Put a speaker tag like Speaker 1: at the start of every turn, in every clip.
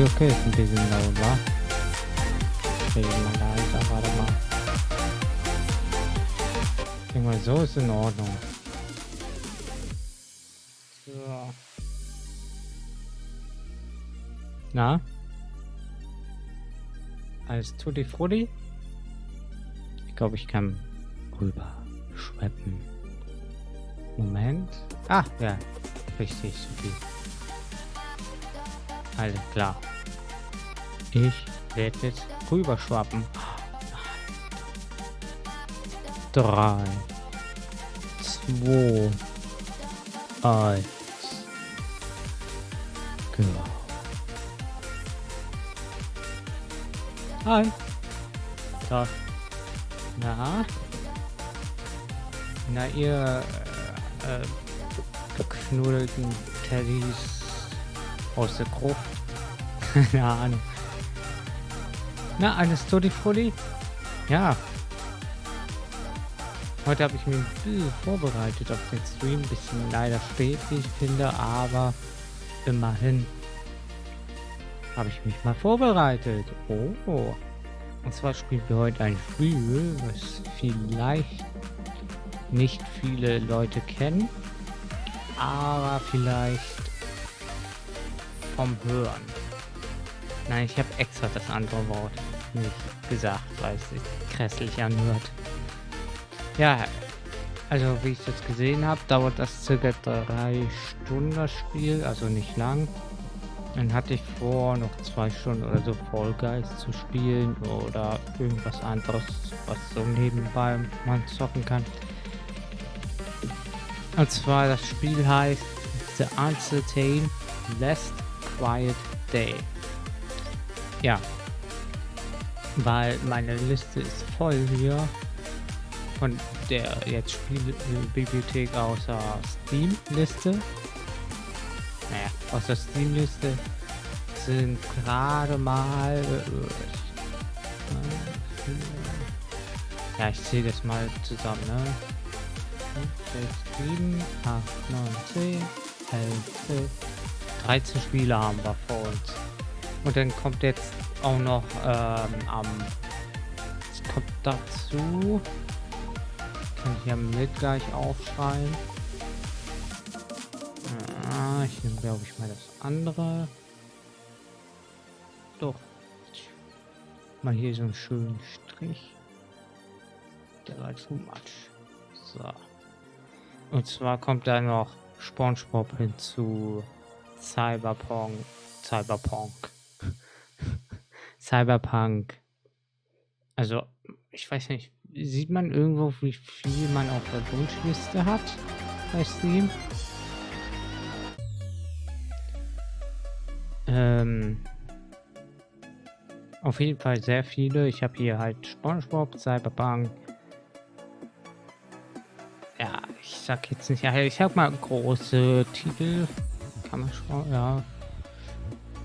Speaker 1: okay, ist ein bisschen laut, wa? Reden wir leiser, warte mal. Ich denke mal, so ist in Ordnung. So. Na? Alles tutti frutti? Ich glaube, ich kann rüber schweppen. Moment. Ah, ja. Richtig, so viel. Alles klar. Ich werde jetzt rüber schwappen. 3, 2, 1. Genau. Hi. So. Na ihr geknuddelten Teddys aus der Gruppe. Keine Ahnung. Na, alles tutti frutti? Ja. Heute habe ich mich ein bisschen vorbereitet auf den Stream. Ein bisschen leider spät, wie ich finde, aber immerhin habe ich mich mal vorbereitet. Oh. Und zwar spielen wir heute ein Spiel, was vielleicht nicht viele Leute kennen, aber vielleicht vom Hören. Nein, ich habe extra das andere Wort nicht gesagt, weil es sich grässlich anhört. Ja, also wie ich das gesehen habe, dauert das circa 3 Stunden das Spiel, also nicht lang. Dann hatte ich vor, noch 2 Stunden oder so Fall Guys zu spielen oder irgendwas anderes, was so nebenbei man zocken kann. Und zwar das Spiel heißt The Uncertain Last Quiet Day. Ja, weil meine Liste ist voll hier von der jetzt Spielbibliothek außer Steam-Liste. Naja, aus der Steam-Liste sind gerade mal ja, ich zähle das mal zusammen, ne? 5, 6, 7, 8, 9, 10, 11, 12, 13 Spiele haben wir vor uns. Und dann kommt jetzt auch noch es kommt dazu, kann ich ja mit gleich aufschreiben. Ich nehme, glaube ich, mal das andere. Doch. Mal hier so einen schönen Strich. Der war too much. So. Und zwar kommt da noch SpongeBob hinzu. Cyberpunk. Also, ich weiß nicht. Sieht man irgendwo, wie viel man auf der Wunschliste hat bei Steam? Auf jeden Fall sehr viele. Ich habe hier halt SpongeBob, Cyberpunk. Ja, ich sag jetzt nicht, ich sag mal große Titel. Kann man schon, ja.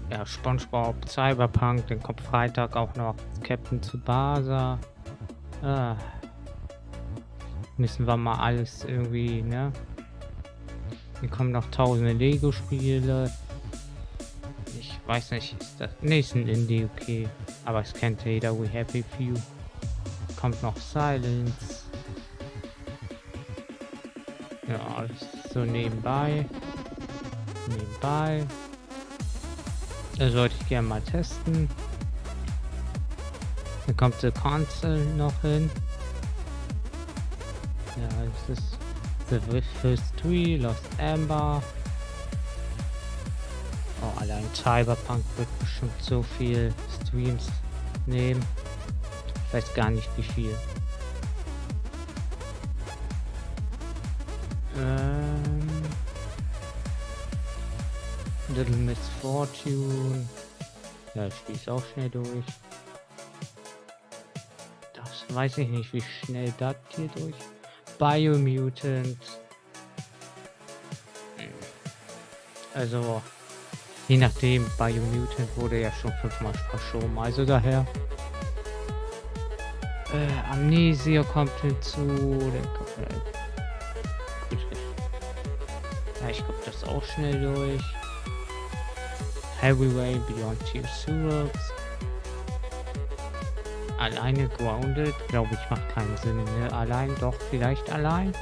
Speaker 1: Ja, SpongeBob, Cyberpunk, dann kommt Freitag auch noch Captain Tsubasa. Müssen wir mal alles irgendwie, ne? Hier kommen noch tausende Lego-Spiele. Ich weiß nicht, ist das... Ne, ist ein Indie, okay. Aber es kennt jeder, We Happy Few. Kommt noch Silence. Ja, alles so nebenbei. Das sollte ich gerne mal testen. Dann kommt The Console noch hin. Ja, das ist The First Tree, Lost Amber. Oh, allein Cyberpunk wird bestimmt so viel Streams nehmen. Ich weiß gar nicht wie viel. Little Miss Fortune. Ja, ich spiele es auch schnell durch. Das weiß ich nicht, wie schnell das hier durch. Biomutant. Also, je nachdem, Biomutant wurde ja schon 5-mal verschoben. Also daher. Amnesia kommt hinzu. Ja, ich glaube das auch schnell durch. Heavyway Beyond Two Souls. Alleine Grounded, glaube ich, macht keinen Sinn, ne? Allein, doch, vielleicht allein.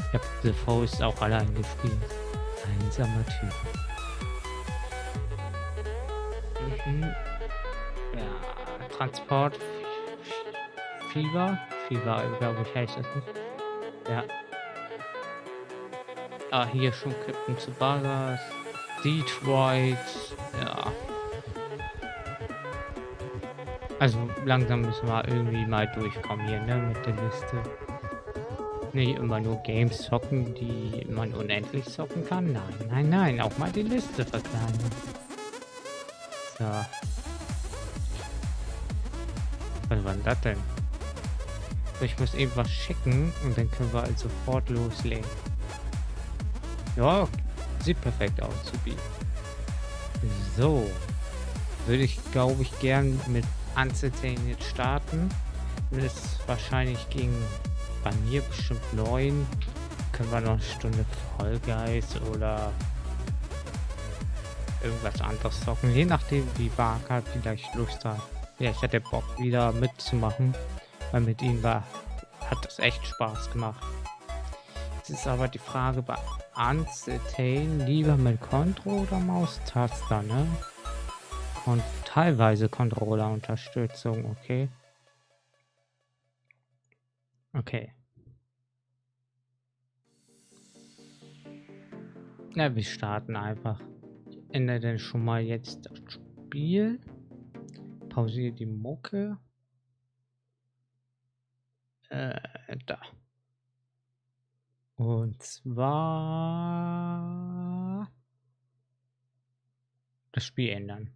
Speaker 1: Ich habe The Forest auch allein gespielt. Einsamer Typ. Ja, Transport Fever, glaube ich, heißt das nicht. Ja. Ah, hier schon Captain zu Bagas. Detroit. Ja. Also langsam müssen wir irgendwie mal durchkommen hier, ne, mit der Liste. Nicht immer nur Games zocken, die man unendlich zocken kann. Nein, auch mal die Liste verkleinern. So. Was war denn das denn? Ich muss eben was schicken und dann können wir halt sofort loslegen. Ja, sieht perfekt aus, Subi. So. Würde ich, glaube ich, gern mit Anzeigen jetzt starten. Das ist wahrscheinlich gegen bei mir bestimmt 9. Können wir noch eine Stunde Vollgeist oder irgendwas anderes zocken. Je nachdem, wie Barker vielleicht Lust hat. Ja, ich hatte Bock wieder mitzumachen, weil mit ihm hat das echt Spaß gemacht. Jetzt ist aber die Frage bei Anzeigen lieber mit Control oder Maustaster, ne? Und teilweise Controller-Unterstützung, okay. Okay. Na, wir starten einfach. Ich ändere dann schon mal jetzt das Spiel. Pausiere die Mucke. Da. Und zwar das Spiel ändern.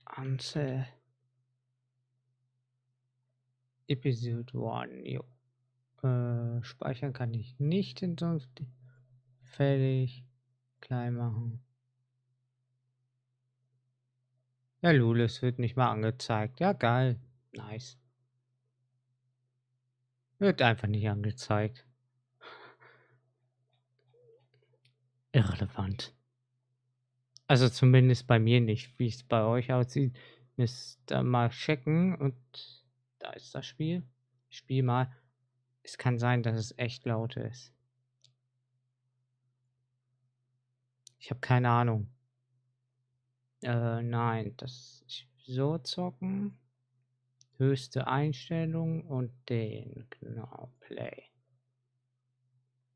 Speaker 1: Anze Episode 1. Jo. Speichern kann ich nicht in so fertig. Klein machen. Ja, LUL, es wird nicht mal angezeigt. Ja, geil. Nice. Wird einfach nicht angezeigt. Irrelevant. Also zumindest bei mir nicht. Wie es bei euch aussieht, müsst ihr mal checken. Und da ist das Spiel. Spiel mal. Es kann sein, dass es echt laut ist. Ich habe keine Ahnung. Nein, das so zocken. Höchste Einstellung und den. Genau, Play.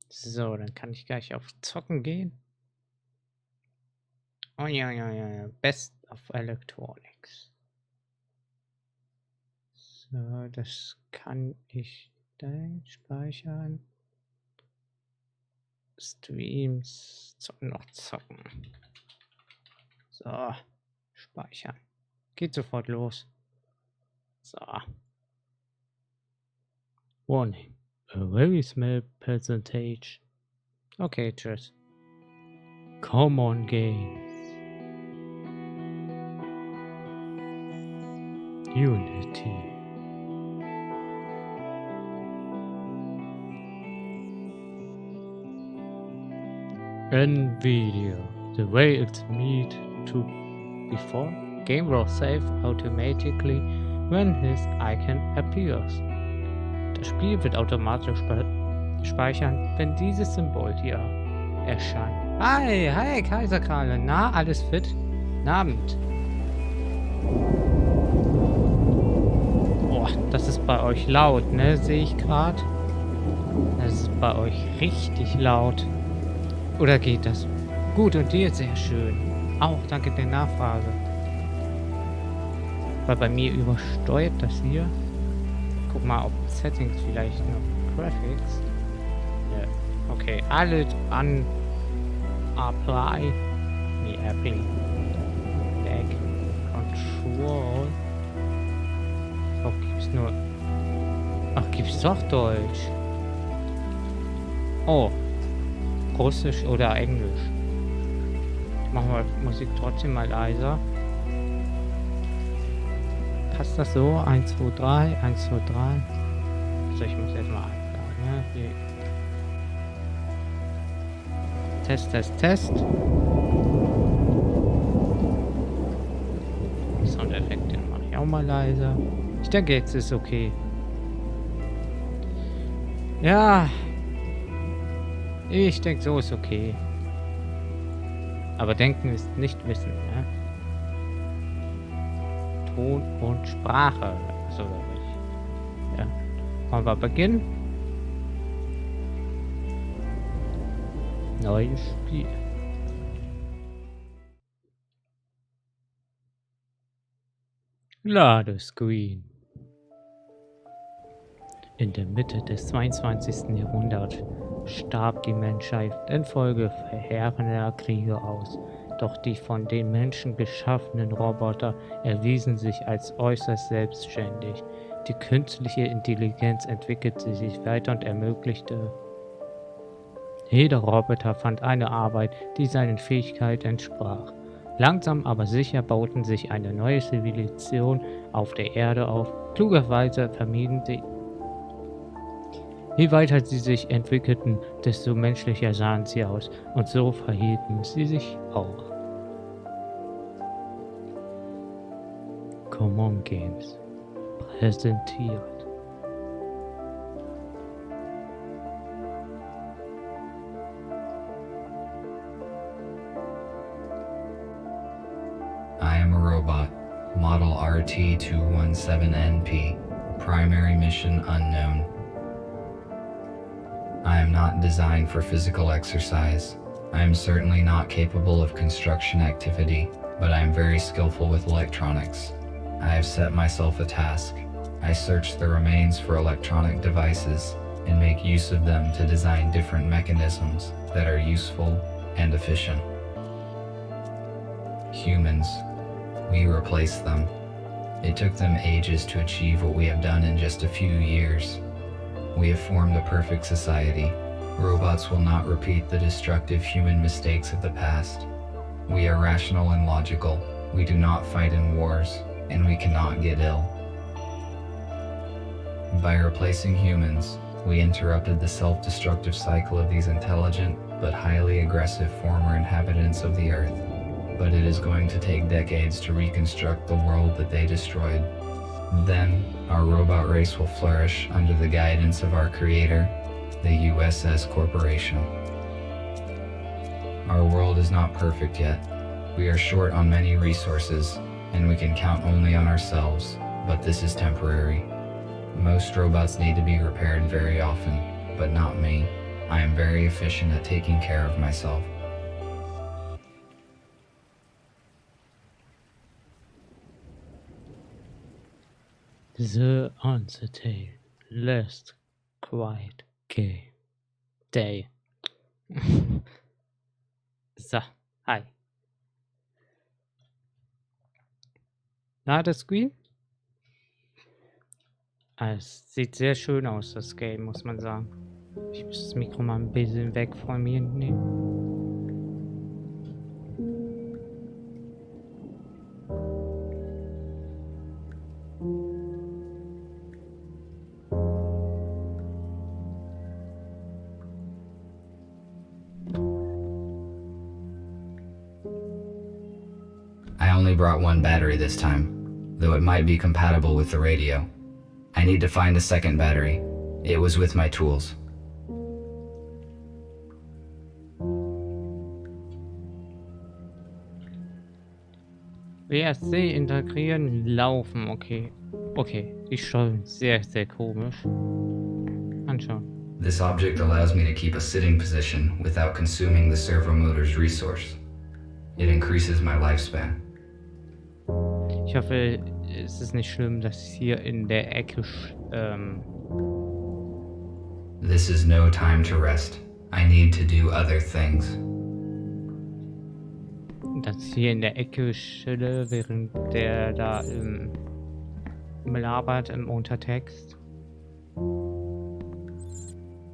Speaker 1: So, dann kann ich gleich auf Zocken gehen. Oh ja. Best of Electronics. So, das kann ich dann speichern. Streams noch zocken. So, speichern. Geht sofort los. So. Warning. A very small percentage. Okay, tschüss. Come on, games. Unity. NVIDIA. The way it's made to before. Game will save automatically when his icon appears. Das Spiel wird automatisch speichern, wenn dieses Symbol hier erscheint. Hi Kaiserkralle. Na, alles fit? Guten Abend. Boah, das ist bei euch laut, ne? Sehe ich gerade. Das ist bei euch richtig laut. Oder geht das? Gut, und dir sehr schön. Auch danke der Nachfrage. Weil bei mir übersteuert das hier. Guck mal, ob Settings vielleicht noch Graphics. Ja. Okay, alles an Apply. Nee, Apply. Back. Control. Oh, gibt's nur. Ach, gibt's doch Deutsch. Oh. Russisch oder Englisch. Machen wir Musik trotzdem mal leiser. Passt das so? 1, 2, 3, 1, 2, 3. Also ich muss erstmal einplanen. Ne? Test, Test, Test. Die Soundeffekte mache ich auch mal leiser. Ich denke, jetzt ist okay. Ja. Ich denke, so ist okay. Aber denken ist nicht wissen, ne? Ton und Sprache. So, ja. Wollen wir beginnen? Neues Spiel. Ladescreen. In der Mitte des 22. Jahrhunderts starb die Menschheit infolge verheerender Kriege aus. Doch die von den Menschen geschaffenen Roboter erwiesen sich als äußerst selbstständig. Die künstliche Intelligenz entwickelte sich weiter und ermöglichte. Jeder Roboter fand eine Arbeit, die seinen Fähigkeiten entsprach. Langsam aber sicher bauten sich eine neue Zivilisation auf der Erde auf. Klugerweise vermieden sie. Je weiter sie sich entwickelten, desto menschlicher sahen sie aus, und so verhielten sie sich auch. Common Games präsentiert.
Speaker 2: I am a robot, model RT217NP, primary mission unknown. I am not designed for physical exercise. I am certainly not capable of construction activity, but I am very skillful with electronics. I have set myself a task. I search the remains for electronic devices and make use of them to design different mechanisms that are useful and efficient. Humans, we replace them. It took them ages to achieve what we have done in just a few years. We have formed a perfect society. Robots will not repeat the destructive human mistakes of the past. We are rational and logical. We do not fight in wars, and we cannot get ill. By replacing humans, we interrupted the self-destructive cycle of these intelligent but highly aggressive former inhabitants of the Earth. But it is going to take decades to reconstruct the world that they destroyed. Then, our robot race will flourish under the guidance of our creator, the USS Corporation. Our world is not perfect yet. We are short on many resources, and we can count only on ourselves, but this is temporary. Most robots need to be repaired very often, but not me. I am very efficient at taking care of myself.
Speaker 1: The uncertain last quiet gay day. So, hi. Ladescreen? Es sieht sehr schön aus, das Game, muss man sagen. Ich muss das Mikro mal ein bisschen weg von mir nehmen.
Speaker 2: I only brought one battery this time, though it might be compatible with the radio. I need to find a second battery. It was with my tools.
Speaker 1: WSC integrieren, laufen, okay. Okay, die Steuerung sehr, sehr komisch. Anschauen.
Speaker 2: This object allows me to keep a sitting position without consuming the servo motor's resource. It increases my lifespan.
Speaker 1: Ich hoffe, es ist nicht schlimm, dass hier in der Ecke
Speaker 2: This is no time to rest. I need to do other things.
Speaker 1: dass hier in der Ecke chille, während der da labert im Untertext.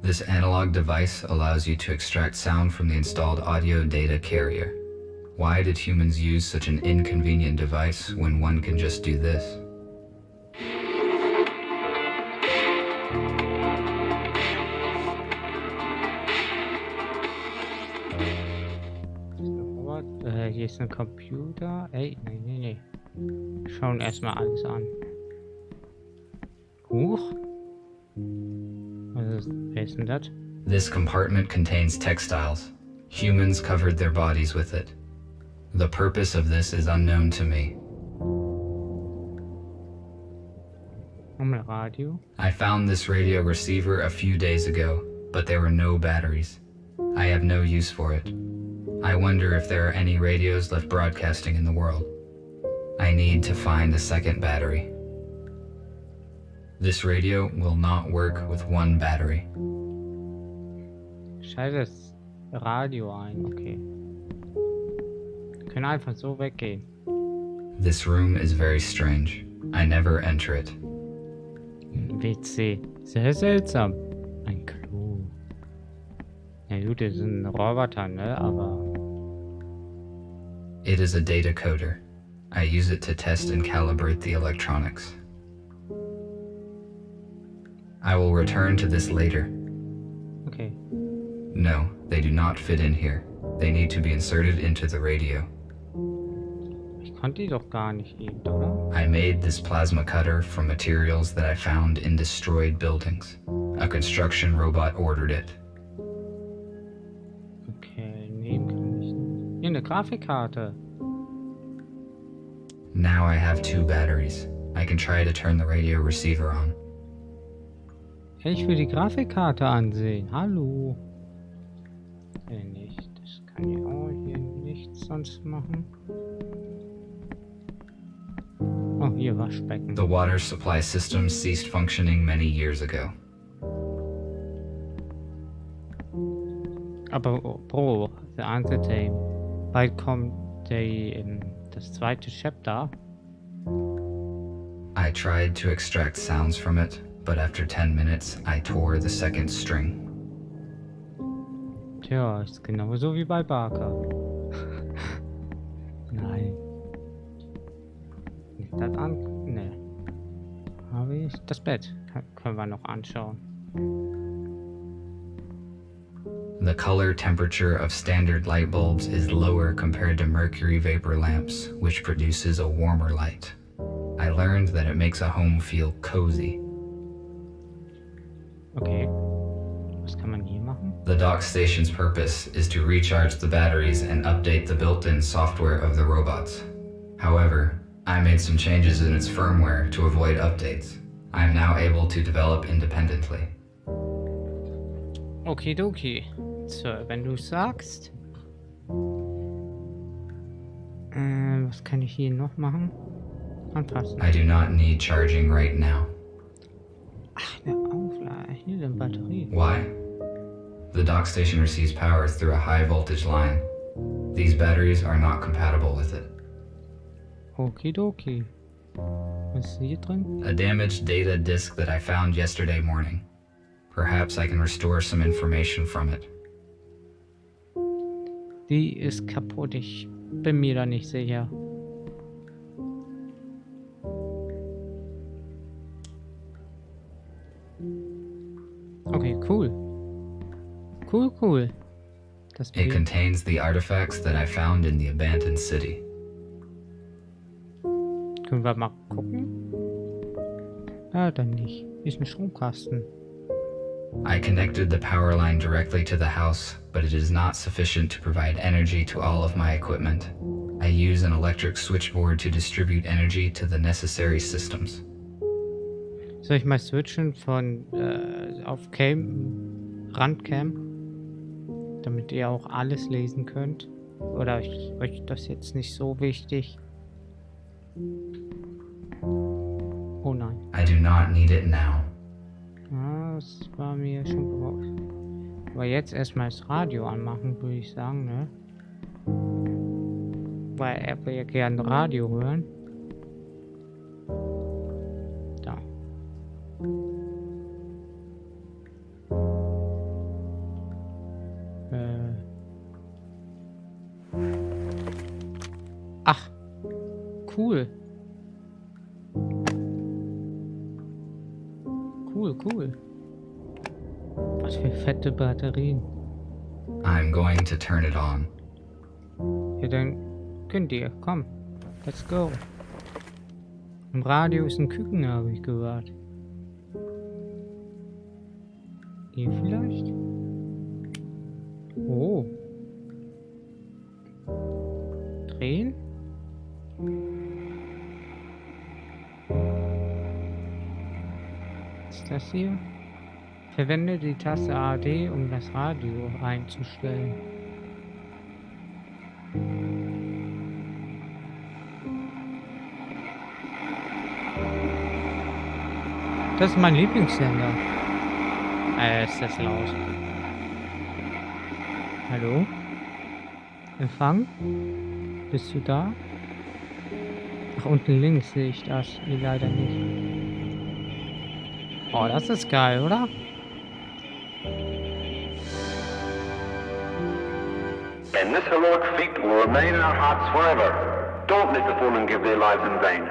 Speaker 2: This analog device allows you to extract sound from the installed audio data carrier. Why did humans use such an inconvenient device when one can just do this?
Speaker 1: hier ist ein Computer. Ey, nee. Schauen erstmal alles an. Huch. Wer ist denn das?
Speaker 2: This compartment contains textiles. Humans covered their bodies with it. The purpose of this is unknown to me.
Speaker 1: Radio.
Speaker 2: I found this radio receiver a few days ago, but there were no batteries. I have no use for it. I wonder if there are any radios left broadcasting in the world. I need to find a second battery. This radio will not work with one battery.
Speaker 1: Schalte das Radio ein, okay. Wir können einfach so weggehen.
Speaker 2: This room is very strange. I never enter it.
Speaker 1: WC. Sehr seltsam. Ein Klo. Ja gut, das ist ein Roboter, ne? Aber...
Speaker 2: It is a data coder. I use it to test and calibrate the electronics. I will return to this later.
Speaker 1: Okay.
Speaker 2: No, they do not fit in here. They need to be inserted into the radio.
Speaker 1: Ich konnte die doch gar nicht eben, oder?
Speaker 2: I made this plasma cutter from materials that I found in destroyed buildings. A construction robot ordered it.
Speaker 1: Okay, nehmen kann ich nicht. Hier, eine Grafikkarte.
Speaker 2: Now I have 2 batteries. I can try to turn the radio receiver on.
Speaker 1: Ich will die Grafikkarte ansehen. Hallo. Nicht. Das kann ich auch hier nichts sonst machen. Oh, hier Waschbecken.
Speaker 2: The water supply system ceased functioning many years ago.
Speaker 1: Aber Bro, the answer bald kommt das zweite Chapter.
Speaker 2: I tried to extract sounds from it, but after 10 minutes I tore the second string.
Speaker 1: Tja, ist genauso wie bei Barker. Nein. Nicht das an? Ne. Habe ich das Bett? Können wir noch anschauen.
Speaker 2: The color temperature of standard light bulbs is lower compared to mercury vapor lamps, which produces a warmer light. I learned that it makes a home feel cozy.
Speaker 1: Okay. Was kann man hier machen?
Speaker 2: The dock station's purpose is to recharge the batteries and update the built-in software of the robots. However, I made some changes in its firmware to avoid updates. I am now able to develop independently.
Speaker 1: Okidoki. So, wenn du sagst. Was kann ich hier noch machen? Anpassen.
Speaker 2: I do not need charging right now.
Speaker 1: Ach, eine Auflage. Hier eine Batterie.
Speaker 2: Why? The dock station receives power through a high voltage line. These batteries are not compatible with it.
Speaker 1: Okidoki. Was ist hier drin?
Speaker 2: A damaged data disk that I found yesterday morning. Perhaps I can restore some information from it.
Speaker 1: Die ist kaputt. Ich bin mir da nicht sicher. Okay, cool. Cool. Das
Speaker 2: It
Speaker 1: Bild.
Speaker 2: contains the artifacts that I found in the abandoned city.
Speaker 1: Können wir mal gucken? Ah, dann nicht. Ist ein Stromkasten.
Speaker 2: I connected the power line directly to the house, but it is not sufficient to provide energy to all of my equipment. I use an electric switchboard to distribute energy to the necessary systems.
Speaker 1: Soll ich mal switchen von auf Randcam? Damit ihr auch alles lesen könnt? Oder ist euch das jetzt nicht so wichtig? Oh nein.
Speaker 2: I do not need it now.
Speaker 1: Ja, das war mir schon bewusst. Aber jetzt erstmal das Radio anmachen, würde ich sagen, ne? Weil er will ja gerne Radio hören. Da. Ach, cool. Cool. Was für fette Batterien.
Speaker 2: I'm going to turn it on.
Speaker 1: Ja, dann Könnt ihr, komm. Let's go. Im Radio ist ein Küken, habe ich gehört. Hier vielleicht? Oh. Drehen? Was ist das hier? Verwende die Taste AD, um das Radio einzustellen. Das ist mein Lieblingssender. Ist das laut. Hallo? Empfang? Bist du da? Ach, unten links sehe ich das leider nicht. Oh, das ist geil, oder?
Speaker 3: And this heroic feat will remain in our hearts forever. Don't let the fallen give their lives in vain.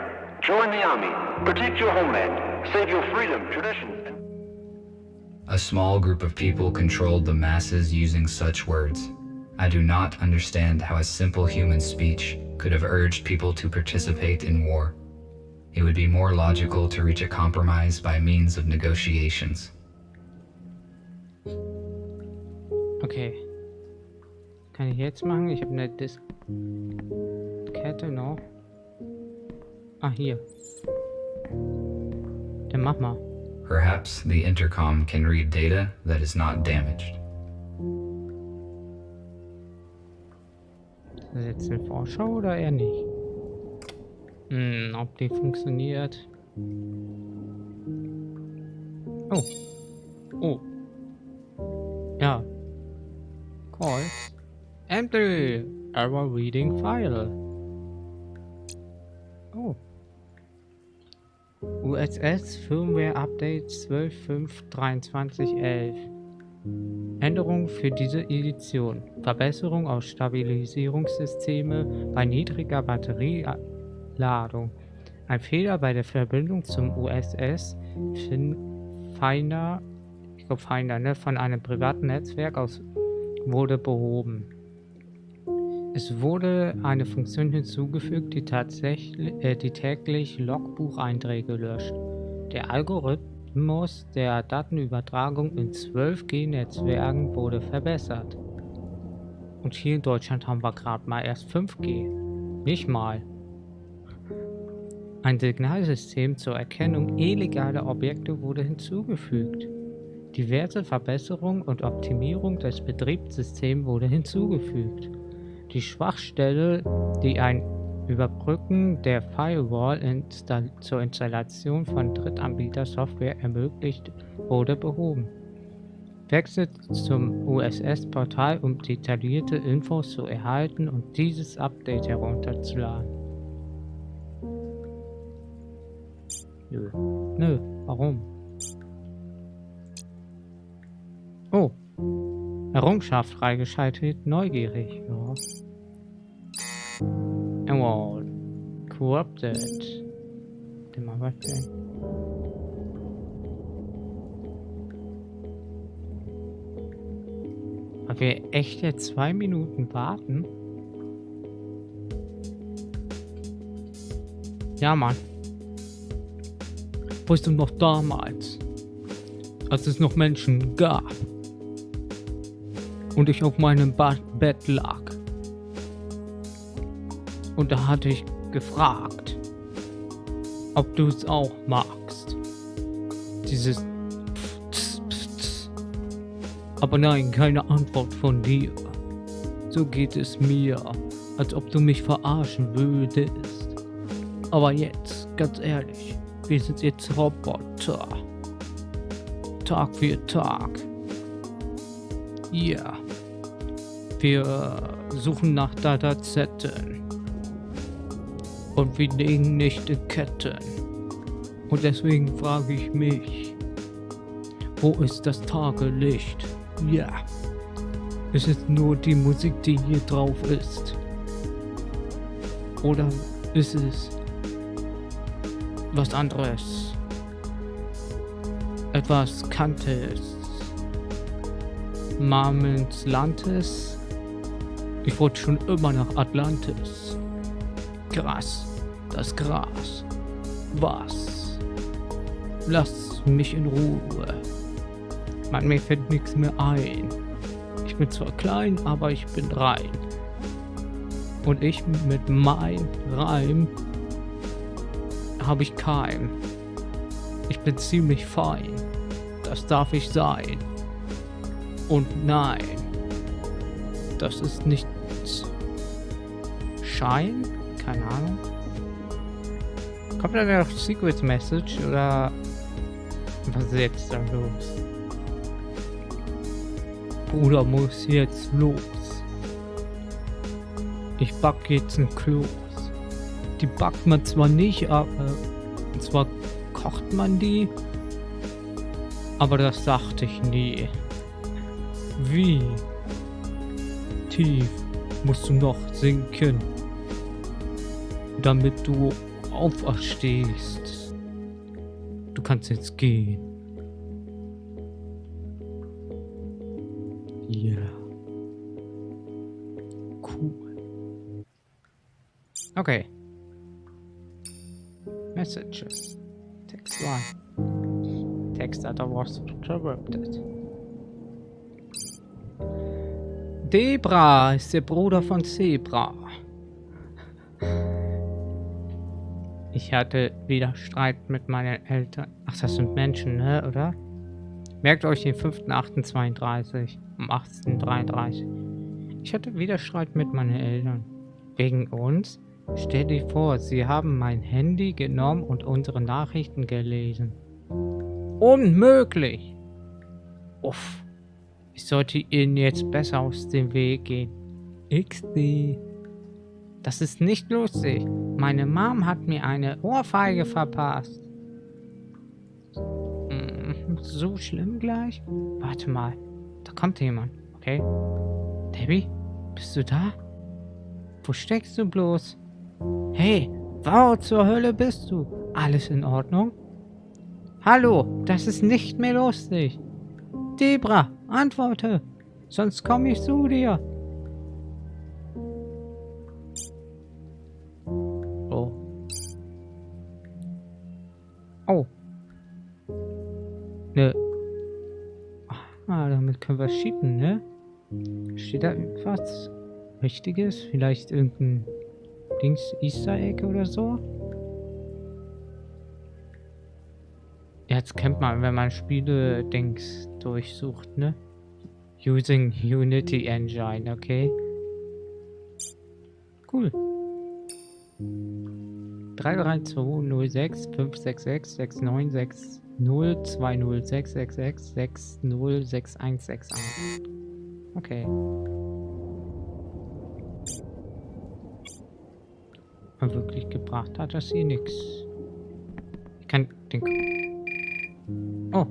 Speaker 3: Join the army, protect your homeland, save your freedom, traditions, and...
Speaker 2: A small group of people controlled the masses using such words. I do not understand how a simple human speech could have urged people to participate in war. It would be more logical to reach a compromise by means of negotiations.
Speaker 1: Okay. Kann ich jetzt machen? Ich habe eine Diskette noch. Ah, hier. Dann mach mal.
Speaker 2: Perhaps the intercom can read data that is not damaged.
Speaker 1: Ist das jetzt eine Vorschau oder eher nicht? Ob die funktioniert. Oh. Oh. Ja. Call. Empty. Error reading file. Oh. USS Firmware Update 12.5.23.11. Änderung für diese Edition. Verbesserung aus Stabilisierungssysteme bei niedriger Batterieladung. Ein Fehler bei der Verbindung zum USS Finder, ich glaube Finder, ne, von einem privaten Netzwerk aus wurde behoben. Es wurde eine Funktion hinzugefügt, die täglich Logbucheinträge löscht. Der Algorithmus der Datenübertragung in 12G-Netzwerken wurde verbessert. Und hier in Deutschland haben wir gerade mal erst 5G. Nicht mal. Ein Signalsystem zur Erkennung illegaler Objekte wurde hinzugefügt. Diverse Verbesserungen und Optimierung des Betriebssystems wurde hinzugefügt. Die Schwachstelle, die ein Überbrücken der Firewall zur Installation von Drittanbieter-Software ermöglicht, wurde behoben. Wechselt zum USS-Portal, um detaillierte Infos zu erhalten und dieses Update herunterzuladen. Nö. Nö, warum? Oh. Errungenschaft freigeschaltet, neugierig. Ja. Award. Corrupted. Den mal was denn? Aber wir echt jetzt 2 Minuten warten? Ja, Mann. Weißt du noch damals, als es noch Menschen gab und ich auf meinem Bett lag und da hatte ich gefragt, ob du es auch magst. Dieses aber nein, keine Antwort von dir. So geht es mir, als ob du mich verarschen würdest. Aber jetzt, ganz ehrlich, wir sind jetzt Roboter. Tag für Tag. Ja. Yeah. Wir suchen nach Datasetten. Und wir legen nicht in Ketten. Und deswegen frage ich mich, wo ist das Tageslicht? Ja. Es ist nur die Musik, die hier drauf ist. Oder ist es was anderes? Etwas Kantes. Namens Landes. Ich wollte schon immer nach Atlantis. Krass, das Gras. Was? Lass mich in Ruhe. Mann, mir fällt nichts mehr ein. Ich bin zwar klein, aber ich bin rein. Und ich mit meinem Reim habe ich keinen. Ich bin ziemlich fein. Das darf ich sein. Und nein, das ist nicht Schein? Keine Ahnung. Kommt da noch Secret Message oder was ist jetzt da los? Bruder muss jetzt los. Ich back jetzt ein Kloß. Die backt man zwar nicht, aber und zwar kocht man die, aber das dachte ich nie. Wie tief musst du noch sinken, damit du auferstehst? Du kannst jetzt gehen. Ja. Yeah. Cool. Okay. Messages. Text 1. Text that was interrupted. Debra ist der Bruder von Zebra. Ich hatte wieder Streit mit meinen Eltern. Ach, das sind Menschen, ne, oder? Merkt euch den 5.8.32 um 18.33. Ich hatte wieder Streit mit meinen Eltern. Wegen uns? Stell dir vor, sie haben mein Handy genommen und unsere Nachrichten gelesen. Unmöglich! Uff. Ich sollte ihnen jetzt besser aus dem Weg gehen. XD. Das ist nicht lustig. Meine Mom hat mir eine Ohrfeige verpasst. So schlimm gleich? Warte mal. Da kommt jemand. Okay. Debbie? Bist du da? Wo steckst du bloß? Hey, wo zur Hölle bist du? Alles in Ordnung? Hallo, das ist nicht mehr lustig. Debra, antworte, sonst komme ich zu dir. Oh. Oh. Ne. Ah, damit können wir cheaten, ne? Steht da irgendwas Wichtiges? Vielleicht irgendein Dings Easter Egg oder so? Jetzt kennt man, wenn man Spiele-Dings durchsucht, ne? Using Unity Engine, okay? Cool. 33206 566 696 020 666 606161. Okay. Aber wirklich gebracht hat das hier nix. Ich kann den... Oh.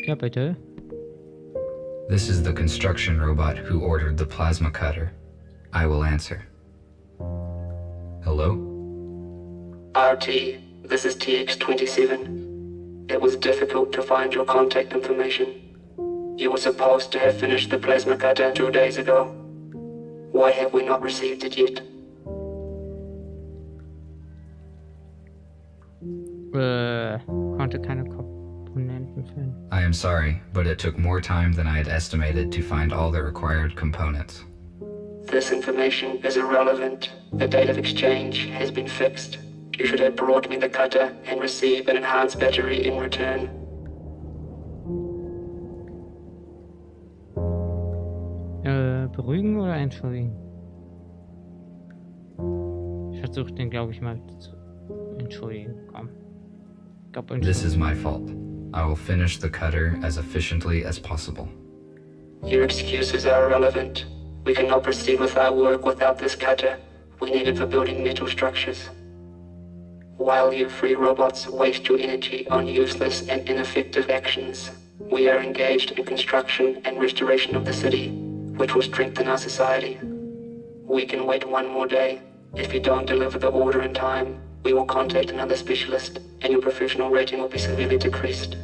Speaker 1: Ja, bitte.
Speaker 2: This is the construction robot who ordered the plasma cutter. I will answer. Hello?
Speaker 4: RT, this is TX-27. It was difficult to find your contact information. You were supposed to have finished the plasma cutter 2 days ago. Why have we not received it yet?
Speaker 1: Konnte keine Komponenten finden.
Speaker 2: I am sorry, but it took more time than I had estimated to find all the required components.
Speaker 4: This information is irrelevant. The date of exchange has been fixed. You should have brought me the cutter and receive an enhanced battery in return.
Speaker 1: Beruhigen oder entschuldigen? Ich versuche den, glaube ich, mal zu entschuldigen. Komm. Ich glaub,
Speaker 2: This is my fault. I will finish the cutter as efficiently as possible.
Speaker 4: Your excuses are irrelevant. We cannot proceed with our work without this cutter. We need it for building metal structures. While you free robots waste your energy on useless and ineffective actions, we are engaged in construction and restoration of the city, which will strengthen our society. We can wait one more day. If you don't deliver the order in time, we will contact another specialist and your professional rating will be severely decreased.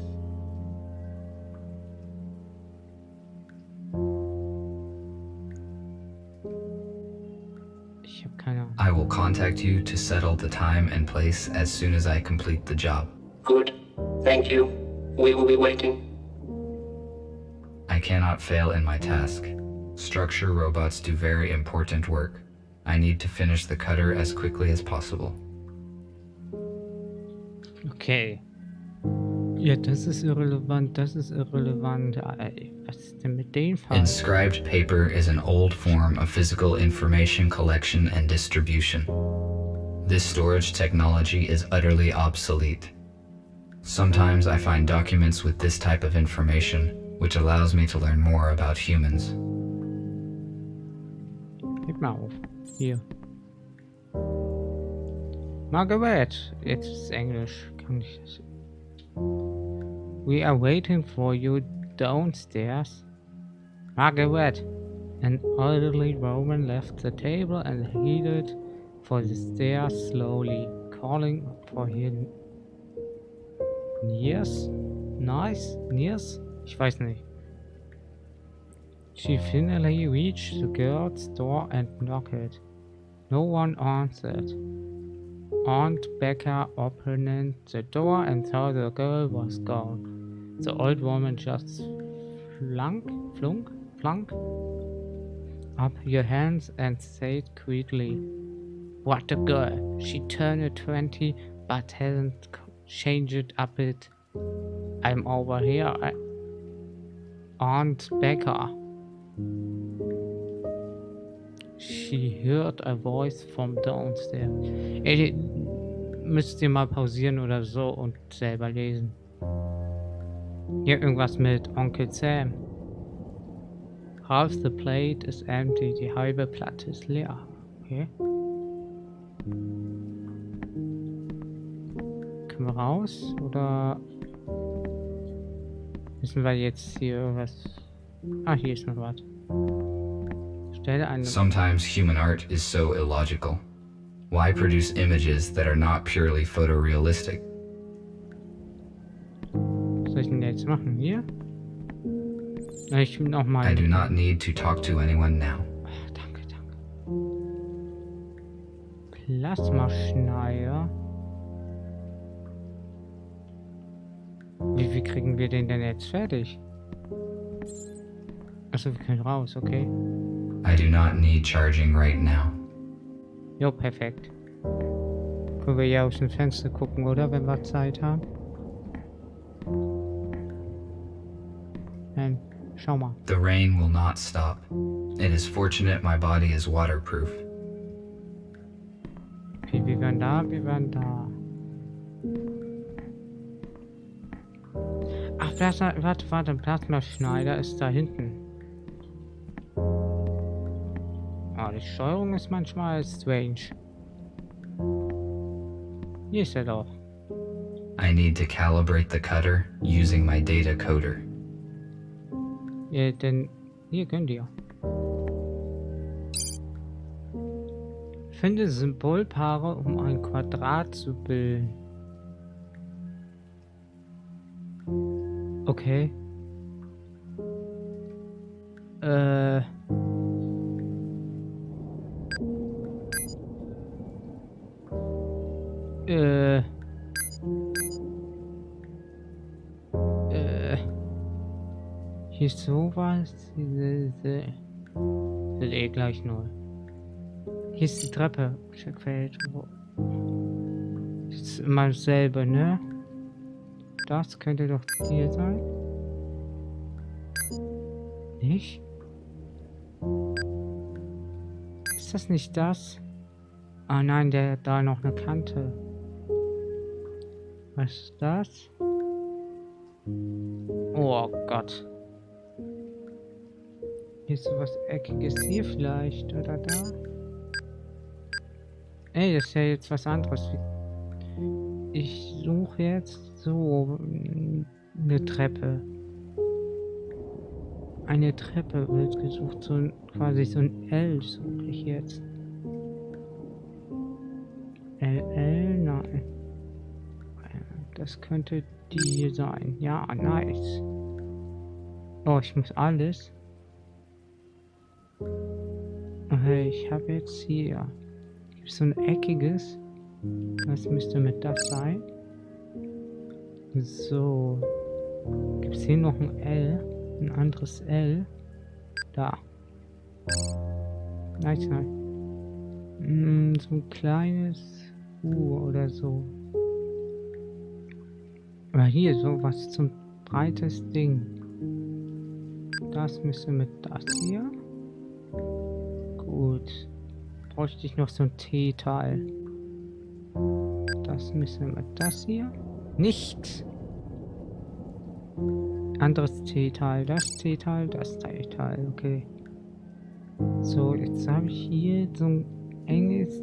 Speaker 1: Ich habe keine Ahnung.
Speaker 2: I will contact you to settle the time and place as soon as I complete the job.
Speaker 4: Good. Thank you. We will be waiting.
Speaker 2: I cannot fail in my task. Structure robots do very important work. I need to finish the cutter as quickly as possible.
Speaker 1: Okay. Ja, das ist irrelevant, das ist irrelevant. Ey, was ist denn mit dem Fall?
Speaker 2: Inscribed paper is an old form of physical information collection and distribution. This storage technology is utterly obsolete. Sometimes I find documents with this type of information, which allows me to learn more about humans.
Speaker 1: Gib mal auf. Hier. Margaret. Jetzt ist Englisch. Kann ich das? We are waiting for you downstairs. Margaret. An elderly woman left the table and headed for the stairs slowly, calling for him. Yes? Nice? Yes? Ich weiß nicht. She finally reached the girl's door and knocked. No one answered. Aunt Becca opened the door and saw the girl was gone. The old woman just flung up her hands and said quickly, "What a girl! She turned 20 but hasn't changed a bit. I'm over here, Aunt Becca." She heard a voice from downstairs. Ey, müsst ihr mal pausieren oder so und selber lesen. Hier irgendwas mit Onkel Sam. Half the plate is empty. Die halbe Platte ist leer. Okay. Können wir raus? Oder müssen wir jetzt hier irgendwas... Ah, hier ist noch was. Stelle eine...
Speaker 2: Sometimes human art is so illogical. Why produce images that are not purely photorealistic?
Speaker 1: Was soll ich denn jetzt machen? Hier? Ich will noch mal...
Speaker 2: I do not need to talk to anyone now.
Speaker 1: Ach, danke, danke. Plasmaschneider. Wie kriegen wir den denn jetzt fertig? Achso, wir können raus, okay.
Speaker 2: I do not need charging right now.
Speaker 1: Jo, perfekt. Können wir ja aus dem Fenster gucken, oder? Wenn wir Zeit haben. Dann schau mal.
Speaker 2: The rain will not stop. It is fortunate my body is waterproof.
Speaker 1: Okay, wir waren da, wir waren da. Ach, warte, Plasmaschneider ist da hinten. Ah, die Steuerung ist manchmal strange. Hier ist er doch.
Speaker 2: I need to calibrate the cutter using my data coder.
Speaker 1: Ja, denn hier könnt ihr. Finde Symbolpaare, um ein Quadrat zu bilden. Okay. Hier ist sowas. Wird eh gleich neu. Hier ist die Treppe. Checkfeld. Ist immer dasselbe, ne? Das könnte doch hier sein. Nicht? Ist das nicht das? Ah nein, der hat da noch eine Kante. Was ist das? Oh Gott. Hier ist sowas Eckiges hier vielleicht, oder da? Ey, das ist ja jetzt was anderes. Ich suche jetzt so eine Treppe. Eine Treppe wird gesucht, so quasi so ein L suche ich jetzt. LL, nein. Das könnte die hier sein. Ja, nice. Oh, ich muss alles. Okay, ich habe jetzt hier Gibt es so ein eckiges? Das müsste mit das sein. So. Gibt es hier noch ein L? Ein anderes L? Da. Nein, nein. So ein kleines U oder so. Aber hier so was zum breites Ding. Das müsste mit das hier. Gut. Bräuchte ich noch so ein T-Teil. Das müsste mit das hier. Nicht! Anderes T-Teil, das T-Teil, das T-Teil, okay. So, jetzt habe ich hier so ein enges,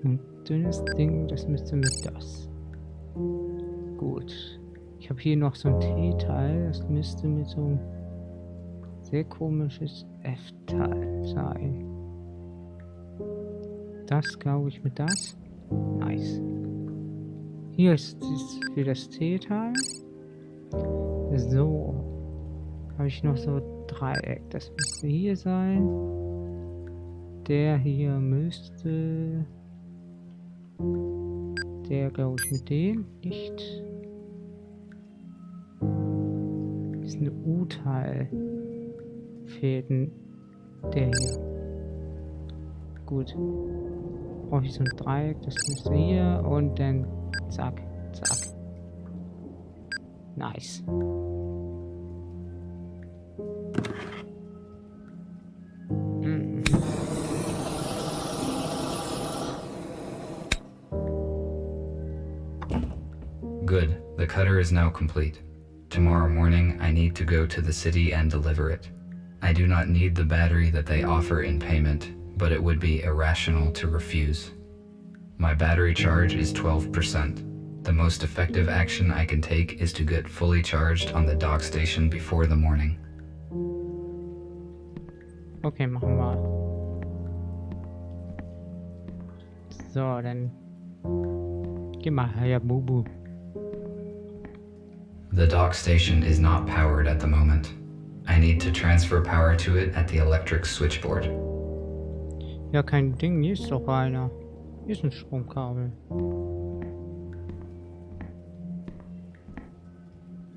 Speaker 1: ein dünnes Ding, das müsste mit das. Gut. Ich habe hier noch so ein T-Teil, das müsste mit so einem sehr komisches F-Teil sein. Das glaube ich mit das. Nice. Hier ist es für das T-Teil. So. Habe ich noch so Dreieck. Das müsste hier sein. Der hier müsste. Der glaube ich mit dem. Nicht. Ist ein U-Teil. Fäden. Der hier. Gut. Brauche ich so ein Dreieck. Das müsste hier. Und dann zack. Zack. Nice.
Speaker 2: Good. The cutter is now complete. Tomorrow morning, I need to go to the city and deliver it. I do not need the battery that they offer in payment, but it would be irrational to refuse. My battery charge is 12%. The most effective action I can take is to get fully charged on the dock station before the morning.
Speaker 1: Okay, machen wir. So, dann geh mal her, Bubu.
Speaker 2: The dock station is not powered at the moment. I need to transfer power to it at the electric switchboard.
Speaker 1: Ja, kein Ding, hier ist doch einer. Hier ist ein Stromkabel.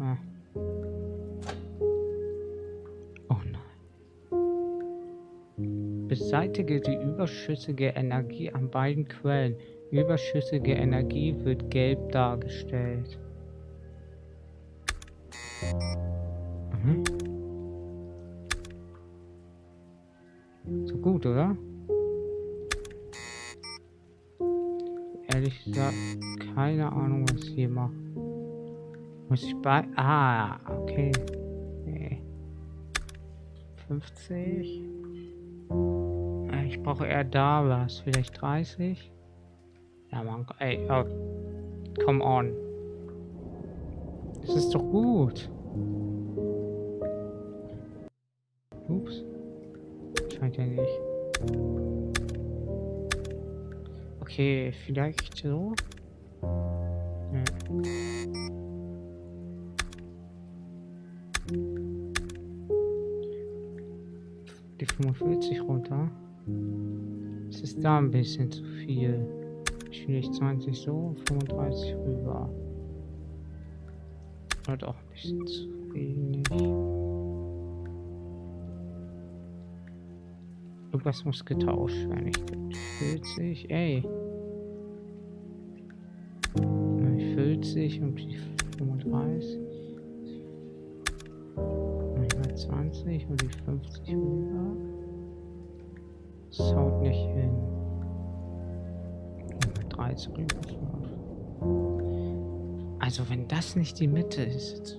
Speaker 1: Ah. Oh nein. Beseitige die überschüssige Energie an beiden Quellen. Überschüssige Energie wird gelb dargestellt. Mhm. So gut, oder? Ehrlich gesagt, keine Ahnung, was ich hier mache. Muss ich bei... Ah, okay. Nee. 50. Ich brauche eher da was. Vielleicht 30. Ja, Mann. Ey, oh. Come on. Das ist doch gut. Ups. Scheint ja nicht. Okay, vielleicht so. Ja. Die 45 runter. Es ist da ein bisschen zu viel. Vielleicht 20 so, 35 rüber. Oder auch ein bisschen zu wenig. Irgendwas muss getauscht werden. Ich glaube, 40. Ey. 40 und die 35. 20 und die 50 rüber. Das haut nicht hin. 13 rüber. Also wenn das nicht die Mitte ist.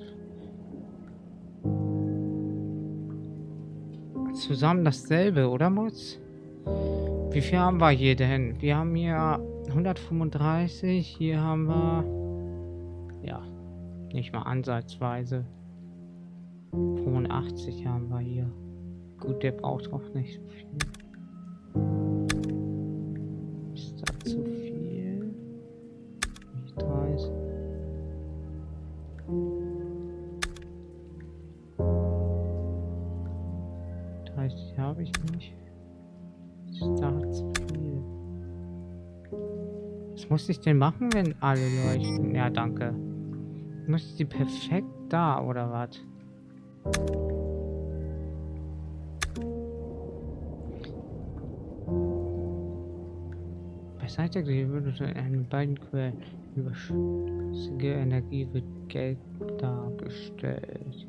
Speaker 1: Zusammen dasselbe, oder Mutz? Wie viel haben wir hier denn? Wir haben hier 135, hier haben wir... Ja, nicht mal ansatzweise. 85 haben wir hier. Gut, der braucht auch nicht so viel. Ist das zu viel? Nicht 30. Habe ich nicht. Ist da zu viel? muss ich denn machen, wenn alle leuchten? Ja, danke. Muss ich die perfekt da, oder was? Beiseite würde an beiden Quellen überschüssige Energie wird Geld dargestellt.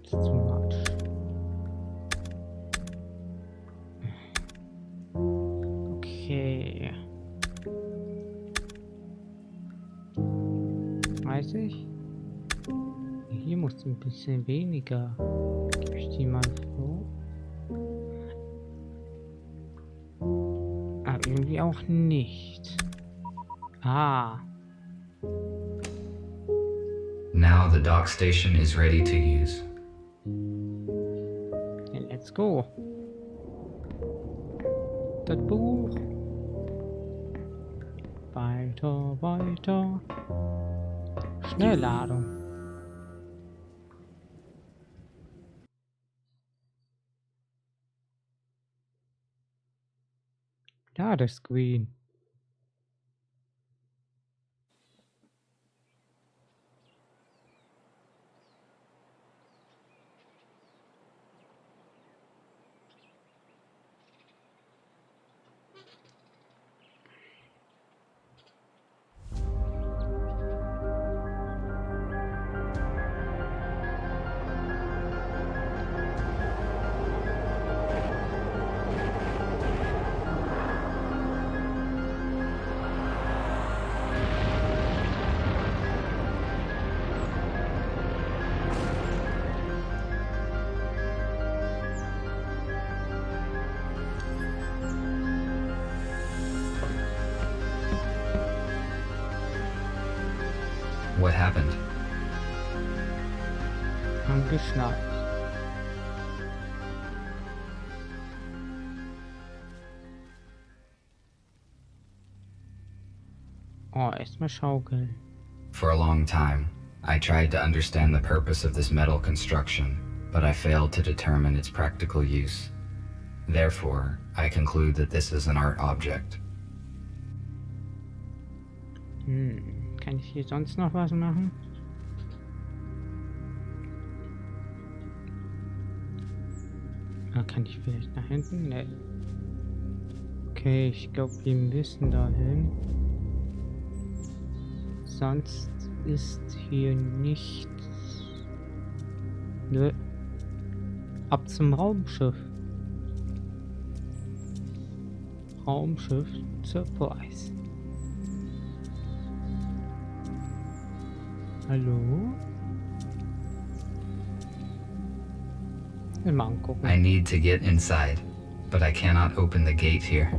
Speaker 1: Too much. Okay. 30. Hier muss ein bisschen weniger. Gebe ich die mal vor. Aber irgendwie auch nicht. Ah.
Speaker 2: Now the dock station is ready to use.
Speaker 1: Then let's go. Das Buch. Weiter, weiter. Schnellladung. Ladescreen.
Speaker 2: What happened?
Speaker 1: Angeschnallt. Oh, erstmal schaukeln.
Speaker 2: For a long time, I tried to understand the purpose of this metal construction, but I failed to determine its practical use. Therefore, I conclude that this is an art object.
Speaker 1: Kann ich hier sonst noch was machen? Kann ich vielleicht nach hinten? Nee. Okay, ich glaube, wir müssen dahin. Sonst ist hier nichts. Nö. Ab zum Raumschiff. Raumschiff Surprise. Hallo? Mal angucken.
Speaker 2: I need to get inside, but I cannot open the gate here.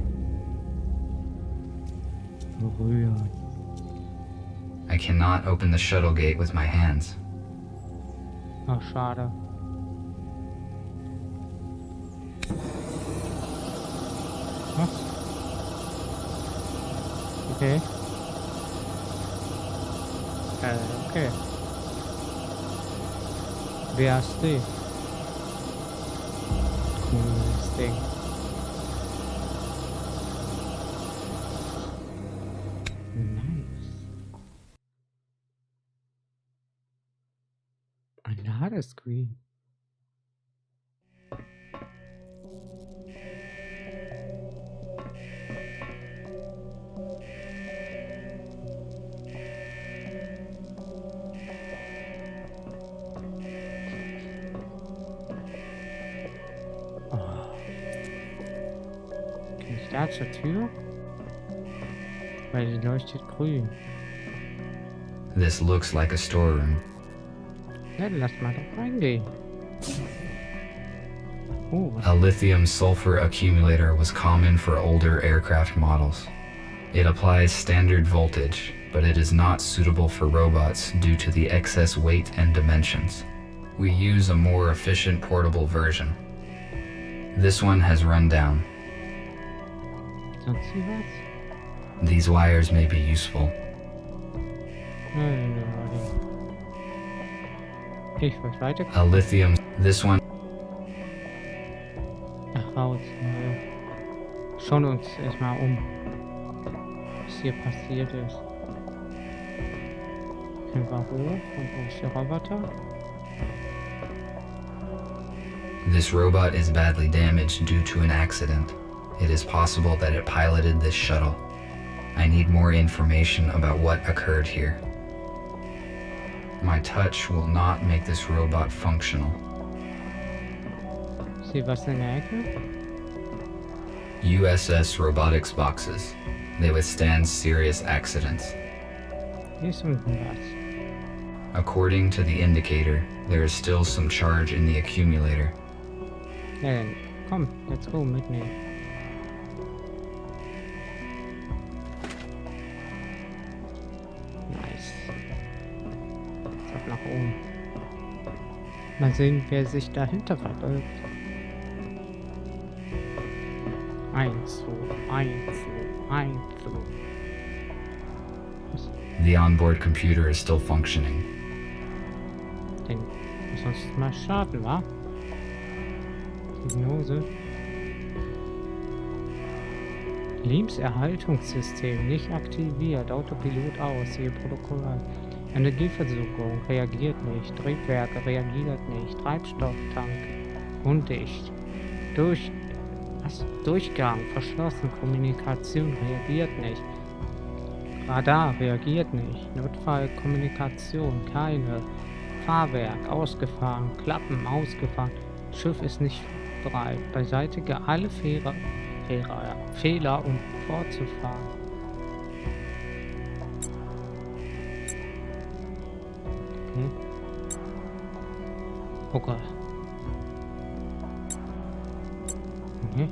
Speaker 1: Berühren.
Speaker 2: I cannot open the shuttle gate with my hands.
Speaker 1: Ach, schade. Was? Okay. Okay. Wer ist die? Cooles Ding. Nice. Ein Ladescreen. Da zur Tür? Weil die leuchtet grün.
Speaker 2: This looks like a storeroom.
Speaker 1: Ja, dann lass mal doch reingehen. Oh, was?
Speaker 2: A lithium-sulfur accumulator was common for older aircraft models. It applies standard voltage, but it is not suitable for robots due to the excess weight and dimensions. We use a more efficient portable version. This one has run down.
Speaker 1: Sonst hier was?
Speaker 2: These wires may be useful.
Speaker 1: Ich will weiter.
Speaker 2: A lithium. This one.
Speaker 1: Ach, raus. Nö. Schauen uns erstmal um, was hier passiert ist. Gehen wir hoch. Und wo ist der Roboter?
Speaker 2: This robot is badly damaged due to an accident. It is possible that it piloted this shuttle. I need more information about what occurred here. My touch will not make this robot functional.
Speaker 1: Sieh was in der Ecke?
Speaker 2: USS robotics boxes. They withstand serious accidents.
Speaker 1: Hier ist unten was.
Speaker 2: According to the indicator, there is still some charge in the accumulator.
Speaker 1: Ja, dann komm, let's go, mitnehmen. Nice. Jetzt ab nach oben. Mal sehen, wer sich dahinter verbirgt. 1, 2, 1, 2, 1, 2. Was
Speaker 2: The onboard computer is still functioning.
Speaker 1: denn? Lass uns mal starten, wa? Diagnose. Lebenserhaltungssystem nicht aktiviert. Autopilot aus. Hier Protokoll. Energieversorgung reagiert nicht. Triebwerke reagiert nicht. Treibstofftank undicht. Durchgang verschlossen. Kommunikation reagiert nicht. Radar reagiert nicht. Notfallkommunikation keine. Fahrwerk ausgefahren. Klappen ausgefahren. Schiff ist nicht bereit. Beseitige alle Fehler, um fortzufahren. Okay. Oh Gott. Okay.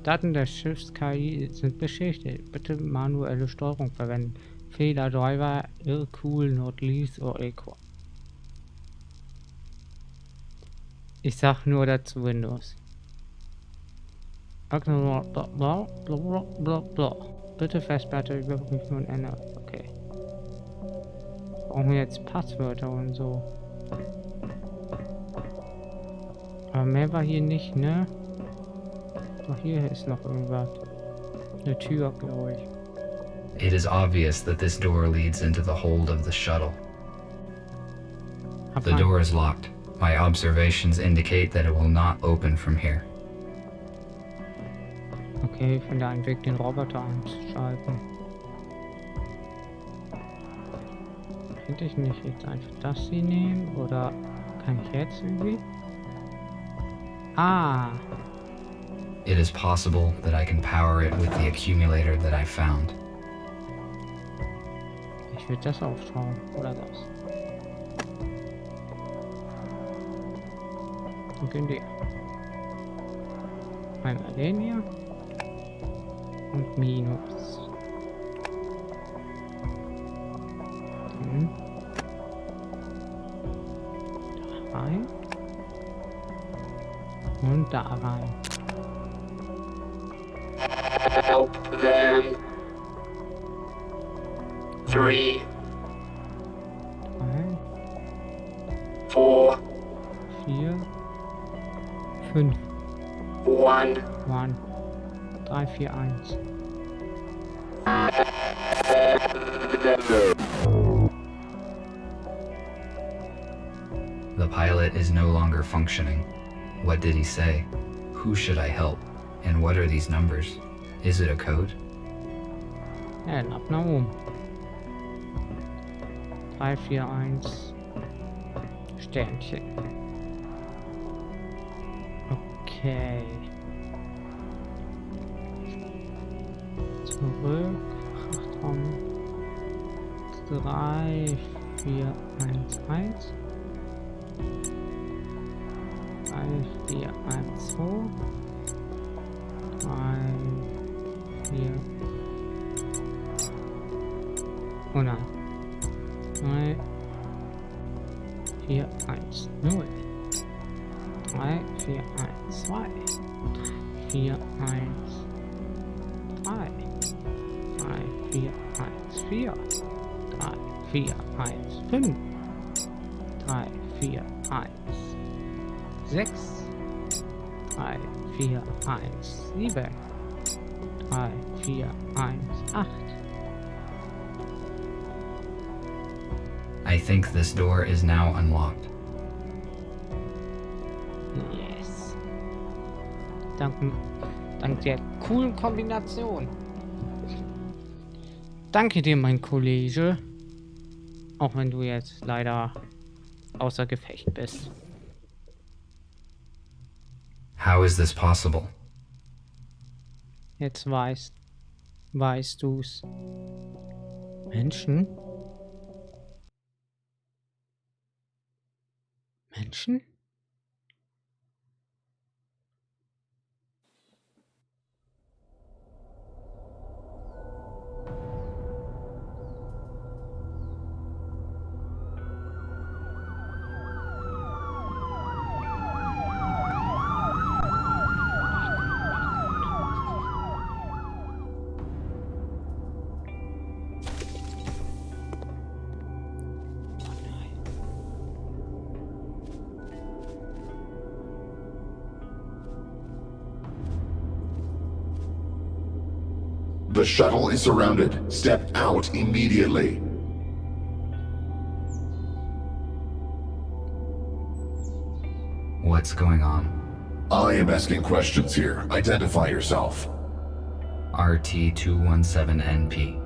Speaker 1: Daten der Schiffs-KI sind beschädigt. Bitte manuelle Steuerung verwenden. Fehler, Driver, cool, not least or equal. Ich sag nur dazu Windows. Bitte Festplatte überprüfen und ändern. Okay. Brauchen wir jetzt Passwörter und so. Aber mehr war hier nicht, ne? Doch hier ist noch irgendwas. Eine Tür, glaube ich.
Speaker 2: It is obvious that this door leads into the hold of the shuttle. The door is locked. My observations indicate that it will not open from here.
Speaker 1: Okay, von da einen Weg den Roboter anzuschalten. Könnte ich nicht jetzt einfach das hier nehmen? Oder kann ich jetzt irgendwie? Ah!
Speaker 2: It is possible that I can power it with the accumulator that I found.
Speaker 1: Ich will das aufschauen. Oder das. Und gehen die. Einmal den hier. Und Minus. Dann. Da rein. Und da rein.
Speaker 4: Help them. 3, 4,
Speaker 1: 4, 5,
Speaker 4: 1.
Speaker 1: 1, 3, 4, 1.
Speaker 2: The pilot is no longer functioning. What did he say? Who should I help? And what are these numbers? Is it a code?
Speaker 1: Ja, dann ab nach oben. 3, 4, 1. Sternchen. Okay. Zurück. Achtung. 3, 4, 1, 1. 3, 4, 1, 2. 3, 4. Oh nein. 3, 4, 1, 0. 3, 4, 1, 2. 4, 1, 3. 3, 4, 1, 4. 3, 4, 1, 5. 3, 4, 1, 6, 3, 4, 1, 7, 3, 4, 1, 8.
Speaker 2: I think this door is now unlocked.
Speaker 1: Yes. Dank der coolen Kombination. Danke dir, mein Kollege. Auch wenn du jetzt leider außer Gefecht bist.
Speaker 2: How is this possible?
Speaker 1: Jetzt weißt du's. Menschen? Menschen?
Speaker 5: The shuttle is surrounded. Step out immediately.
Speaker 2: What's going on?
Speaker 5: I am asking questions here. Identify yourself.
Speaker 2: RT-217NP.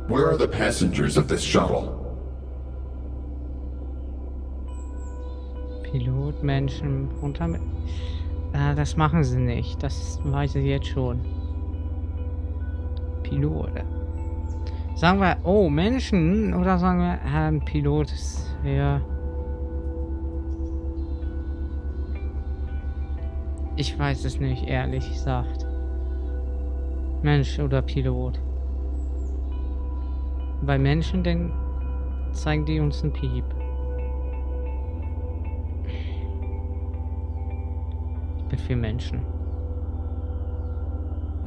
Speaker 5: Where are the passengers of this shuttle?
Speaker 1: Pilot, Menschen, runter mit... das machen sie nicht. Das weiß ich jetzt schon. Pilot. Sagen wir, oh, Menschen, oder sagen wir, ein Pilot ist ja. Ich weiß es nicht, ehrlich gesagt. Mensch oder Pilot. Bei Menschen, dann zeigen die uns einen Piep. Ich bin für Menschen.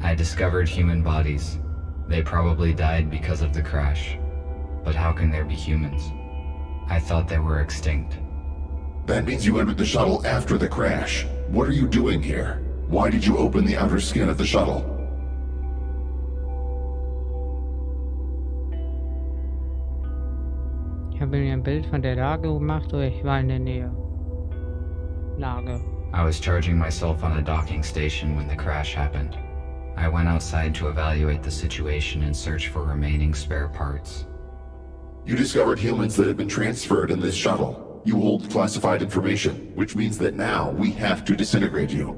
Speaker 2: I discovered human bodies. They probably died because of the crash. But how can there be humans? I thought they were extinct.
Speaker 5: That means you entered the shuttle after the crash. What are you doing here? Why did you open the outer skin of the shuttle?
Speaker 1: Ich habe mir ein Bild von der Lage gemacht, oder ich war in der Nähe. Lage.
Speaker 2: I was charging myself on a docking station when the crash happened. I went outside to evaluate the situation and search for remaining spare parts.
Speaker 5: You discovered humans that have been transferred in this shuttle. You hold classified information, which means that now we have to disintegrate you.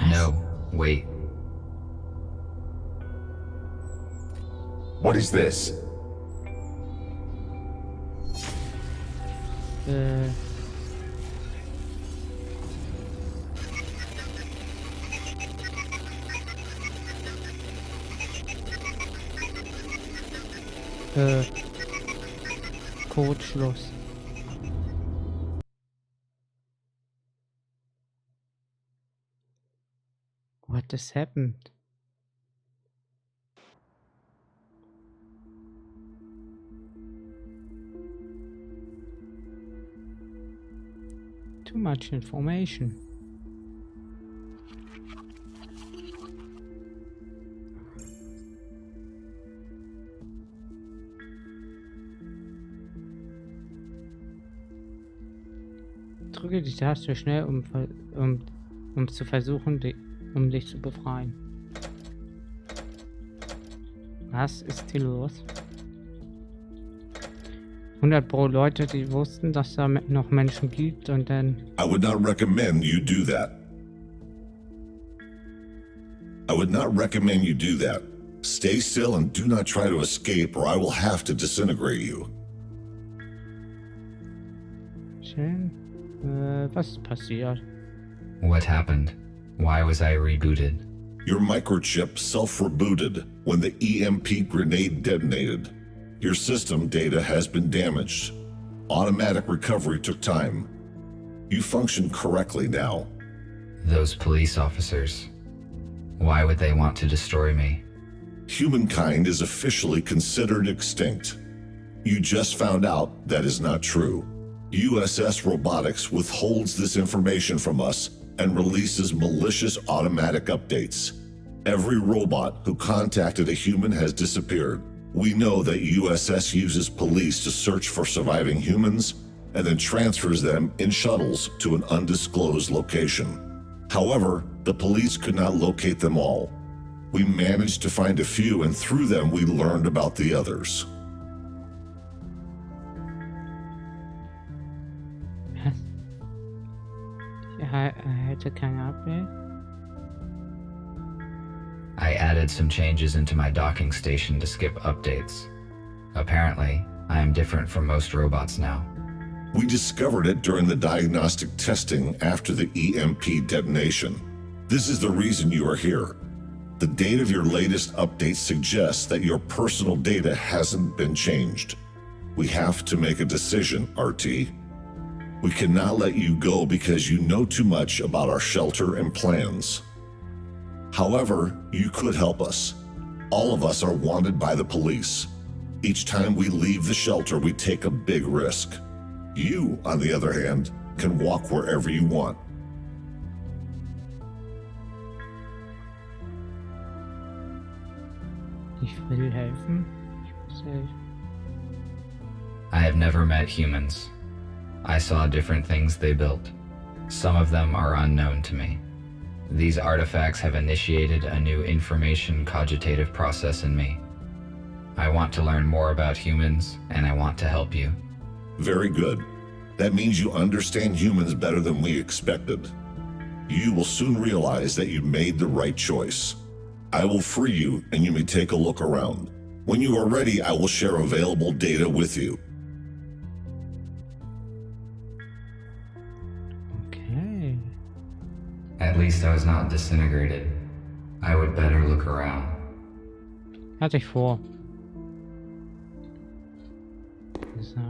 Speaker 2: No, wait.
Speaker 5: What is this?
Speaker 1: Codeschluss. What has happened? Too much information. Drücke die Taste schnell, um zu versuchen, dich zu befreien. Was ist hier los? 100 pro Leute, die wussten, dass da noch Menschen gibt und dann...
Speaker 6: I would not recommend you do that. I would not recommend you do that. Stay still and do not try to escape or I will have to disintegrate you.
Speaker 1: Schön. Was ist passiert?
Speaker 2: What happened? Why was I rebooted?
Speaker 6: Your microchip self-rebooted when the EMP grenade detonated. Your system data has been damaged. Automatic recovery took time. You function correctly now.
Speaker 2: Those police officers. Why would they want to destroy me?
Speaker 6: Humankind is officially considered extinct. You just found out that is not true. USS Robotics withholds this information from us and releases malicious automatic updates. Every robot who contacted a human has disappeared. We know that USS uses police to search for surviving humans and then transfers them in shuttles to an undisclosed location. However, the police could not locate them all. We managed to find a few, and through them we learned about the others.
Speaker 1: Er hätte keine Update.
Speaker 2: I added some changes into my docking station to skip updates. Apparently, I am different from most robots now.
Speaker 6: We discovered it during the diagnostic testing after the EMP detonation. This is the reason you are here. The date of your latest update suggests that your personal data hasn't been changed. We have to make a decision, RT. We cannot let you go because you know too much about our shelter and plans. However, you could help us. All of us are wanted by the police. Each time we leave the shelter, we take a big risk. You, on the other hand, can walk wherever you want.
Speaker 1: Ich will helfen. Ich muss helfen.
Speaker 2: I have never met humans. I saw different things they built. Some of them are unknown to me. These artifacts have initiated a new information cogitative process in me. I want to learn more about humans, and I want to help you.
Speaker 6: Very good. That means you understand humans better than we expected. You will soon realize that you made the right choice. I will free you, and you may take a look around. When you are ready, I will share available data with you.
Speaker 1: Okay.
Speaker 2: At least I was not disintegrated. I would better look around.
Speaker 1: Hatte ich vor. So.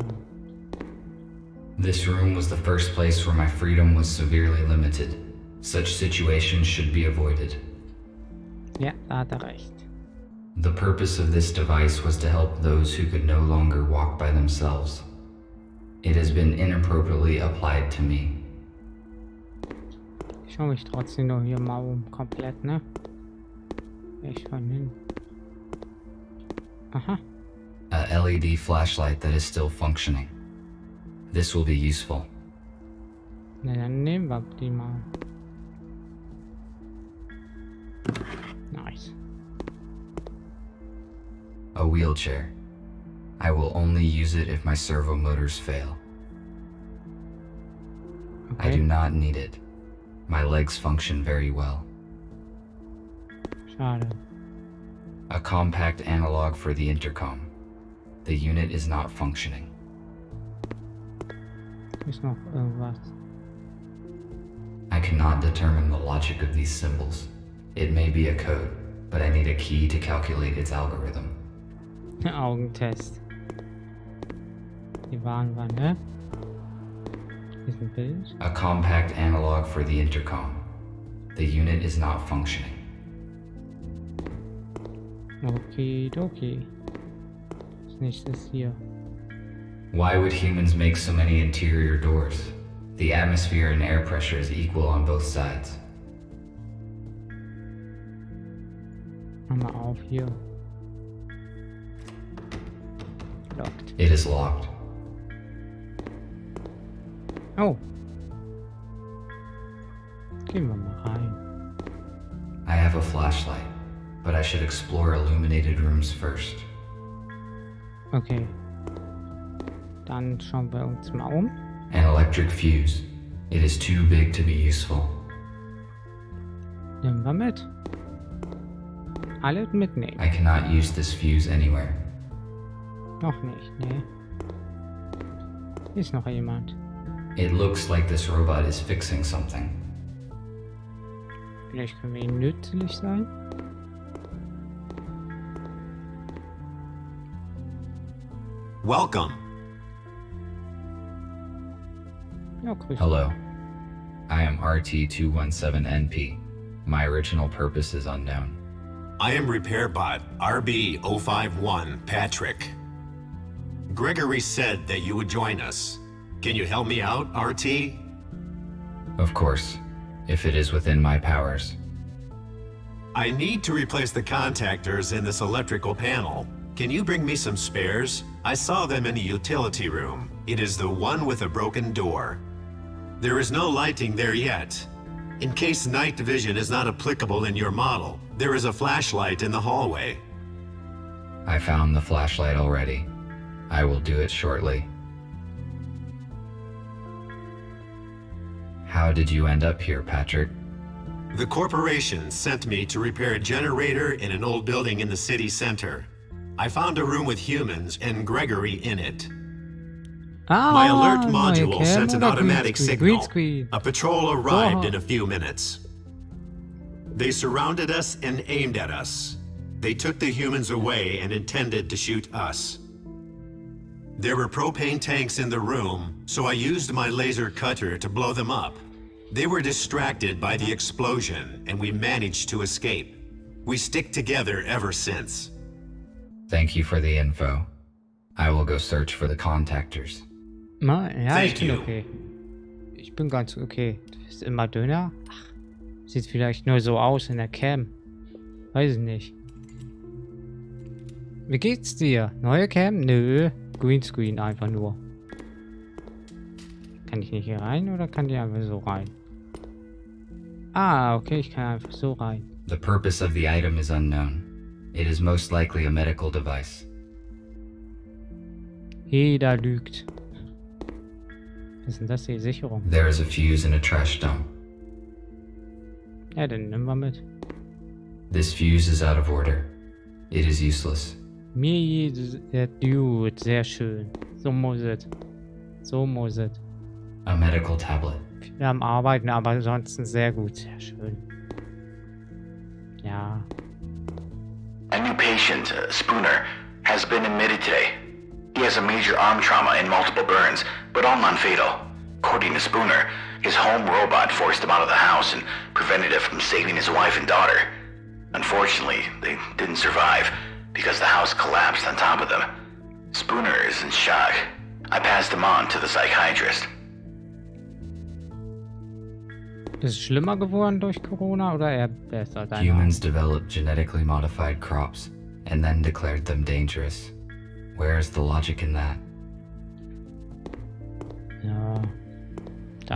Speaker 2: This room was the first place where my freedom was severely limited. Such situations should be avoided.
Speaker 1: Ja, da hat er recht.
Speaker 2: The purpose of this device was to help those who could no longer walk by themselves. It has been inappropriately applied to me.
Speaker 1: Ich schaue mich trotzdem noch hier mal um komplett, ne? Ich von hin. Aha.
Speaker 2: A LED flashlight that is still functioning. This will be useful.
Speaker 1: Na, dann nehmen wir die mal. Nice.
Speaker 2: A wheelchair. I will only use it if my servo motors fail. I do not need it. My legs function very well.
Speaker 1: Schade.
Speaker 2: A compact analog for the intercom. The unit is not functioning.
Speaker 1: Ist noch irgendwas.
Speaker 2: I cannot determine the logic of these symbols. It may be a code, but I need a key to calculate its algorithm.
Speaker 1: Augentest. Die waren wir, ne? Hier ist ein Bild.
Speaker 2: A compact analog for the intercom. The unit is not functioning.
Speaker 1: Okidoki. Das nächste ist hier.
Speaker 2: Why would humans make so many interior doors? The atmosphere and air pressure is equal on both sides.
Speaker 1: Mach mal auf hier. Locked.
Speaker 2: It is locked.
Speaker 1: Oh. Gehen wir mal rein.
Speaker 2: I have a flashlight, but I should explore illuminated rooms first.
Speaker 1: Okay. Dann schauen wir uns mal um.
Speaker 2: An electric fuse. It is too big to be useful.
Speaker 1: Nehmen wir mit. Alle mitnehmen.
Speaker 2: I cannot use this fuse anywhere.
Speaker 1: Noch nicht, ne? Hier ist noch jemand.
Speaker 2: It looks like this robot is fixing something.
Speaker 1: Vielleicht können wir ihm nützlich sein.
Speaker 7: Welcome.
Speaker 1: Ja, grüß.
Speaker 2: Hello. I am RT217NP. My original purpose is unknown.
Speaker 7: I am Repair Bot RB051 Patrick. Gregory said that you would join us. Can you help me out, RT?
Speaker 2: Of course, if it is within my powers.
Speaker 7: I need to replace the contactors in this electrical panel. Can you bring me some spares? I saw them in the utility room. It is the one with a broken door. There is no lighting there yet. In case night vision is not applicable in your model, there is a flashlight in the hallway.
Speaker 2: I found the flashlight already. I will do it shortly. How did you end up here, Patrick?
Speaker 7: The corporation sent me to repair a generator in an old building in the city center. I found a room with humans and Gregory in it. My alert module sent an automatic signal. A patrol arrived in a few minutes. They surrounded us and aimed at us. They took the humans away and intended to shoot us. There were propane tanks in the room, so I used my laser cutter to blow them up. They were distracted by the explosion, and we managed to escape. We stick together ever since.
Speaker 2: Thank you for the info. I will go search for the contactors.
Speaker 1: Ja, ich
Speaker 7: Thank
Speaker 1: bin
Speaker 7: you.
Speaker 1: okay. Ich bin ganz okay. Du bist immer dünner? Ach, sieht vielleicht nur so aus in der Cam. Weiß ich nicht. Wie geht's dir? Neue Cam? Nö. Greenscreen einfach nur. Kann ich nicht hier rein oder kann ich einfach so rein? Ah, okay, ich kann einfach so rein.
Speaker 2: The purpose of the item is unknown. It is most likely a medical device.
Speaker 1: Jeder lügt. Was ist denn das hier? Sicherung?
Speaker 2: There is a fuse in a trash dump.
Speaker 1: Ja, dann nehmen wir mit.
Speaker 2: This fuse is out of order. It is useless.
Speaker 1: Mir jedes Dude, sehr schön. So muss es. So muss es.
Speaker 2: A medical tablet.
Speaker 1: Wir haben Arbeiten, aber ansonsten sehr gut. Sehr schön. Ja.
Speaker 8: A new patient, Spooner, has been admitted today. He has a major arm trauma and multiple burns, but all non-fatal. According to Spooner, his home robot forced him out of the house and prevented it from saving his wife and daughter. Unfortunately, they didn't survive because the house collapsed on top of them. Spooner is in shock. I passed him on to the psychiatrist.
Speaker 1: Ist es schlimmer geworden durch Corona oder eher besser?
Speaker 2: Humans developed genetically modified crops and then declared them dangerous. Where is the logic in that?
Speaker 1: Ja.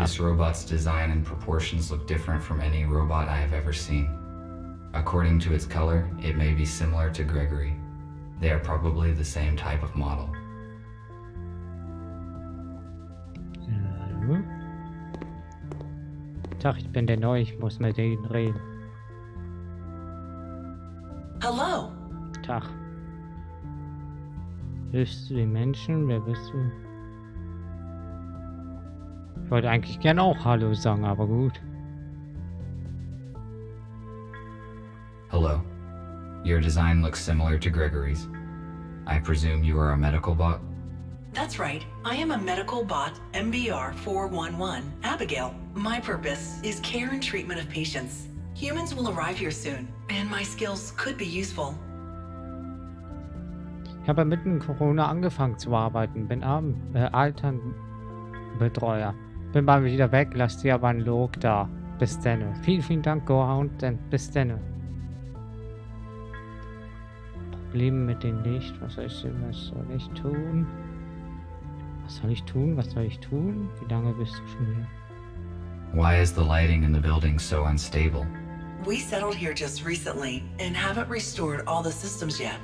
Speaker 2: This robot's design and proportions look different from any robot I have ever seen. According to its color, it may be similar to Gregory. They are probably the same type of model.
Speaker 1: Hallo? Tach, ich bin der Neue, ich muss mit denen reden.
Speaker 9: Hello.
Speaker 1: Tach. Hilfst du den Menschen? Wer bist du? Ich wollte eigentlich gern auch Hallo sagen, aber gut.
Speaker 2: Hello. Your design looks similar to Gregory's. I presume you are a medical bot?
Speaker 9: That's right. I am a medical bot, MBR 411, Abigail. My purpose is care and treatment of patients. Humans will arrive here soon, and my skills could be useful.
Speaker 1: Ich habe mitten in Corona angefangen zu arbeiten. Bin Alternbetreuer. Bin bald wieder weg, lass dir aber einen Log da. Bis dann. Vielen Dank, Gohound, denn bis dann. Probleme mit dem Licht. Was soll ich tun? Was soll ich tun? Was soll ich tun? Wie lange bist du schon hier?
Speaker 2: Why is the lighting in the building so unstable?
Speaker 9: We settled here just recently and haven't restored all the systems yet.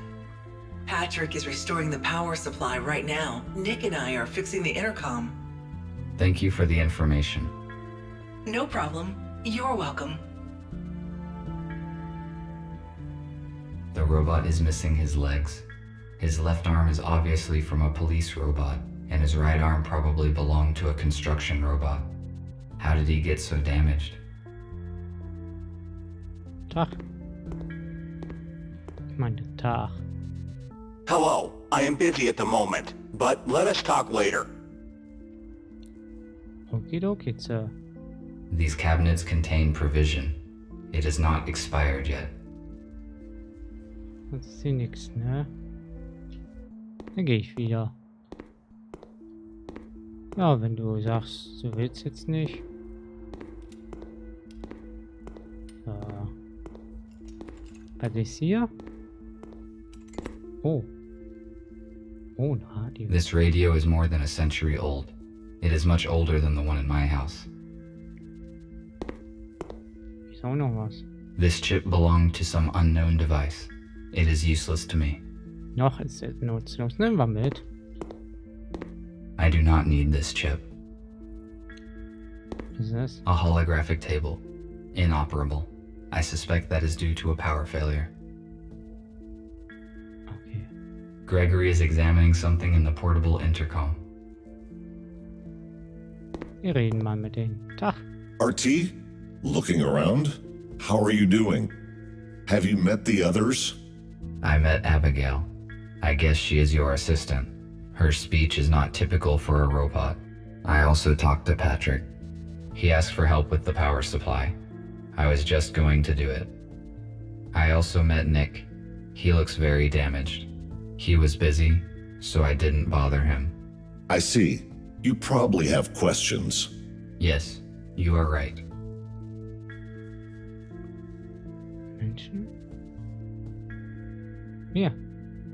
Speaker 9: Patrick is restoring the power supply right now. Nick and I are fixing the intercom.
Speaker 2: Thank you for the information.
Speaker 9: No problem. You're welcome.
Speaker 2: The robot is missing his legs. His left arm is obviously from a police robot, and his right arm probably belonged to a construction robot. How did he get so damaged?
Speaker 1: Tag. Ich meinte Tag.
Speaker 10: Hello, I am busy at the moment, but let us talk later.
Speaker 1: Okidoki, Sir.
Speaker 2: These cabinets contain provision. It is not expired yet.
Speaker 1: Das ist hier nix, ne? Dann gehe ich wieder. Ja, wenn du sagst, du willst jetzt nicht. Was ist hier? Oh. Oh, ein Radio.
Speaker 2: This radio is more than a century old. It is much older than the one in my house.
Speaker 1: Ist auch noch was.
Speaker 2: This chip belonged to some unknown device. It is useless to me.
Speaker 1: Noch ist es nutzlos. Nehmen wir mit.
Speaker 2: I do not need this chip.
Speaker 1: Was ist das?
Speaker 2: A holographic table. Inoperable. I suspect that is due to a power failure.
Speaker 1: Okay.
Speaker 2: Gregory is examining something in the portable intercom.
Speaker 1: Wir reden mal mit denen. Tag.
Speaker 6: RT? Looking around? How are you doing? Have you met the others?
Speaker 2: I met Abigail. I guess she is your assistant. Her speech is not typical for a robot. I also talked to Patrick. He asked for help with the power supply. I was just going to do it. I also met Nick. He looks very damaged. He was busy, so I didn't bother him.
Speaker 6: I see. You probably have questions.
Speaker 2: Yes, you are right.
Speaker 1: Menschen? Yeah.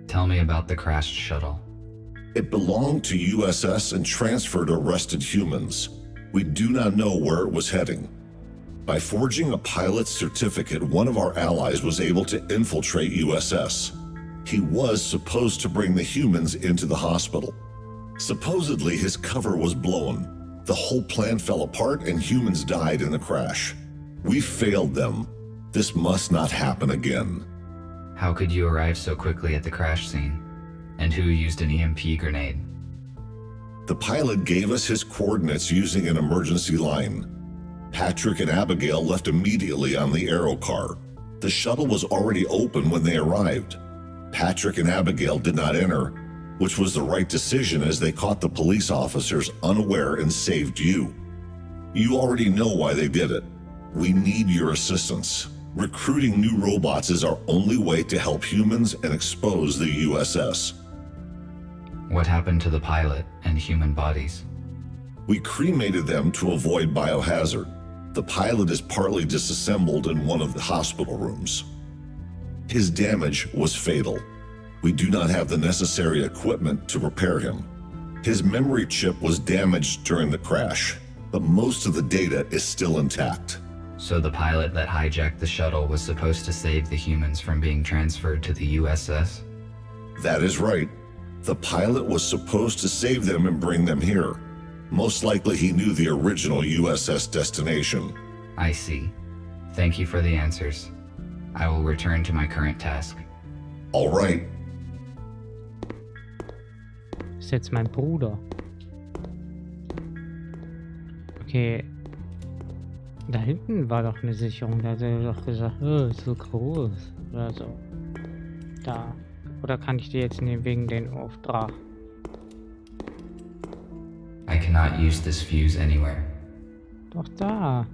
Speaker 2: Tell me about the crashed shuttle.
Speaker 6: It belonged to USS and transferred to arrested humans. We do not know where it was heading. By forging a pilot's certificate, one of our allies was able to infiltrate USS. He was supposed to bring the humans into the hospital. Supposedly, his cover was blown. The whole plan fell apart and humans died in the crash. We failed them. This must not happen again.
Speaker 2: How could you arrive so quickly at the crash scene? And who used an EMP grenade?
Speaker 6: The pilot gave us his coordinates using an emergency line. Patrick and Abigail left immediately on the aero car. The shuttle was already open when they arrived. Patrick and Abigail did not enter, which was the right decision as they caught the police officers unaware and saved you. You already know why they did it. We need your assistance. Recruiting new robots is our only way to help humans and expose the USS.
Speaker 2: What happened to the pilot and human bodies?
Speaker 6: We cremated them to avoid biohazard. The pilot is partly disassembled in one of the hospital rooms. His damage was fatal. We do not have the necessary equipment to repair him. His memory chip was damaged during the crash, but most of the data is still intact.
Speaker 2: So the pilot that hijacked the shuttle was supposed to save the humans from being transferred to the USS?
Speaker 6: That is right. The pilot was supposed to save them and bring them here. Most likely he knew the original USS destination.
Speaker 2: I see. Thank you for the answers. I will return to my current task.
Speaker 6: All right.
Speaker 1: Ist jetzt mein Bruder. Okay. Da hinten war doch eine Sicherung. Da hat er doch gesagt, oh, ist so groß. Oder so. Da. Oder kann ich die jetzt nehmen wegen den Auftrag?
Speaker 2: I cannot use this fuse anywhere.
Speaker 1: Doch da.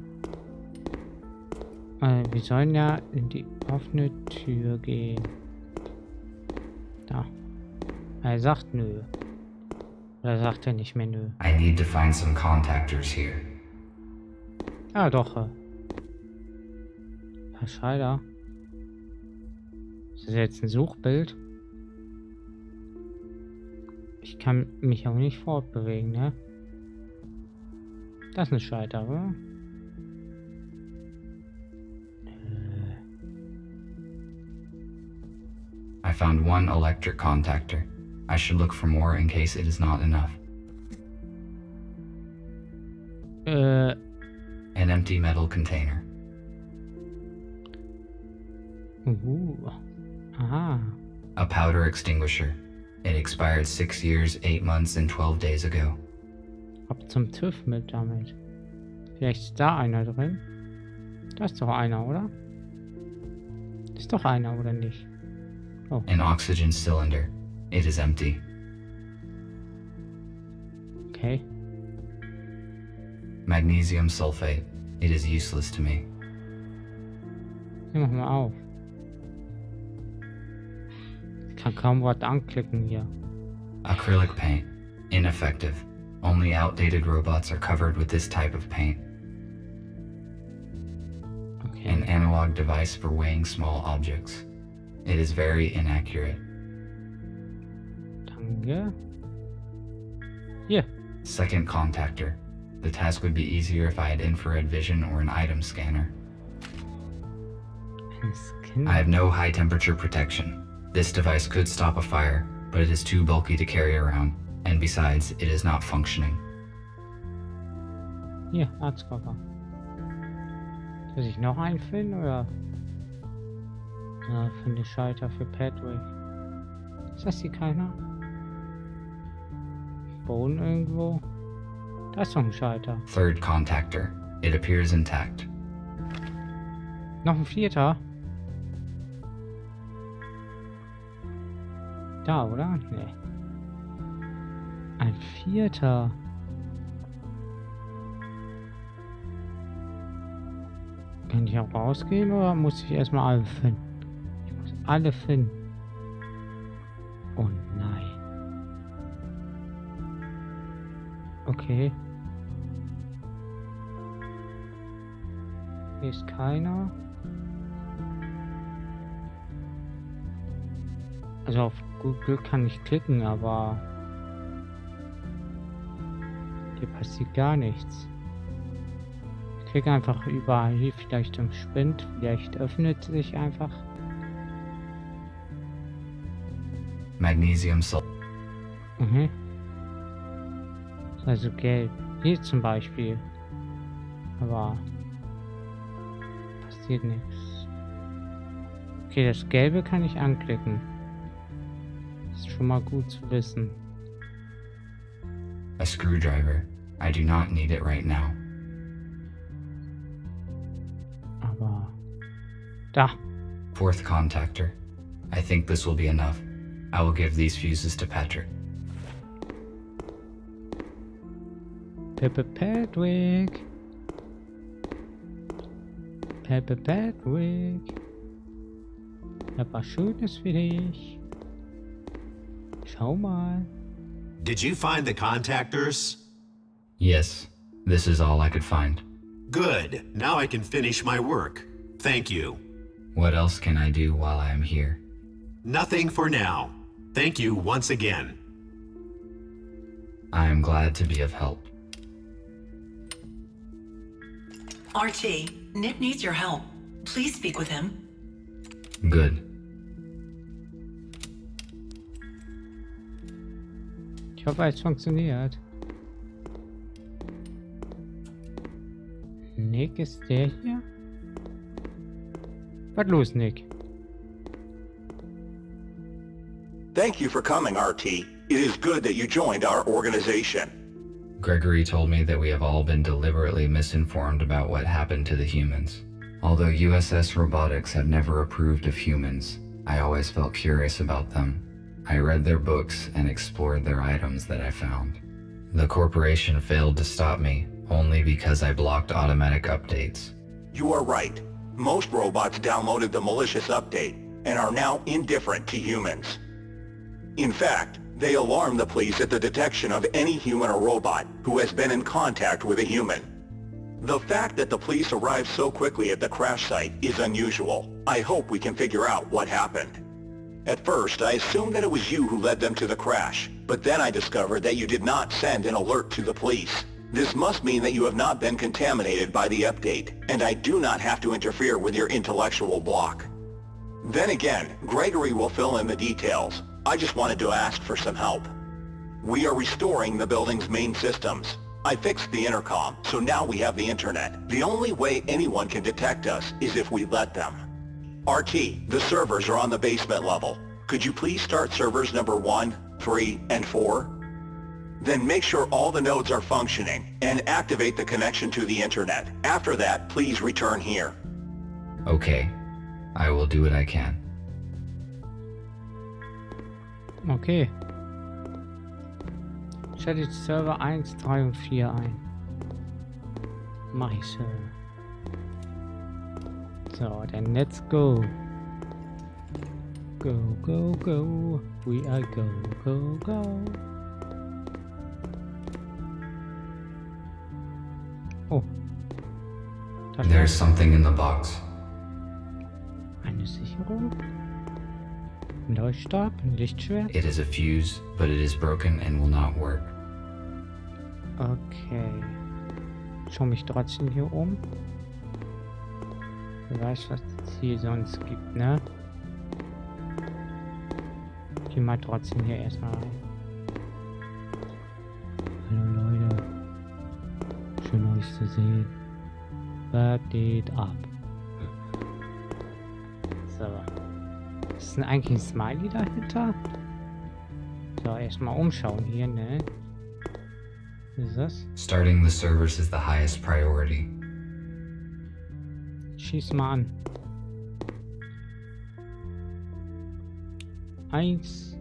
Speaker 1: Wir sollen ja in die offene Tür gehen. Da. Er sagt nö. Oder sagt er nicht mehr nö?
Speaker 2: I need to find some contactors here.
Speaker 1: Ah, doch. Herr Scheider. Ist das jetzt ein Suchbild? Ich kann mich auch nicht fortbewegen, ne? Das ist ein Scheiter, oder?
Speaker 2: I found one electric contactor. I should look for more in case it is not enough. An empty metal container.
Speaker 1: Aha.
Speaker 2: A powder extinguisher. It expired 6 years, 8 months, and 12 days ago.
Speaker 1: Ab zum TÜV mit damit. Vielleicht ist da einer drin. Da ist doch einer, oder? Ist doch einer, oder nicht? Oh.
Speaker 2: An oxygen cylinder. It is empty.
Speaker 1: Okay.
Speaker 2: Magnesium sulfate. It is useless to me.
Speaker 1: Hier, mach mal auf. Ich kann kaum was anklicken hier.
Speaker 2: Acrylic paint. Ineffective. Only outdated robots are covered with this type of paint.
Speaker 1: Okay.
Speaker 2: An analog device for weighing small objects. It is very inaccurate.
Speaker 1: Danke. Hier.
Speaker 2: Second contactor. The task would be easier if I had infrared vision or an item scanner. I have no high temperature protection. This device could stop a fire, but it is too bulky to carry around, and besides, it is not functioning.
Speaker 1: Hier, Arztkoffer. Soll ich noch einen finden, oder? Ja, finde Schalter für Peyruis. Ist das hier keiner? Boden irgendwo? Da ist doch ein Schalter.
Speaker 2: Third contactor. It appears intact.
Speaker 1: Noch ein vierter? Da, oder? Nee. Ein vierter. Kann ich auch rausgehen oder muss ich erstmal alle finden? Ich muss alle finden. Oh nein. Okay. Hier ist keiner. Also auf gut Glück kann ich klicken, aber hier passiert gar nichts. Ich klicke einfach überall hier, vielleicht im Sprint, vielleicht öffnet sich einfach.
Speaker 2: Magnesium Sulfate.
Speaker 1: Mhm. Ist also gelb. Hier zum Beispiel. Aber passiert nichts. Okay, das Gelbe kann ich anklicken. Das ist schon mal gut zu wissen.
Speaker 2: A screwdriver. I do not need it right now.
Speaker 1: Aber da.
Speaker 2: Fourth contactor. I think this will be enough. I will give these fuses to Patrick.
Speaker 1: Peyruis. Peyruis. Ich hab was Schönes für dich. Schau mal.
Speaker 7: Did you find the contactors?
Speaker 2: Yes, this is all I could find.
Speaker 7: Good. Now I can finish my work. Thank you.
Speaker 2: What else can I do while I am here?
Speaker 7: Nothing for now. Thank you once again.
Speaker 2: I am glad to be of help.
Speaker 9: RT, Nick needs your help. Please speak with him.
Speaker 2: Good.
Speaker 1: Ich hoffe, es funktioniert. Nick, ist der hier? Was los, Nick?
Speaker 10: Thank you for coming, RT. It is good that you joined our organization.
Speaker 2: Gregory told me that we have all been deliberately misinformed about what happened to the humans. Although USS Robotics had never approved of humans, I always felt curious about them. I read their books and explored their items that I found. The corporation failed to stop me, only because I blocked automatic updates.
Speaker 10: You are right. Most robots downloaded the malicious update and are now indifferent to humans. In fact, they alarm the police at the detection of any human or robot who has been in contact with a human. The fact that the police arrived so quickly at the crash site is unusual. I hope we can figure out what happened. At first, I assumed that it was you who led them to the crash, but then I discovered that you did not send an alert to the police. This must mean that you have not been contaminated by the update, and I do not have to interfere with your intellectual block. Then again, Gregory will fill in the details. I just wanted to ask for some help. We are restoring the building's main systems. I fixed the intercom, so now we have the internet. The only way anyone can detect us is if we let them. RT, the servers are on the basement level. Could you please start servers number 1, 3, and 4? Then make sure all the nodes are functioning, and activate the connection to the internet. After that, please return here.
Speaker 2: Okay, I will do what I can.
Speaker 1: Okay. Schalte jetzt Server 1, 3 und 4 ein. Mach ich so. So, dann let's go. Go, go, go. We are go, go, go. Oh.
Speaker 2: There's something in the box.
Speaker 1: Eine Sicherung? Ein Leuchtstab? Ein Lichtschwert?
Speaker 2: It is a fuse, but it is broken and will not work.
Speaker 1: Okay. Schau mich trotzdem hier um. Wer weiß, was es hier sonst gibt, ne? Geh mal trotzdem hier erstmal rein. Hallo Leute. Schön euch zu sehen. Was geht ab? So. Ist denn eigentlich ein Smiley dahinter? So, erstmal umschauen hier, ne? Was ist das?
Speaker 2: Starting the servers is the highest priority.
Speaker 1: Schieß mal an. 1,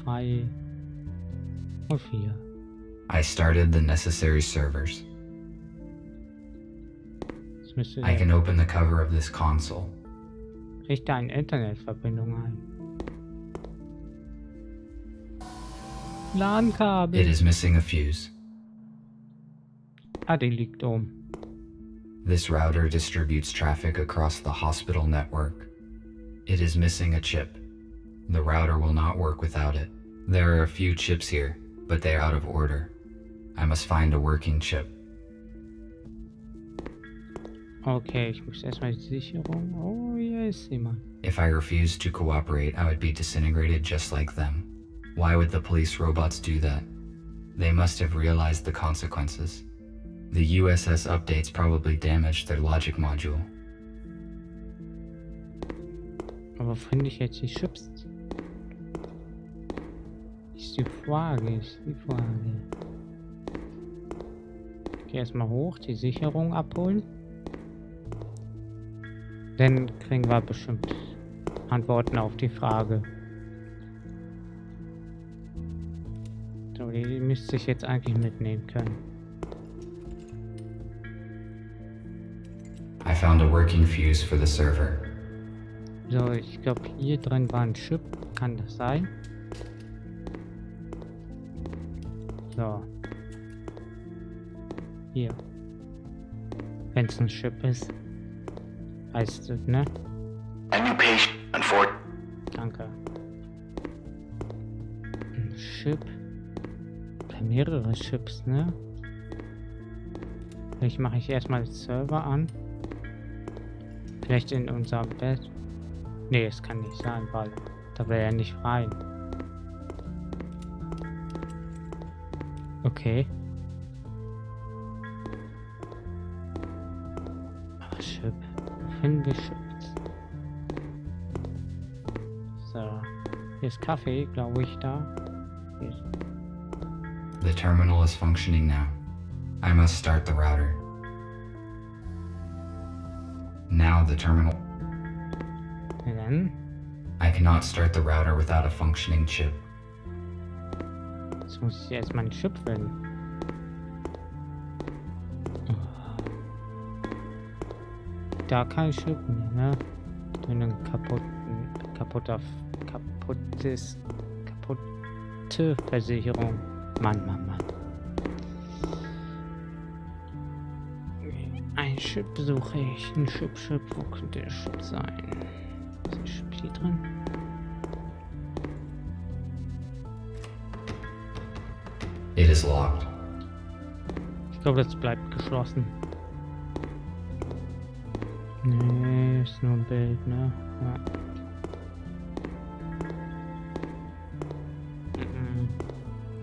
Speaker 1: 3 und 4.
Speaker 2: I started the necessary servers. I can open the cover of this console.
Speaker 1: Richte eine Internetverbindung ein. LAN-Kabel.
Speaker 2: It is missing a fuse.
Speaker 1: Ah, die liegt oben.
Speaker 2: This router distributes traffic across the hospital network. It is missing a chip. The router will not work without it. There are a few chips here, but they are out of order. I must find a working chip.
Speaker 1: Okay, ich muss erstmal die Sicherung. Oh, hier ist jemand.
Speaker 2: If I refused to cooperate, I would be disintegrated just like them. Why would the police robots do that? They must have realized the consequences. The USS updates probably damaged their logic module.
Speaker 1: Aber finde ich jetzt die Chips? Ist die Frage, Ich geh erstmal hoch, die Sicherung abholen. Dann kriegen wir bestimmt Antworten auf die Frage. So, die müsste ich jetzt eigentlich mitnehmen können.
Speaker 2: I found a working fuse for the server.
Speaker 1: So, ich glaube hier drin war ein Chip. Kann das sein? So. Hier. Wenn es ein Chip ist. Heißt es, ne?
Speaker 8: A new patient, unfortunately.
Speaker 1: Danke. Ein Chip. Oder mehrere Chips, ne? Vielleicht mache ich erstmal den Server an. Vielleicht in unserem Bett. Nee, es kann nicht sein, weil da wäre er nicht rein. Okay. Aber Chip. Finden wir Chips. So. Hier ist Kaffee, glaube ich, da. Hier ist
Speaker 2: The terminal is functioning now. I must start the router. Now the terminal.
Speaker 1: Und dann?
Speaker 2: I cannot start the router without a functioning chip.
Speaker 1: Jetzt muss ich erstmal einen Chip finden. Da kein Chip mehr, ne? Eine kaputte Versicherung. Mann. Ein Chip suche ich. Ein Chip. Wo könnte der Chip sein? Ist ein Chip hier drin?
Speaker 2: It is locked.
Speaker 1: Ich glaube, das bleibt geschlossen. Nee, ist nur ein Bild, ne? Ja.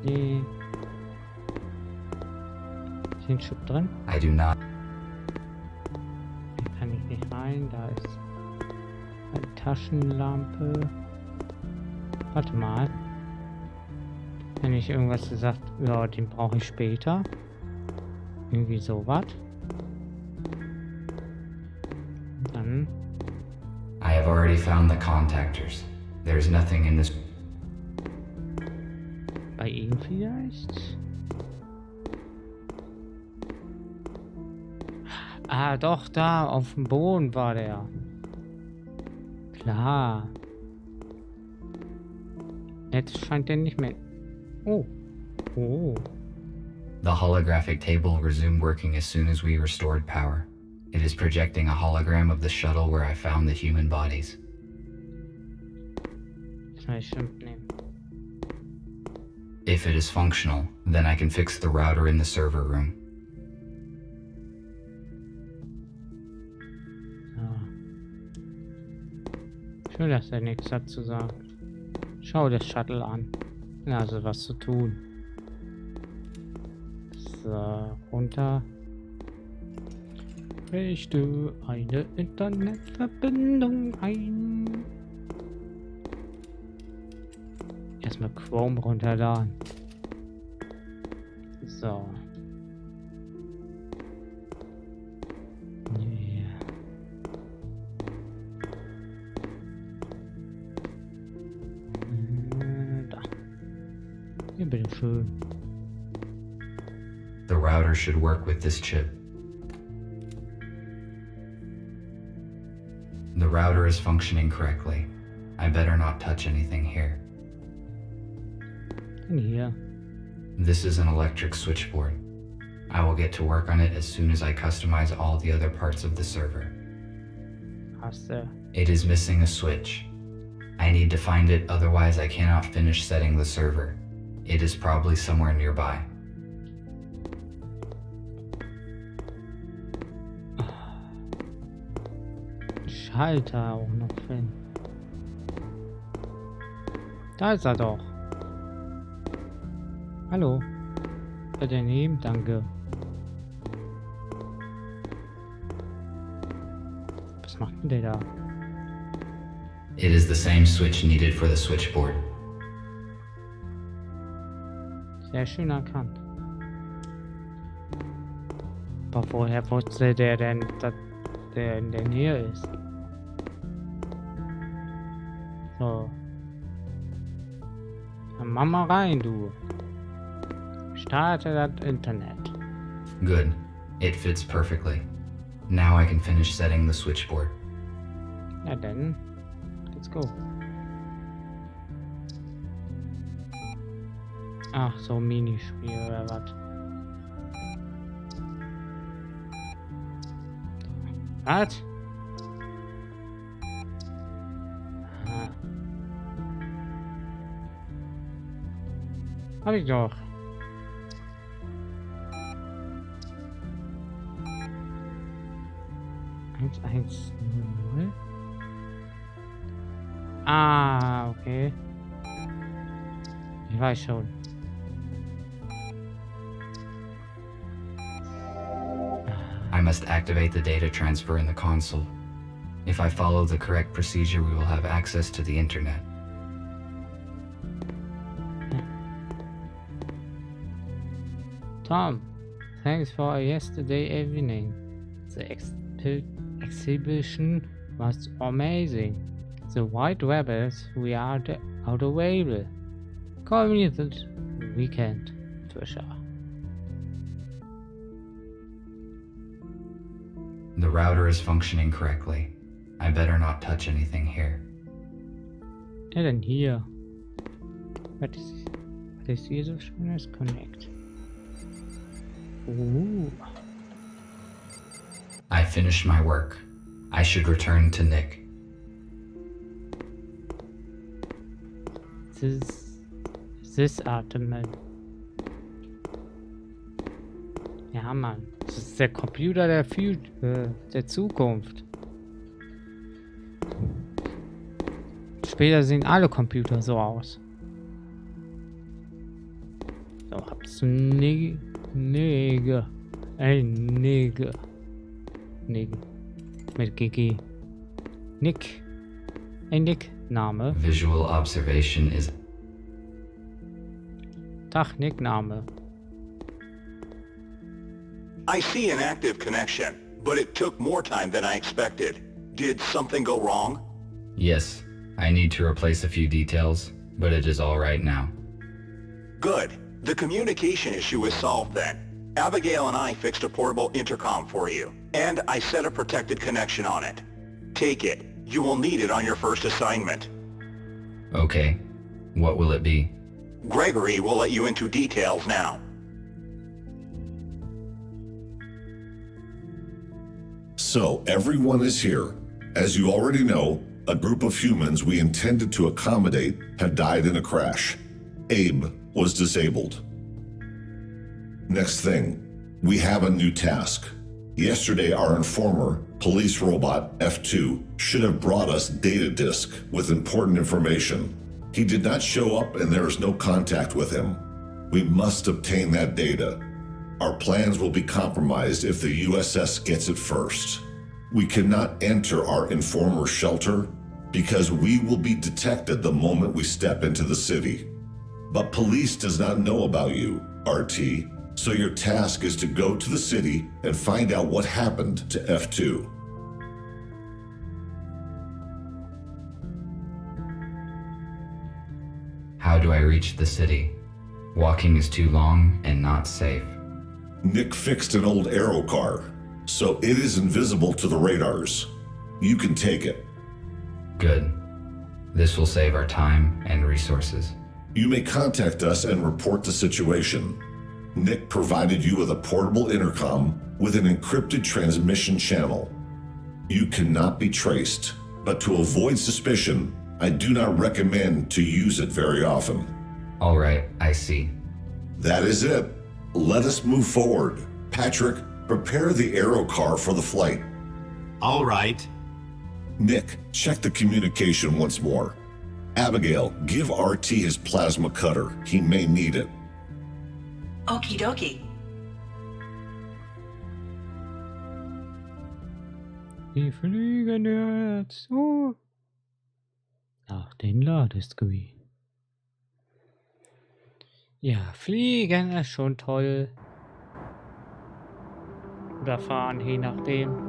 Speaker 1: Nee. Ist hier ein Chip drin?
Speaker 2: I do not.
Speaker 1: Hier kann ich nicht rein. Da ist eine Taschenlampe. Warte mal. Wenn ich irgendwas gesagt, ja, den brauche ich später. Irgendwie sowas. Dann.
Speaker 2: I have already found the contactors. There's nothing in this.
Speaker 1: Bei ihm vielleicht? Ah, doch, da, auf dem Boden war der. Klar. Jetzt scheint der nicht mehr. Oh.
Speaker 2: The holographic table resumed working as soon as we restored power. It is projecting a hologram of the shuttle where I found the human bodies. If it is functional, then I can fix the router in the server room.
Speaker 1: Schön, dass er nichts dazu sagt. Schau das Shuttle an. Ja, also was zu tun. So, runter. Richte eine Internetverbindung ein. Erstmal Chrome runterladen. So. Yeah. Da. Hier, bitteschön.
Speaker 2: The router should work with this chip. The router is functioning correctly. I better not touch anything here.
Speaker 1: And here.
Speaker 2: This is an electric switchboard. I will get to work on it as soon as I customize all the other parts of the server. It is missing a switch. I need to find it, otherwise I cannot finish setting the server. It is probably somewhere nearby.
Speaker 1: Schalter auch noch finden. Da ist er doch. Hallo. Bitte nehmen, danke. Was macht denn der da?
Speaker 2: It is the same switch needed for the switchboard.
Speaker 1: Sehr schön erkannt. Aber woher wusste der denn, dass der in der Nähe ist? So. Dann mach mal rein, du. Starte das Internet.
Speaker 2: Good. It fits perfectly. Now I can finish setting the switchboard.
Speaker 1: Ja, dann. Let's go. Ach, so Minispiel oder was? Was? Ah. Hab ich doch. Eins, 0. Ah, okay. Ich weiß schon.
Speaker 2: I must activate the data transfer in the console. If I follow the correct procedure, we will have access to the internet.
Speaker 1: Tom, thanks for yesterday evening. The exhibition was amazing. The white rebels we are out available. Call me this weekend, for sure.
Speaker 2: The router is functioning correctly. I better not touch anything here.
Speaker 1: Ja, denn hier. Was ist hier so schönes? Connect.
Speaker 2: I finished my work. I should return to Nick.
Speaker 1: This Atmen. Ja, Mann. Das ist der Computer der Zukunft. Später sehen alle Computer so aus. So, hab's Nigger. Ey, Nigger. Nigger. Mit GG. Nick. Ein Nickname.
Speaker 2: Visual observation is...
Speaker 1: Tach, Nickname.
Speaker 10: I see an active connection, but it took more time than I expected. Did something go wrong?
Speaker 2: Yes. I need to replace a few details, but it is all right now.
Speaker 10: Good. The communication issue is solved then. Abigail and I fixed a portable intercom for you, and I set a protected connection on it. Take it. You will need it on your first assignment.
Speaker 2: Okay. What will it be?
Speaker 10: Gregory will let you into details now.
Speaker 6: So, everyone is here. As you already know, a group of humans we intended to accommodate have died in a crash. Abe was disabled. Next thing, we have a new task. Yesterday, our informer, police robot F2, should have brought us data disk with important information. He did not show up and there is no contact with him. We must obtain that data. Our plans will be compromised if the USS gets it first. We cannot enter our informer's shelter because we will be detected the moment we step into the city. But police does not know about you, RT, so your task is to go to the city and find out what happened to F2.
Speaker 2: How do I reach the city? Walking is too long and not safe.
Speaker 6: Nick fixed an old aero car, so it is invisible to the radars. You can take it.
Speaker 2: Good. This will save our time and resources.
Speaker 6: You may contact us and report the situation. Nick provided you with a portable intercom with an encrypted transmission channel. You cannot be traced, but to avoid suspicion, I do not recommend to use it very often.
Speaker 2: All right, I see.
Speaker 6: That is it. Let us move forward. Patrick, prepare the aero car for the flight.
Speaker 7: All right.
Speaker 6: Nick, check the communication once more. Abigail, give RT his plasma cutter. He may need it.
Speaker 9: Okie dokie.
Speaker 1: Die fliegen jetzt so nach den Ladescreen. Ja, fliegen ist schon toll. Oder fahren, je nachdem.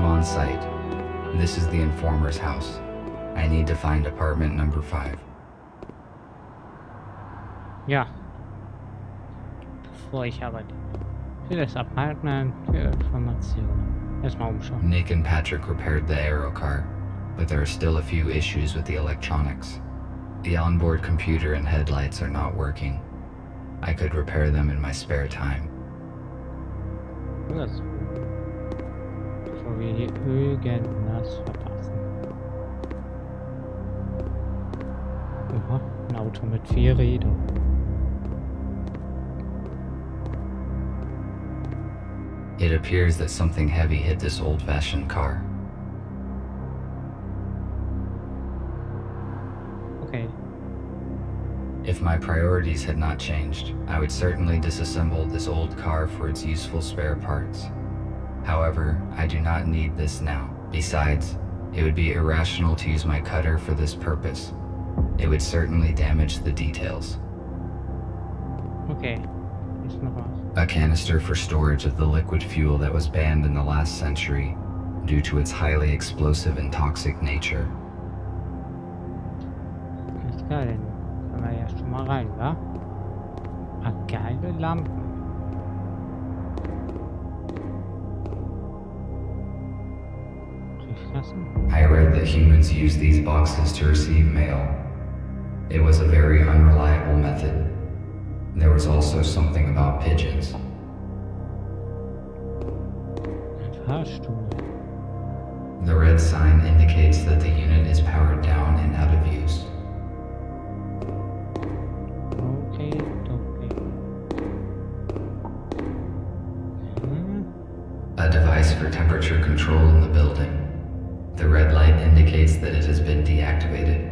Speaker 2: On site. This is the informer's house. I need to find apartment number 5.
Speaker 1: Ja. Bevor ich aber für das Apartment für Informationen erstmal umschauen.
Speaker 2: Nick and Patrick repaired the aero car, but there are still a few issues with the electronics. The onboard computer and headlights are not working. I could repair them in my spare time.
Speaker 1: Das bevor wir hier irgendwas verpassen. Oha, ein Auto mit 4 Rädern.
Speaker 2: It appears that something heavy hit this old-fashioned car.
Speaker 1: Okay.
Speaker 2: If my priorities had not changed, I would certainly disassemble this old car for its useful spare parts. However, I do not need this now. Besides, it would be irrational to use my cutter for this purpose. It would certainly damage the details.
Speaker 1: Okay. Ist noch was?
Speaker 2: A canister for storage of the liquid fuel that was banned in the last century due to its highly explosive and toxic nature.
Speaker 1: Ist geil, denn können wir ja schon mal rein, wa? Ah, geile Lampen.
Speaker 2: I read that humans use these boxes to receive mail. It was a very unreliable method. There was also something about pigeons. The red sign indicates that the unit is powered down and out of use.
Speaker 1: Okay.
Speaker 2: A device for temperature control in the building. The red light indicates that it has been deactivated.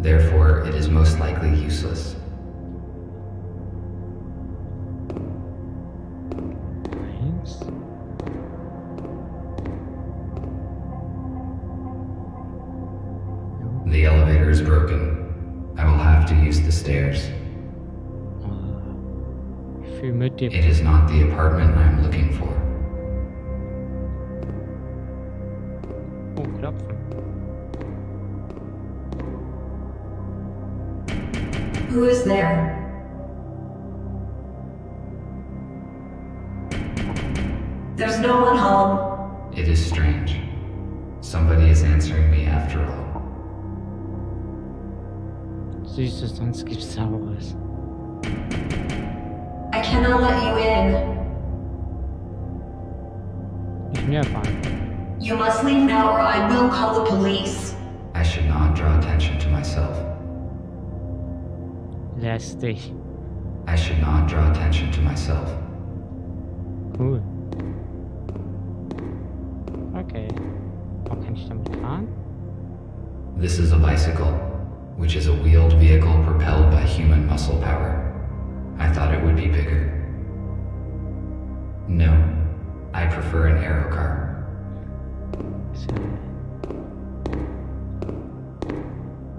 Speaker 2: Therefore, it is most likely useless.
Speaker 1: viel mit dir.
Speaker 2: It is not the apartment I am looking for.
Speaker 1: Oh, klopfen.
Speaker 11: Who is there? There's no one home.
Speaker 2: It is strange. Somebody is answering me after all.
Speaker 1: Süßes, sonst gibt's Saures.
Speaker 11: I cannot let you in.
Speaker 1: Nicht mehr fahren.
Speaker 11: You must leave now or I will call the police.
Speaker 2: I should not draw attention to myself.
Speaker 1: Lästig.
Speaker 2: I should not draw attention to myself.
Speaker 1: Cool. Okay. Wo kann ich damit fahren?
Speaker 2: This is a bicycle, which is a wheeled vehicle propelled by human muscle power. I thought it would be bigger. No, I prefer an aero car.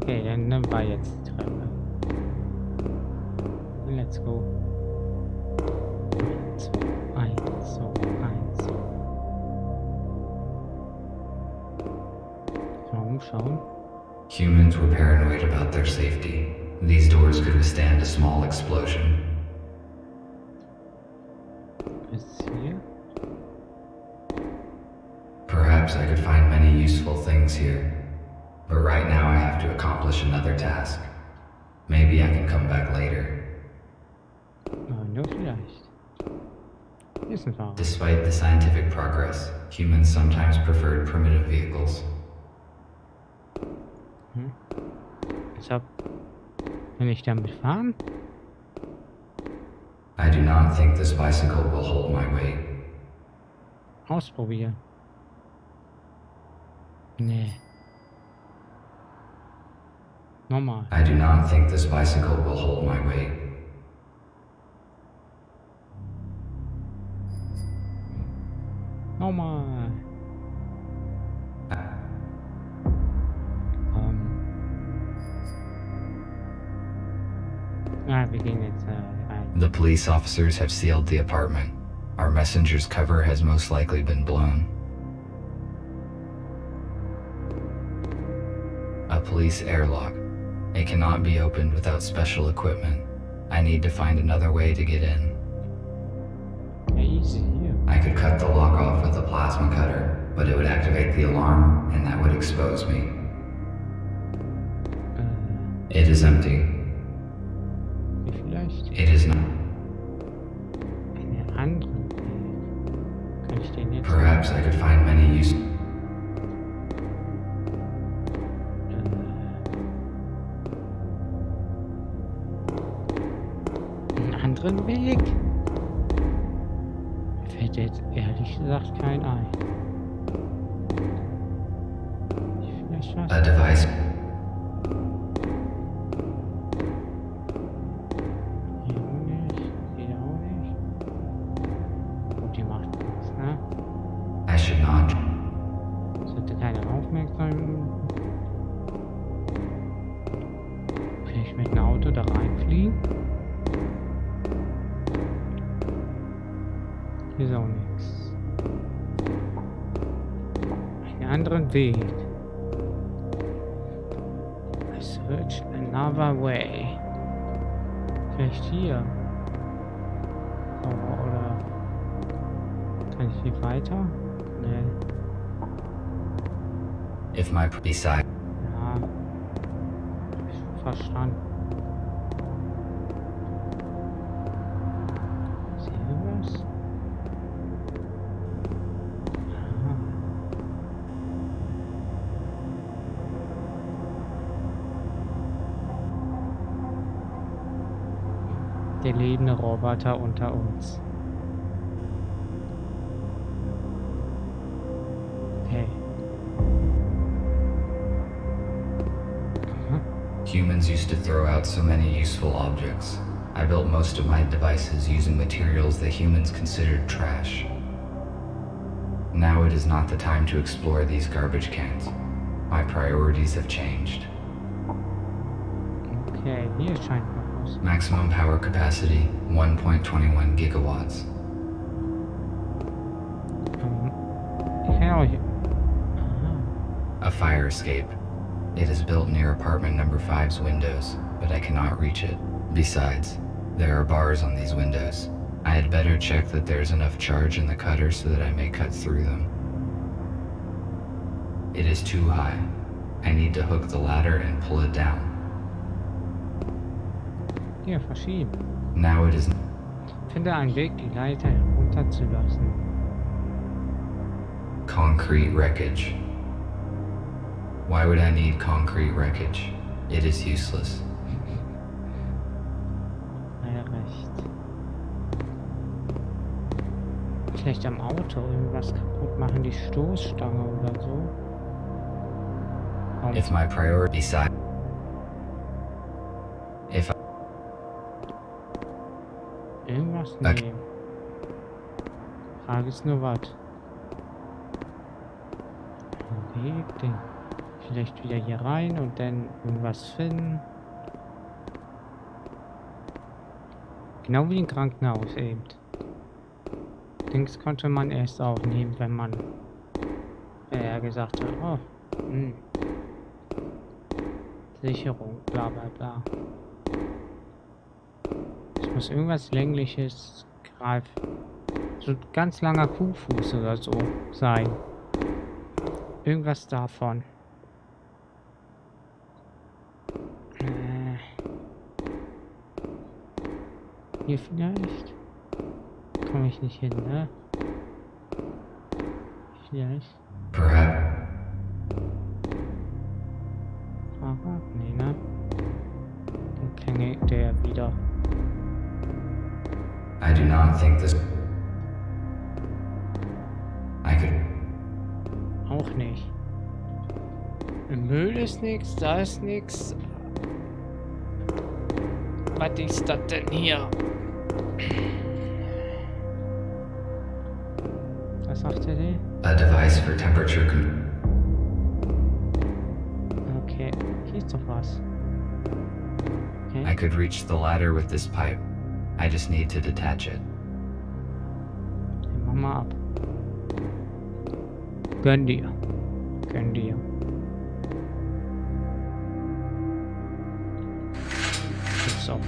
Speaker 1: Okay, dann nehmen wir jetzt die Treppe. Let's go. 1, 2, 1. Mal umschauen.
Speaker 2: Humans were paranoid about their safety. These doors could withstand a small explosion.
Speaker 1: Bis hier.
Speaker 2: Perhaps I could find many useful things here. But right now I have to accomplish another task. Maybe I can come back later.
Speaker 1: Nur vielleicht. Hier ist ein Fahrer.
Speaker 2: Despite the scientific progress, humans sometimes preferred primitive vehicles.
Speaker 1: Deshalb kann ich damit fahren?
Speaker 2: I do not think this bicycle will hold my weight.
Speaker 1: Ausprobieren. Nee. Nochmal.
Speaker 2: I do not think this bicycle will hold my weight.
Speaker 1: Nochmal. Wir gehen jetzt rein.
Speaker 2: The police officers have sealed the apartment. Our messenger's cover has most likely been blown. A police airlock. It cannot be opened without special equipment. I need to find another way to get in.
Speaker 1: Easy.
Speaker 2: I could cut the lock off with a plasma cutter, but it would activate the alarm and that would expose me. It is empty.
Speaker 1: Vielleicht
Speaker 2: It is not.
Speaker 1: eine andere Weg. Kann ich den jetzt...
Speaker 2: Perhaps I could find many use.
Speaker 1: Einen anderen Weg? Mir fällt jetzt ehrlich gesagt kein ein. Vielleicht was?
Speaker 2: A device. I should not.
Speaker 1: Sollte keiner aufmerksam. Vielleicht mit einem Auto da reinfliegen? Hier ist auch nichts. Einen anderen Weg. I search another way. Vielleicht hier. Oder kann ich hier weiter? Nee.
Speaker 2: If my beside.
Speaker 1: Ja. Hab ich verstanden. Ist hier was? Aha. Der lebende Roboter unter uns. Okay.
Speaker 2: Humans used to throw out so many useful objects. I built most of my devices using materials that humans considered trash. Now it is not the time to explore these garbage cans. My priorities have changed.
Speaker 1: Okay, hier scheint noch aus.
Speaker 2: Maximum power capacity 1.21 gigawatts.
Speaker 1: Ich kann auch hier.
Speaker 2: A fire escape. It is built near apartment number 5's windows, but I cannot reach it. Besides, there are bars on these windows. I had better check that there's enough charge in the cutter so that I may cut through them. It is too high. I need to hook the ladder and pull it down.
Speaker 1: Hier, verschieben.
Speaker 2: Now it is...
Speaker 1: Finde einen Weg, die Leiter herunterzulassen.
Speaker 2: Concrete wreckage. Why would I need concrete wreckage? It is useless.
Speaker 1: Ja, recht. Vielleicht am Auto irgendwas kaputt machen, die Stoßstange oder so.
Speaker 2: If my priority side... If...
Speaker 1: Irgendwas
Speaker 2: Okay.
Speaker 1: nehmen. Frage ist nur was. Weg, den vielleicht wieder hier rein und dann irgendwas finden. Genau wie im Krankenhaus eben. Dings konnte man erst auch nehmen, wenn man gesagt hat, oh, Sicherung, bla bla bla. Es muss irgendwas längliches greifen. So ein ganz langer Kuhfuß oder so sein. Irgendwas davon. Hier vielleicht? Komme ich nicht hin, ne? Vielleicht.
Speaker 2: Perhaps.
Speaker 1: Fahrrad? Nee, ne? Dann klingelt der wieder.
Speaker 2: I do not think this... I could...
Speaker 1: Auch nicht. Im Müll ist nichts, da ist nichts. Was ist das denn hier? Was sagt er denn?
Speaker 2: A device for temperature
Speaker 1: Okay, hier ist doch was. Okay.
Speaker 2: I could reach the ladder with this pipe. I just need to detach it.
Speaker 1: Den mach mal ab. Gönn dir. Gönn dir. Jetzt auch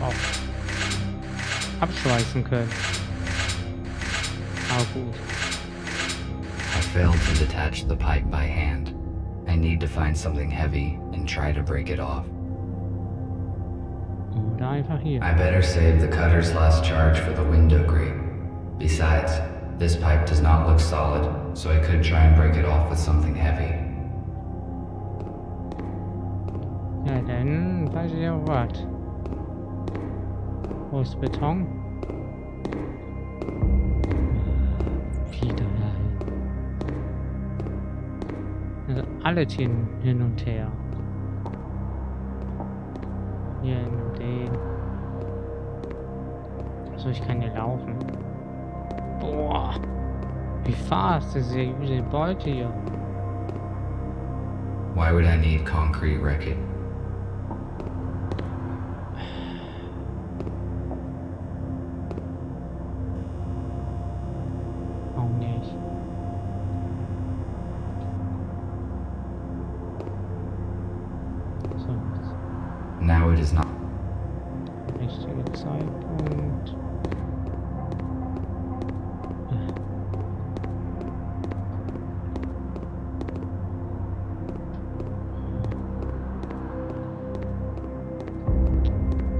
Speaker 1: abschweißen können. Aber gut.
Speaker 2: I failed to detach the pipe by hand. I need to find something heavy and try to break it off.
Speaker 1: Oder einfach hier.
Speaker 2: I better save the cutter's last charge for the window grate. Besides, this pipe does not look solid, so I could try and break it off with something heavy.
Speaker 1: Ja, dann weiß ich ja was. Wo ist Beton? Wieder dahin. Also alle hin und her. Hier in den. So, ich kann hier laufen. Boah. Wie fast ist ja über den Beute hier.
Speaker 2: Why would I need concrete wreckage?
Speaker 1: Warum nicht? So.
Speaker 2: Now it is not.
Speaker 1: Richtige Zeitpunkt.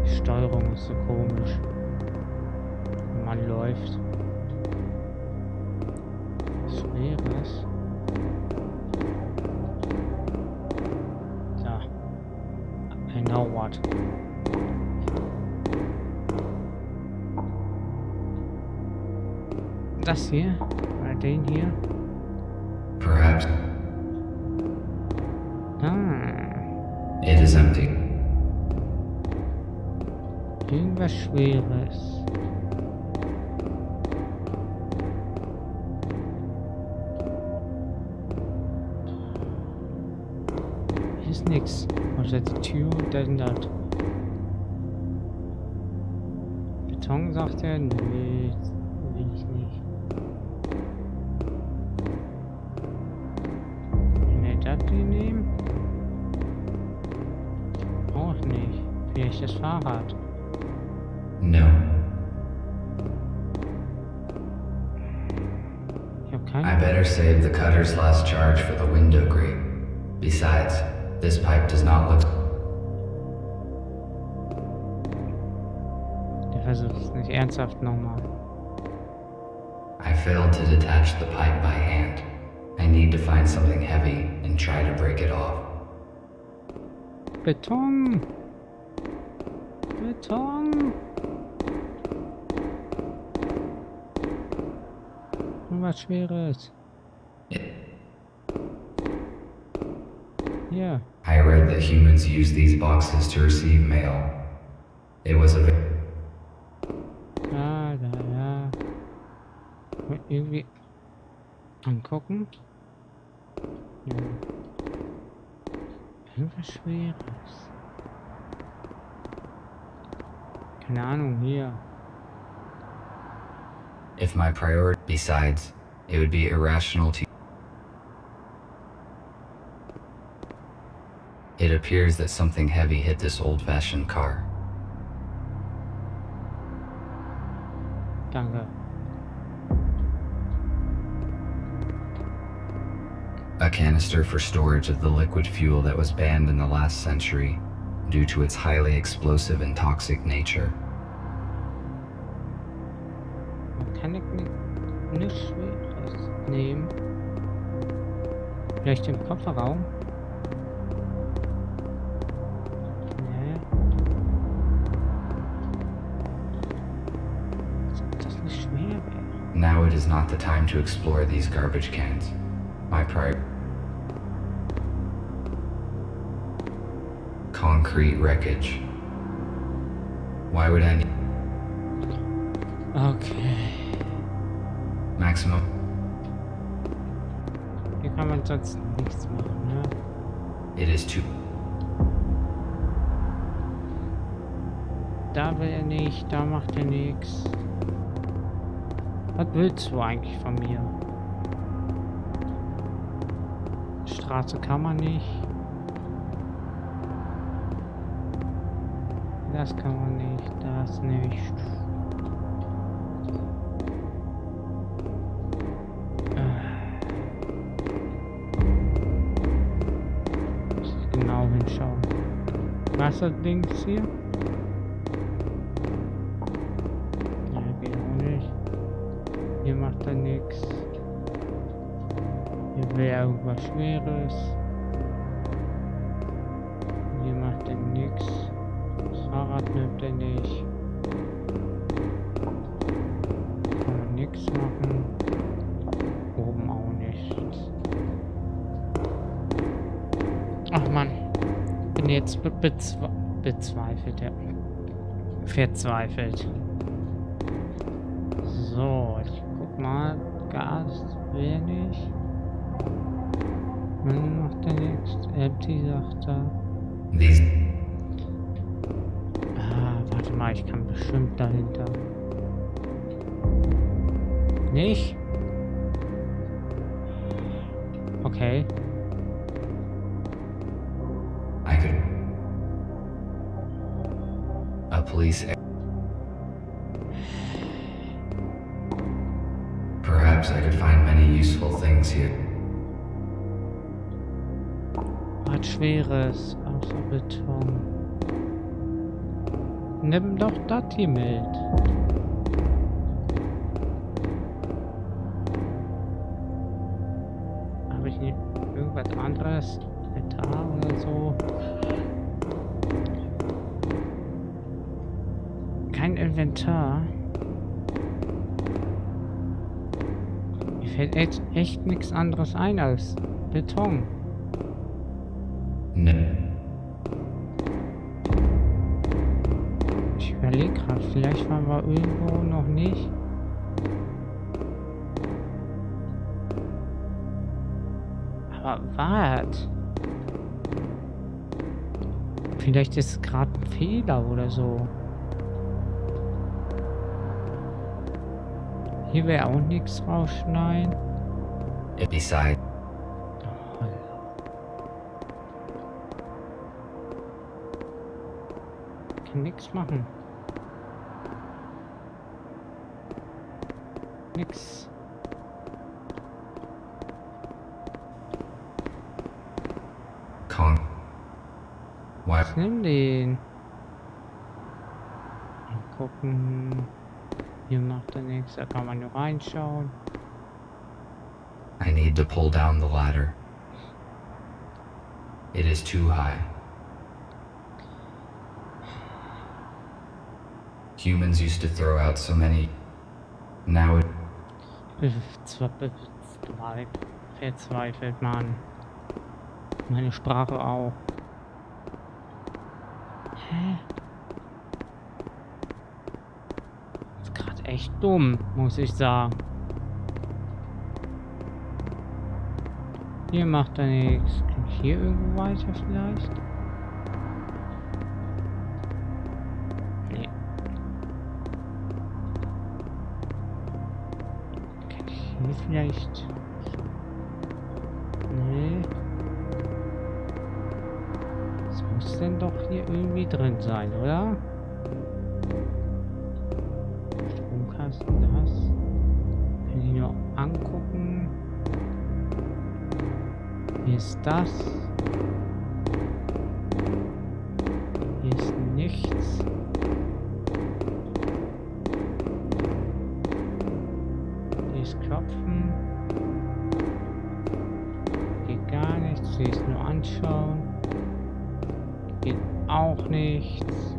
Speaker 1: Die Steuerung ist so komisch. Wenn man läuft. Schweres. Da. I know what. Das hier? Oder den hier?
Speaker 2: Perhaps. It is empty.
Speaker 1: Irgendwas Schweres. Hier ist nix. Außer die Tür und das und das. Beton sagt er, nö, will ich nicht. Will er das hier nehmen? Auch nicht. Vielleicht das Fahrrad.
Speaker 2: No.
Speaker 1: Ich hab keine.
Speaker 2: I better save the cutter's last charge for the window grate. Besides, this pipe does not look...
Speaker 1: Der versucht es nicht ernsthaft nochmal.
Speaker 2: I failed to detach the pipe by hand. I need to find something heavy and try to break it off.
Speaker 1: Beton! Beton! Was Schweres. Yeah.
Speaker 2: I read that humans use these boxes to receive mail. It was a...
Speaker 1: Ja. Irgendwie angucken. Ja. Irgendwas Schweres. Keine Ahnung, hier.
Speaker 2: If my priority... Besides, it would be irrational to... It appears that something heavy hit this old-fashioned car.
Speaker 1: Danke.
Speaker 2: A canister for storage of the liquid fuel that was banned in the last century due to its highly explosive and toxic nature.
Speaker 1: Kann ich nichts Schweres nehmen? Vielleicht im Kofferraum? Nee. Als ob das nicht schwer wäre.
Speaker 2: Now it is not the time to explore these garbage cans. My concrete wreckage. Why would I need...
Speaker 1: Okay.
Speaker 2: Maximum...
Speaker 1: Hier kann man sonst nichts machen, ne?
Speaker 2: It is too...
Speaker 1: Da will er nicht, da macht er nichts. Was willst du eigentlich von mir? Straße kann man nicht. Das kann man nicht, das nicht. Muss ich genau hinschauen. Wasserdings hier? Ja, geht auch nicht. Hier macht er nichts. Hier will er irgendwas Schweres. Hier macht er nichts. Das Fahrrad nimmt er nicht. Kann man nichts machen. Oben auch nichts. Ach man. Bin jetzt bezweifelt, ja. Verzweifelt. So, ich guck mal. Gas will er nicht. Man macht er nichts. Empty sagt er. Warte mal, ich kann bestimmt dahinter. Nicht? Okay.
Speaker 2: I could... A police... Perhaps I could find many useful things here.
Speaker 1: Was Schweres, außer Beton. Nimm doch das hier mit. Habe ich nicht irgendwas anderes? Etat oder so? Kein Inventar. Mir fällt echt nichts anderes ein als Beton.
Speaker 2: Ne.
Speaker 1: Ich überlege gerade, vielleicht waren wir irgendwo noch nicht. Aber was? Vielleicht ist es gerade ein Fehler oder so. Hier wäre auch nichts rausschneiden.
Speaker 2: Beside.
Speaker 1: Ich kann nichts machen. Nix.
Speaker 2: Kong.
Speaker 1: Was nimm den? Mal gucken. Hier macht er nichts, da kann man nur reinschauen.
Speaker 2: I need to pull down the ladder. It is too high. Humans used to throw out so many. Now it.
Speaker 1: Verzweifelt, Mann. Meine Sprache auch. Hä? Ist gerade echt dumm, muss ich sagen. Hier macht er nichts. Kann ich hier irgendwo weiter vielleicht? Nee. Kann ich hier vielleicht? Nee. Das muss denn doch hier irgendwie drin sein, oder? Stromkasten, das. Kann ich nur angucken. Hier ist das. Hier ist nichts. Hier ist Klopfen. Geht gar nichts. Hier ist nur anschauen. Geht auch nichts.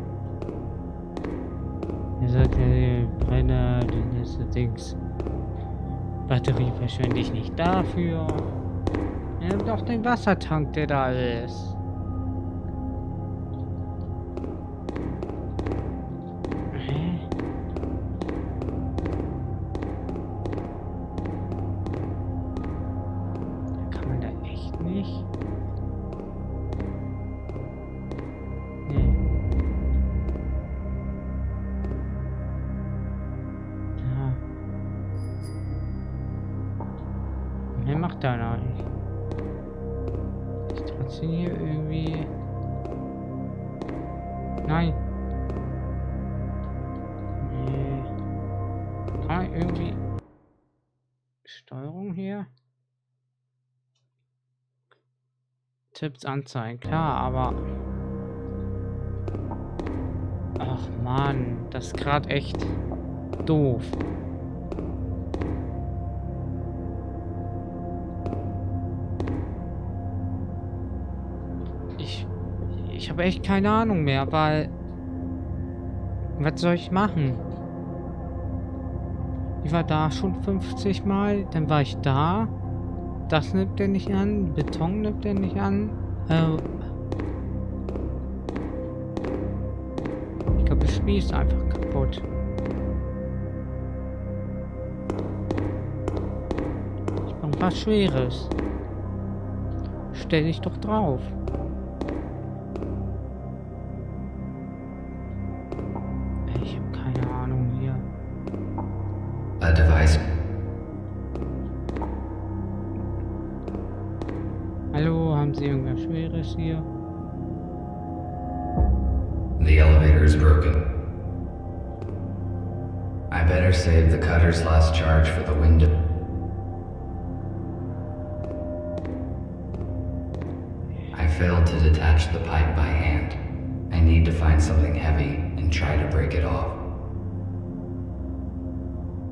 Speaker 1: Hier sollte die Brenner, die nächste Dings. Batterie verschwende ich nicht dafür. Nimm doch den Wassertank, der da ist. Hä? Kann man da echt nicht? Nee. Ja. Mehr macht er noch nicht. Trotzdem hier irgendwie. Nein. Nee. Kann man irgendwie. Steuerung hier? Tipps anzeigen, klar, aber. Ach Mann, das ist gerade echt doof. Ich habe echt keine Ahnung mehr, weil... Was soll ich machen? Ich war da schon 50 Mal, dann war ich da. Das nimmt er nicht an, Beton nimmt er nicht an. Ich glaube, das Spiel ist einfach kaputt. Ich brauche was Schweres. Stell dich doch drauf. Ich habe keine Ahnung hier.
Speaker 2: A device.
Speaker 1: Hallo, haben Sie irgendwas Schweres hier?
Speaker 2: The elevator is broken. I better save the cutter's last charge for the window. I failed to detach the pipe by hand. I need to find something heavy and try to break it off.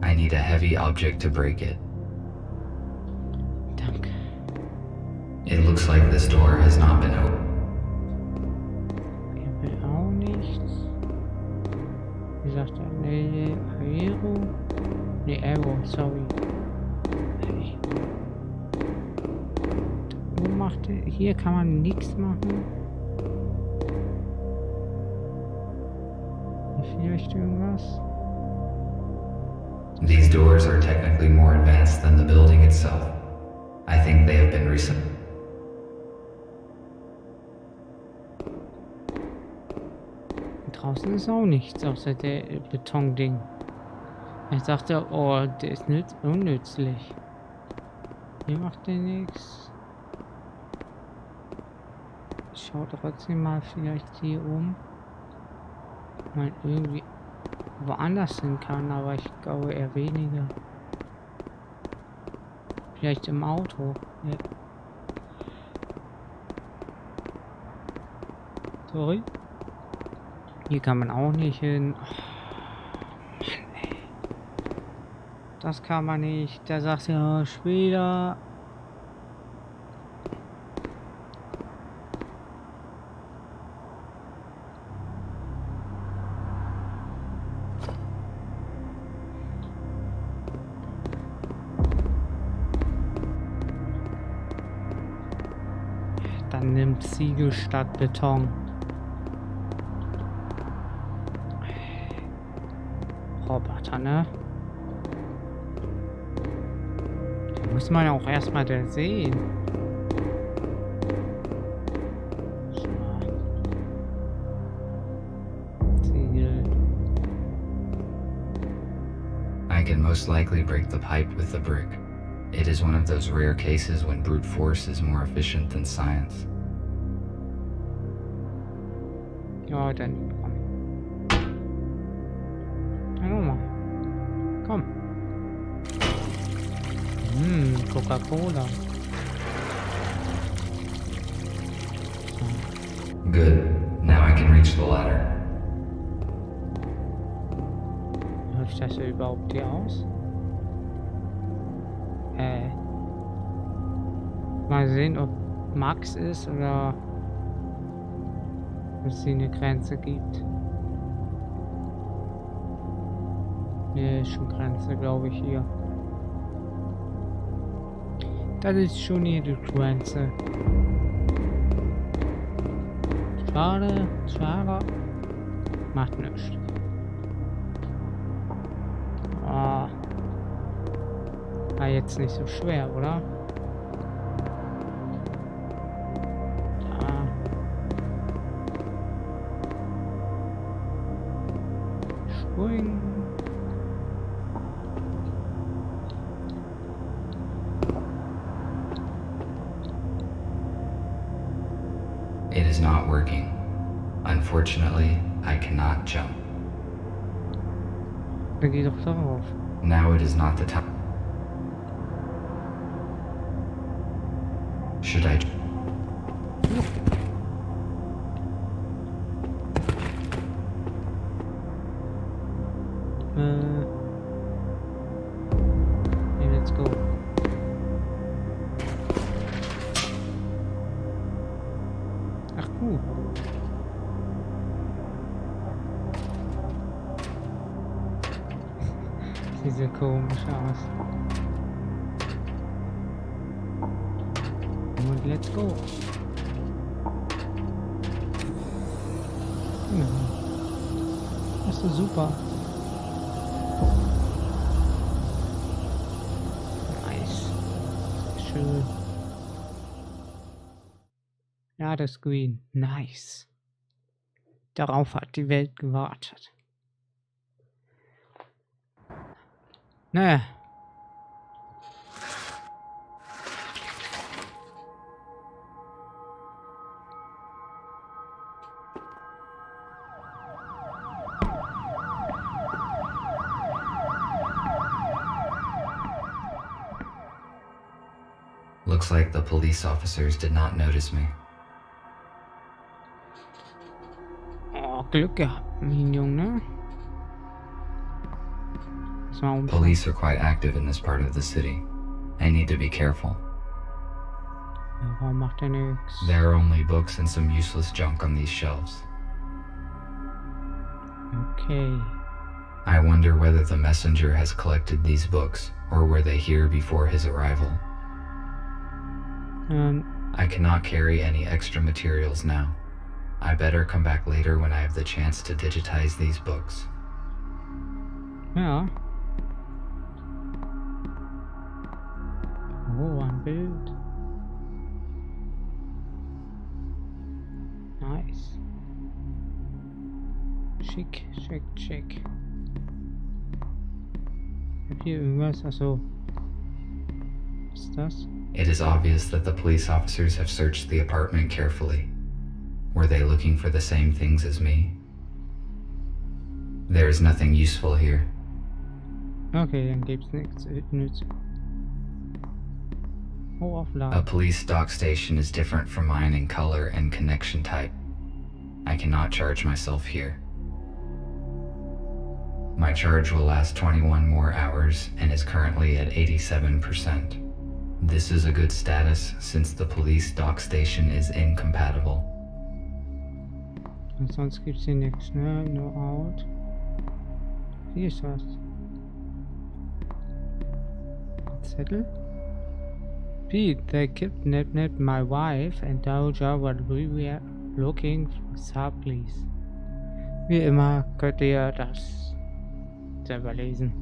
Speaker 2: I need a heavy object to break it.
Speaker 1: Danke.
Speaker 2: It looks like this door has not been opened.
Speaker 1: Hier will auch nichts. Wie sagt er? Nee, Aero? Nee, Aero, sorry. Hey. Wo macht er? Hier kann man nichts machen. Hier vielleicht irgendwas?
Speaker 2: These doors are technically more advanced than the building itself. I think they have been recent.
Speaker 1: Draußen ist auch nichts außer der Betonding. Ich dachte, oh, der ist unnützlich. Hier macht der nichts. Ich schau trotzdem mal vielleicht hier um. Man irgendwie woanders hin kann, aber ich glaube eher weniger. Vielleicht im Auto. Ja. Sorry. Hier kann man auch nicht hin. Oh, Mann, ey. Das kann man nicht. Der sagt ja später. Dann nimmt Ziegel statt Beton. Roboter, ne? Da muss man ja auch erstmal der sehen. So. Ziegel.
Speaker 2: I can most likely break the pipe with the brick. It is one of those rare cases when brute force is more efficient than science.
Speaker 1: Ja, dann komm. Oh, komm. Coca-Cola.
Speaker 2: Good. Now I can reach the ladder.
Speaker 1: Läuft das hier überhaupt hier aus? Mal sehen, ob Max ist oder ob es hier eine Grenze gibt. Ne, ist schon Grenze, glaube ich, hier. Das ist schon hier die Grenze. Schade, schade. Macht nichts. Ah. War jetzt nicht so schwer, oder? Da. Spring.
Speaker 2: It is not working. Unfortunately, I cannot jump.
Speaker 1: Dann geh doch darauf.
Speaker 2: Now it is not the time. Should I?
Speaker 1: Okay, let's go. Ach gut. Sieht sehr komisch aus. Und let's go. Ja. Das ist super. Nice. Schön. Ja, das Green. Nice. Darauf hat die Welt gewartet. Naja.
Speaker 2: Looks like the police officers did not notice me.
Speaker 1: Oh, Glück gehabt, mein Junge.
Speaker 2: Police are quite active in this part of the city. I need to be careful.
Speaker 1: Warum macht er nix?
Speaker 2: There are only books and some useless junk on these shelves.
Speaker 1: Okay.
Speaker 2: I wonder whether the messenger has collected these books, or were they here before his arrival? I cannot carry any extra materials now. I better come back later when I have the chance to digitize these books.
Speaker 1: Ja. Oh, ein Bild. Nice. Schick, schick, schick. Hab hier irgendwas? Achso. Was ist das?
Speaker 2: It is obvious that the police officers have searched the apartment carefully. Were they looking for the same things as me? There is nothing useful here.
Speaker 1: Okay, dann gibt's nichts. Oh, aufladen.
Speaker 2: A police dock station is different from mine in color and connection type. I cannot charge myself here. My charge will last 21 more hours and is currently at 87%. This is a good status since the police dock station is incompatible.
Speaker 1: Und sonst gibt's hier nichts, ne? No out. Hier ist was. Zettel? Pete, they kidnapped my wife and daughter while we were looking for supplies. Wie immer könnt ihr das selber lesen.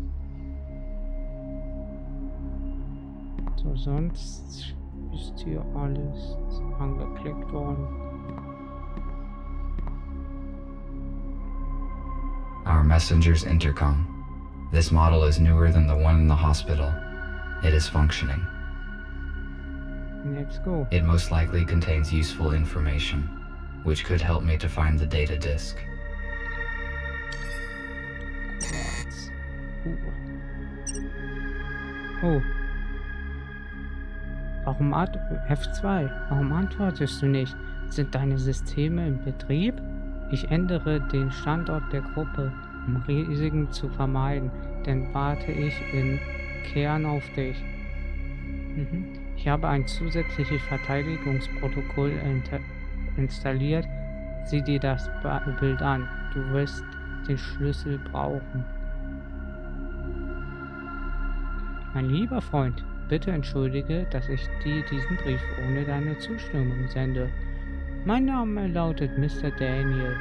Speaker 1: So, sonst ist hier alles angeklickt worden.
Speaker 2: Our messenger's intercom. This model is newer than the one in the hospital. It is functioning.
Speaker 1: Let's go.
Speaker 2: It most likely contains useful information, which could help me to find the data disk.
Speaker 1: Oh. Warum F2? Warum antwortest du nicht? Sind deine Systeme in Betrieb? Ich ändere den Standort der Gruppe, um Risiken zu vermeiden. Dann warte ich im Kern auf dich. Ich habe ein zusätzliches Verteidigungsprotokoll installiert. Sieh dir das Bild an. Du wirst den Schlüssel brauchen. Mein lieber Freund, bitte entschuldige, dass ich dir diesen Brief ohne deine Zustimmung sende. Mein Name lautet Mr. Daniel.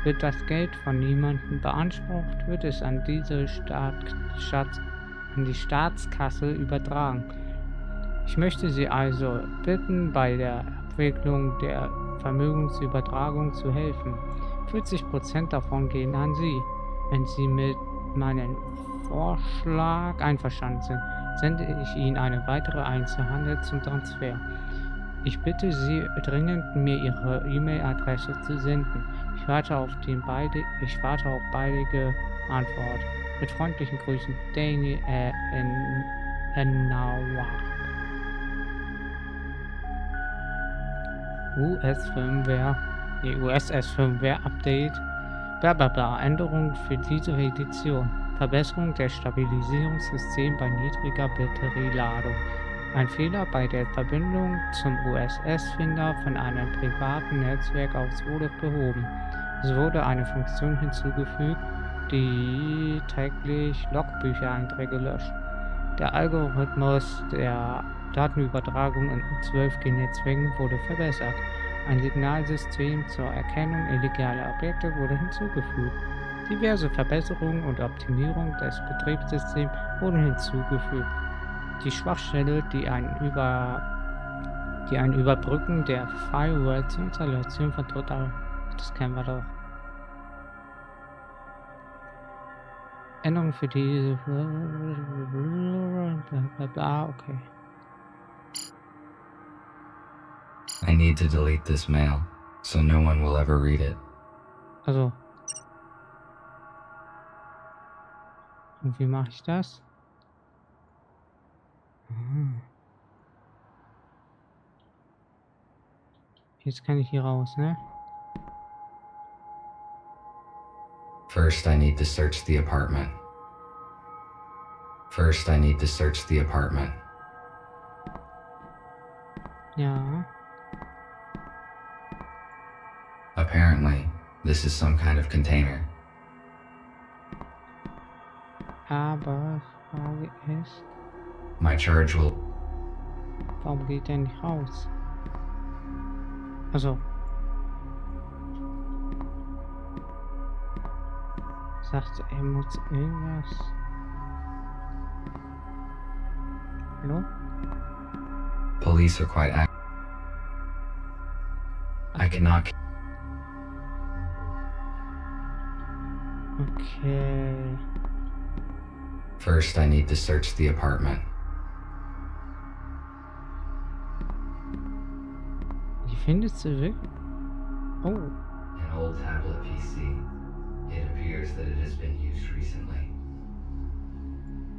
Speaker 1: Wird das Geld von niemandem beansprucht, wird es an diese die Staatskasse übertragen. Ich möchte Sie also bitten, bei der Abwicklung der Vermögensübertragung zu helfen. 40% davon gehen an Sie. Wenn Sie mit meinem Vorschlag einverstanden sind, sende ich Ihnen eine weitere Einzelhandel zum Transfer. Ich bitte Sie dringend, mir Ihre E-Mail-Adresse zu senden. Ich warte auf baldige Antwort. Mit freundlichen Grüßen, Daniel Enauer. US-Firmware-Update. Blablabla. Änderungen für diese Edition. Verbesserung der Stabilisierungssystem bei niedriger Batterieladung. Ein Fehler bei der Verbindung zum USS-Finder von einem privaten Netzwerk aus wurde behoben. Es wurde eine Funktion hinzugefügt, die täglich Logbüchereinträge löscht. Der Algorithmus der Datenübertragung in 12G-Netzwerken wurde verbessert. Ein Signalsystem zur Erkennung illegaler Objekte wurde hinzugefügt. Diverse Verbesserungen und Optimierung des Betriebssystems wurden hinzugefügt. Die Schwachstelle, die ein Überbrücken der Firewall zur Installation von Twitter, das kennen wir doch. Änderungen für die bla, okay.
Speaker 2: I need to delete this mail, so no one will ever read it.
Speaker 1: Also. Und wie mache ich das? Jetzt kann ich hier raus, ne?
Speaker 2: First, I need to search the apartment.
Speaker 1: Ja.
Speaker 2: Apparently, this is some kind of container.
Speaker 1: Aber Frage ist,
Speaker 2: My charge will...
Speaker 1: warum geht der nicht raus? Also. Sagt er muss irgendwas. Hallo?
Speaker 2: Police are quite active. I cannot...
Speaker 1: Okay.
Speaker 2: First, I need to search the apartment.
Speaker 1: Die findest du wirklich? Oh.
Speaker 2: An old tablet PC. It appears that it has been used recently.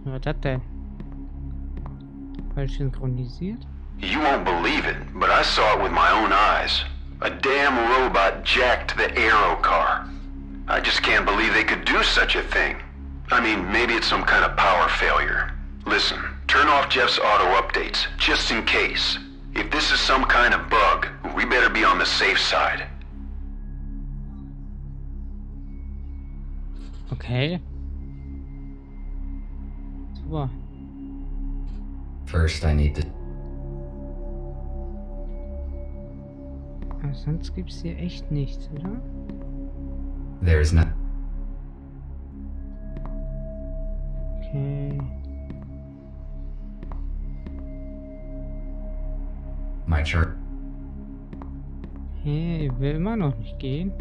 Speaker 1: Was ist das denn? Falsch synchronisiert?
Speaker 3: You won't believe it, but I saw it with my own eyes. A damn robot jacked the aero car. I just can't believe they could do such a thing. I mean, maybe it's some kind of power failure. Listen, turn off Jeff's auto updates, just in case. If this is some kind of bug, we better be on the safe side.
Speaker 1: Okay. Super.
Speaker 2: First, I need to...
Speaker 1: Aber sonst gibt's hier echt nichts, oder?
Speaker 2: There's not...
Speaker 1: Okay.
Speaker 2: My chart...
Speaker 1: Hey, will immer noch nicht gehen.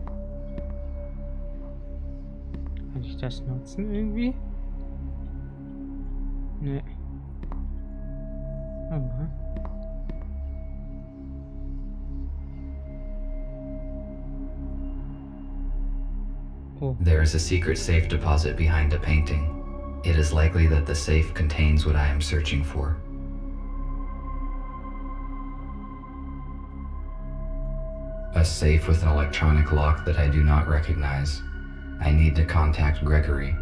Speaker 1: Kann ich das nutzen irgendwie? Ne. Aber. Oh.
Speaker 2: There is a secret safe deposit behind a painting. It is likely that the safe contains what I am searching for. A safe with an electronic lock that I do not recognize. I need to contact Gregory.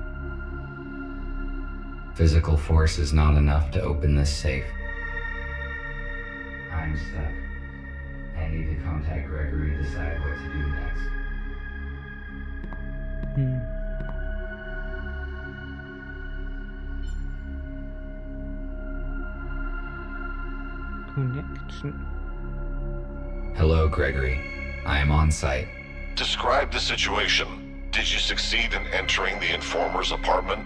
Speaker 2: Physical force is not enough to open this safe. I'm stuck. I need to contact Gregory to decide what to do next.
Speaker 1: Connection.
Speaker 2: Hello, Gregory. I am on site.
Speaker 6: Describe the situation. Did you succeed in entering the informer's apartment?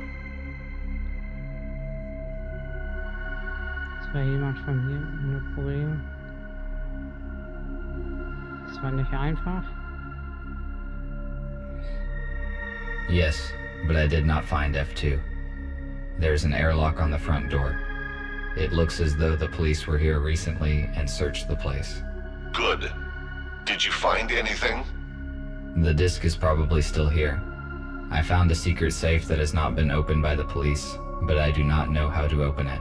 Speaker 1: Das war jemand von hier ohne Probleme. Das war nicht einfach.
Speaker 2: Yes, but I did not find F2. There's an airlock on the front door. It looks as though the police were here recently and searched the place.
Speaker 6: Good. Did you find anything?
Speaker 2: The disk is probably still here. I found a secret safe that has not been opened by the police, but I do not know how to open it.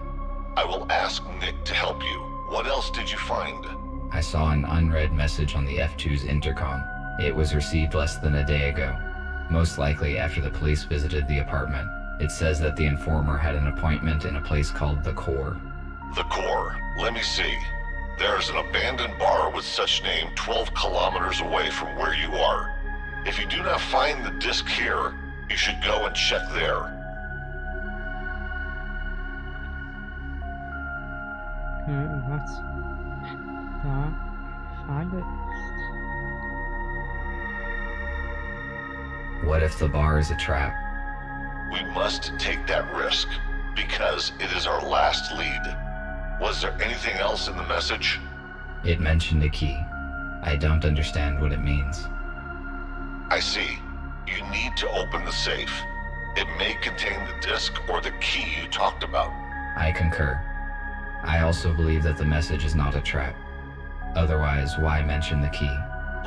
Speaker 6: I will ask Nick to help you. What else did you find?
Speaker 2: I saw an unread message on the F2's intercom. It was received less than a day ago, most likely after the police visited the apartment. It says that the informer had an appointment in a place called The Core.
Speaker 6: The Core. Let me see. There's an abandoned bar with such name 12 kilometers away from where you are. If you do not find the disc here, you should go and check there.
Speaker 1: Was da Falle ist.
Speaker 2: What if the bar is a trap?
Speaker 6: We must take that risk, because it is our last lead. Was there anything else in the message?
Speaker 2: It mentioned a key. I don't understand what it means.
Speaker 6: I see. You need to open the safe. It may contain the disc or the key you talked about.
Speaker 2: I concur. I also believe that the message is not a trap. Otherwise, why mention the key?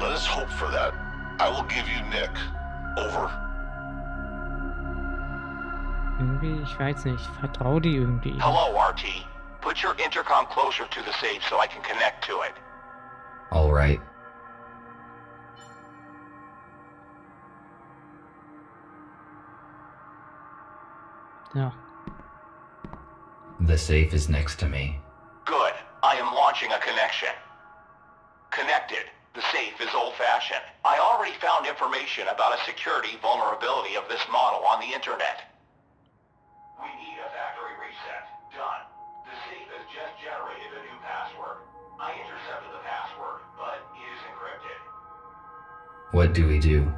Speaker 6: Let us hope for that. I will give you Nick. Over.
Speaker 1: Irgendwie, ich weiß nicht, ich vertraue die irgendwie.
Speaker 10: Hello, RT. Put your intercom closer to the safe so I can connect to it.
Speaker 2: All right.
Speaker 1: Ja.
Speaker 2: The safe is next to me.
Speaker 10: Good. I am launching a connection. Connected. The safe is old-fashioned. I already found information about a security vulnerability of this model on the internet. We need a factory reset. Done. The safe has just generated a new password. I intercepted the password, but it is encrypted.
Speaker 2: What do we do?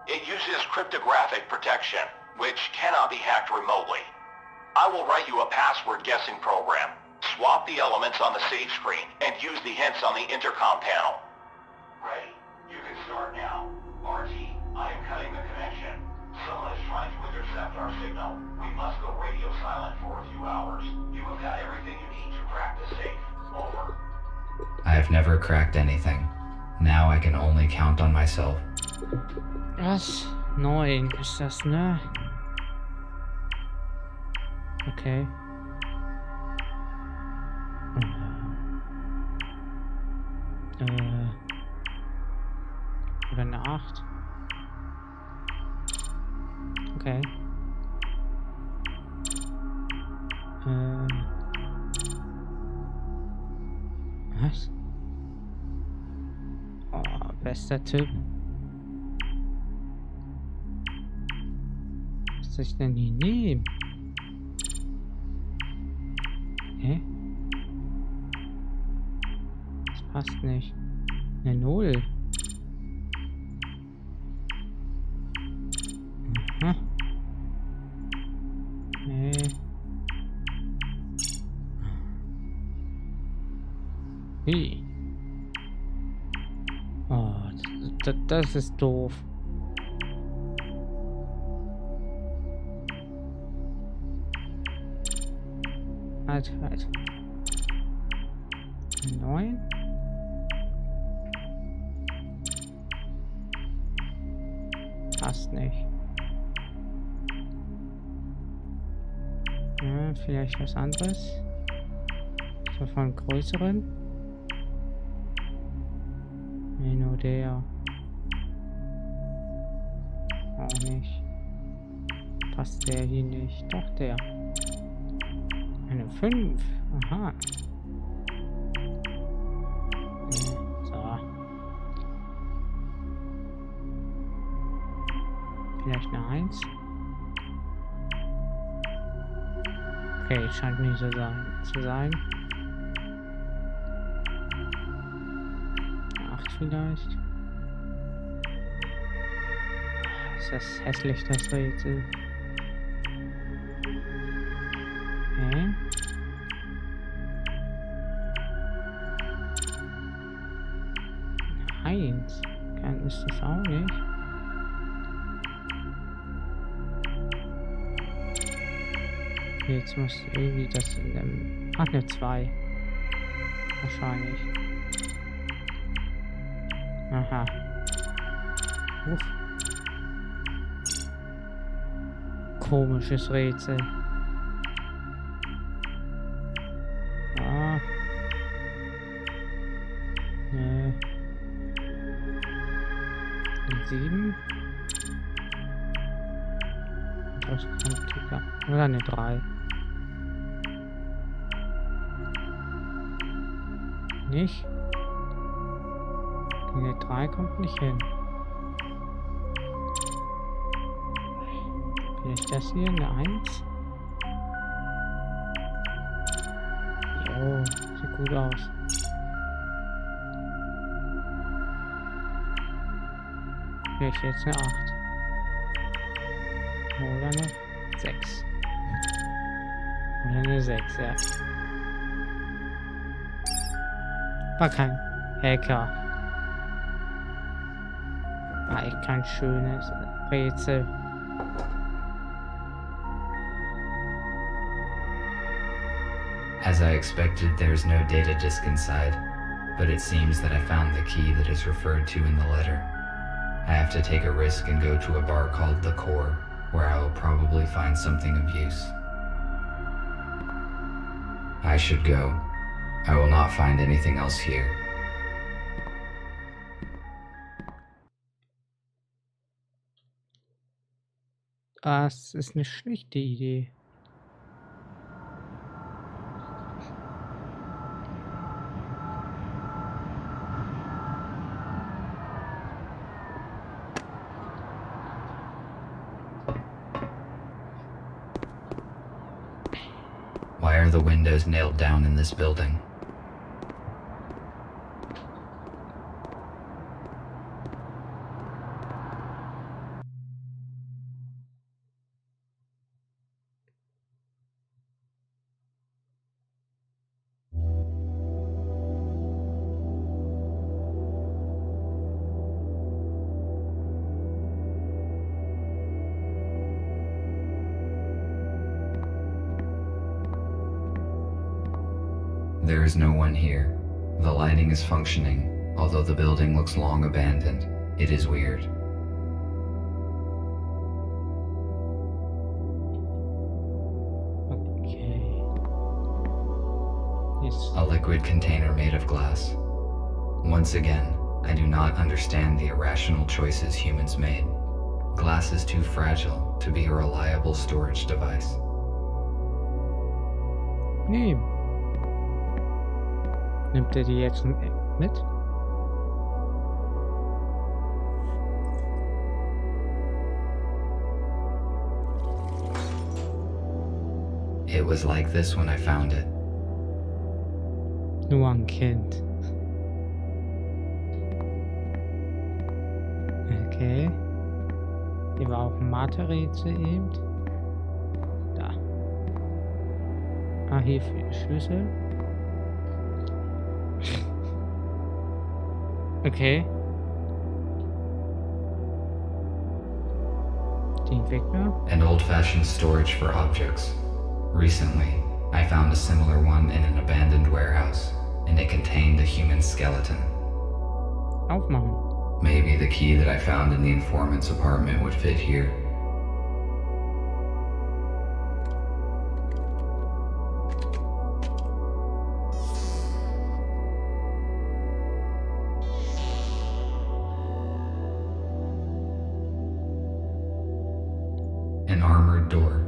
Speaker 10: It uses cryptographic protection, which cannot be hacked remotely. I will write you a password guessing program. Swap the elements on the save screen and use the hints on the intercom panel. Ready. You can start now. RT, I am cutting the connection. Someone is trying to intercept our signal. signal. We must go radio silent for a few hours. You have got everything you need to crack the safe. Over.
Speaker 2: I have never cracked anything. Now I can only count on myself.
Speaker 1: Was? 9 ist das, ne? Okay. Oder eine 8. Okay. Was? Oh, bester Typ. Was soll ich denn hier nehmen? Hä? Das passt nicht. Eine 0. Aha. Nee. Wie? Oh, das ist doof. Halt. 9. Passt nicht. Ja, vielleicht was anderes. So von größeren. Nee, nur der. Auch nicht. Passt der hier nicht. Doch, der. Eine 5. Aha. So. Vielleicht eine 1. Okay, scheint nicht so zu sein. 8 vielleicht. Ist das hässlich, das Rätsel. Okay. Eine 1. Ist das auch nicht. Jetzt muss irgendwie das in dem... Ach, eine 2. Wahrscheinlich. Aha. Uff. Komisches Rätsel. Ah. Nee. 7. Das kommt sogar. Oder eine 3. Nicht? Eine 3 kommt nicht hin. Vielleicht das hier, eine 1. Jo, sieht gut aus. Vielleicht jetzt eine 8. Oder eine 6. Oder eine 6, ja. War kein Hacker. War echt kein schönes Rätsel.
Speaker 2: As I expected, there's no data disk inside, but it seems that I found the key that is referred to in the letter. I have to take a risk and go to a bar called The Core, where I will probably find something of use. I should go. I will not find anything else here.
Speaker 1: Das ist eine schlechte Idee.
Speaker 2: Why are the windows nailed down in this building? There is no one here. The lighting is functioning, although the building looks long abandoned. It is weird.
Speaker 1: Okay. Yes.
Speaker 2: A liquid container made of glass. Once again, I do not understand the irrational choices humans made. Glass is too fragile to be a reliable storage device.
Speaker 1: Nee. Nimmt er die jetzt mit?
Speaker 2: It was like this when I found it.
Speaker 1: Nur ein Kind. Okay. Hier war auch ein Mathe-Rätsel eben. Da. Ah, hier für die Schlüssel. Okay. Den Entwickler.
Speaker 2: An old-fashioned storage for objects. Recently, I found a similar one in an abandoned warehouse, and it contained a human skeleton.
Speaker 1: Aufmachen.
Speaker 2: Maybe the key that I found in the informant's apartment would fit here. An armored door.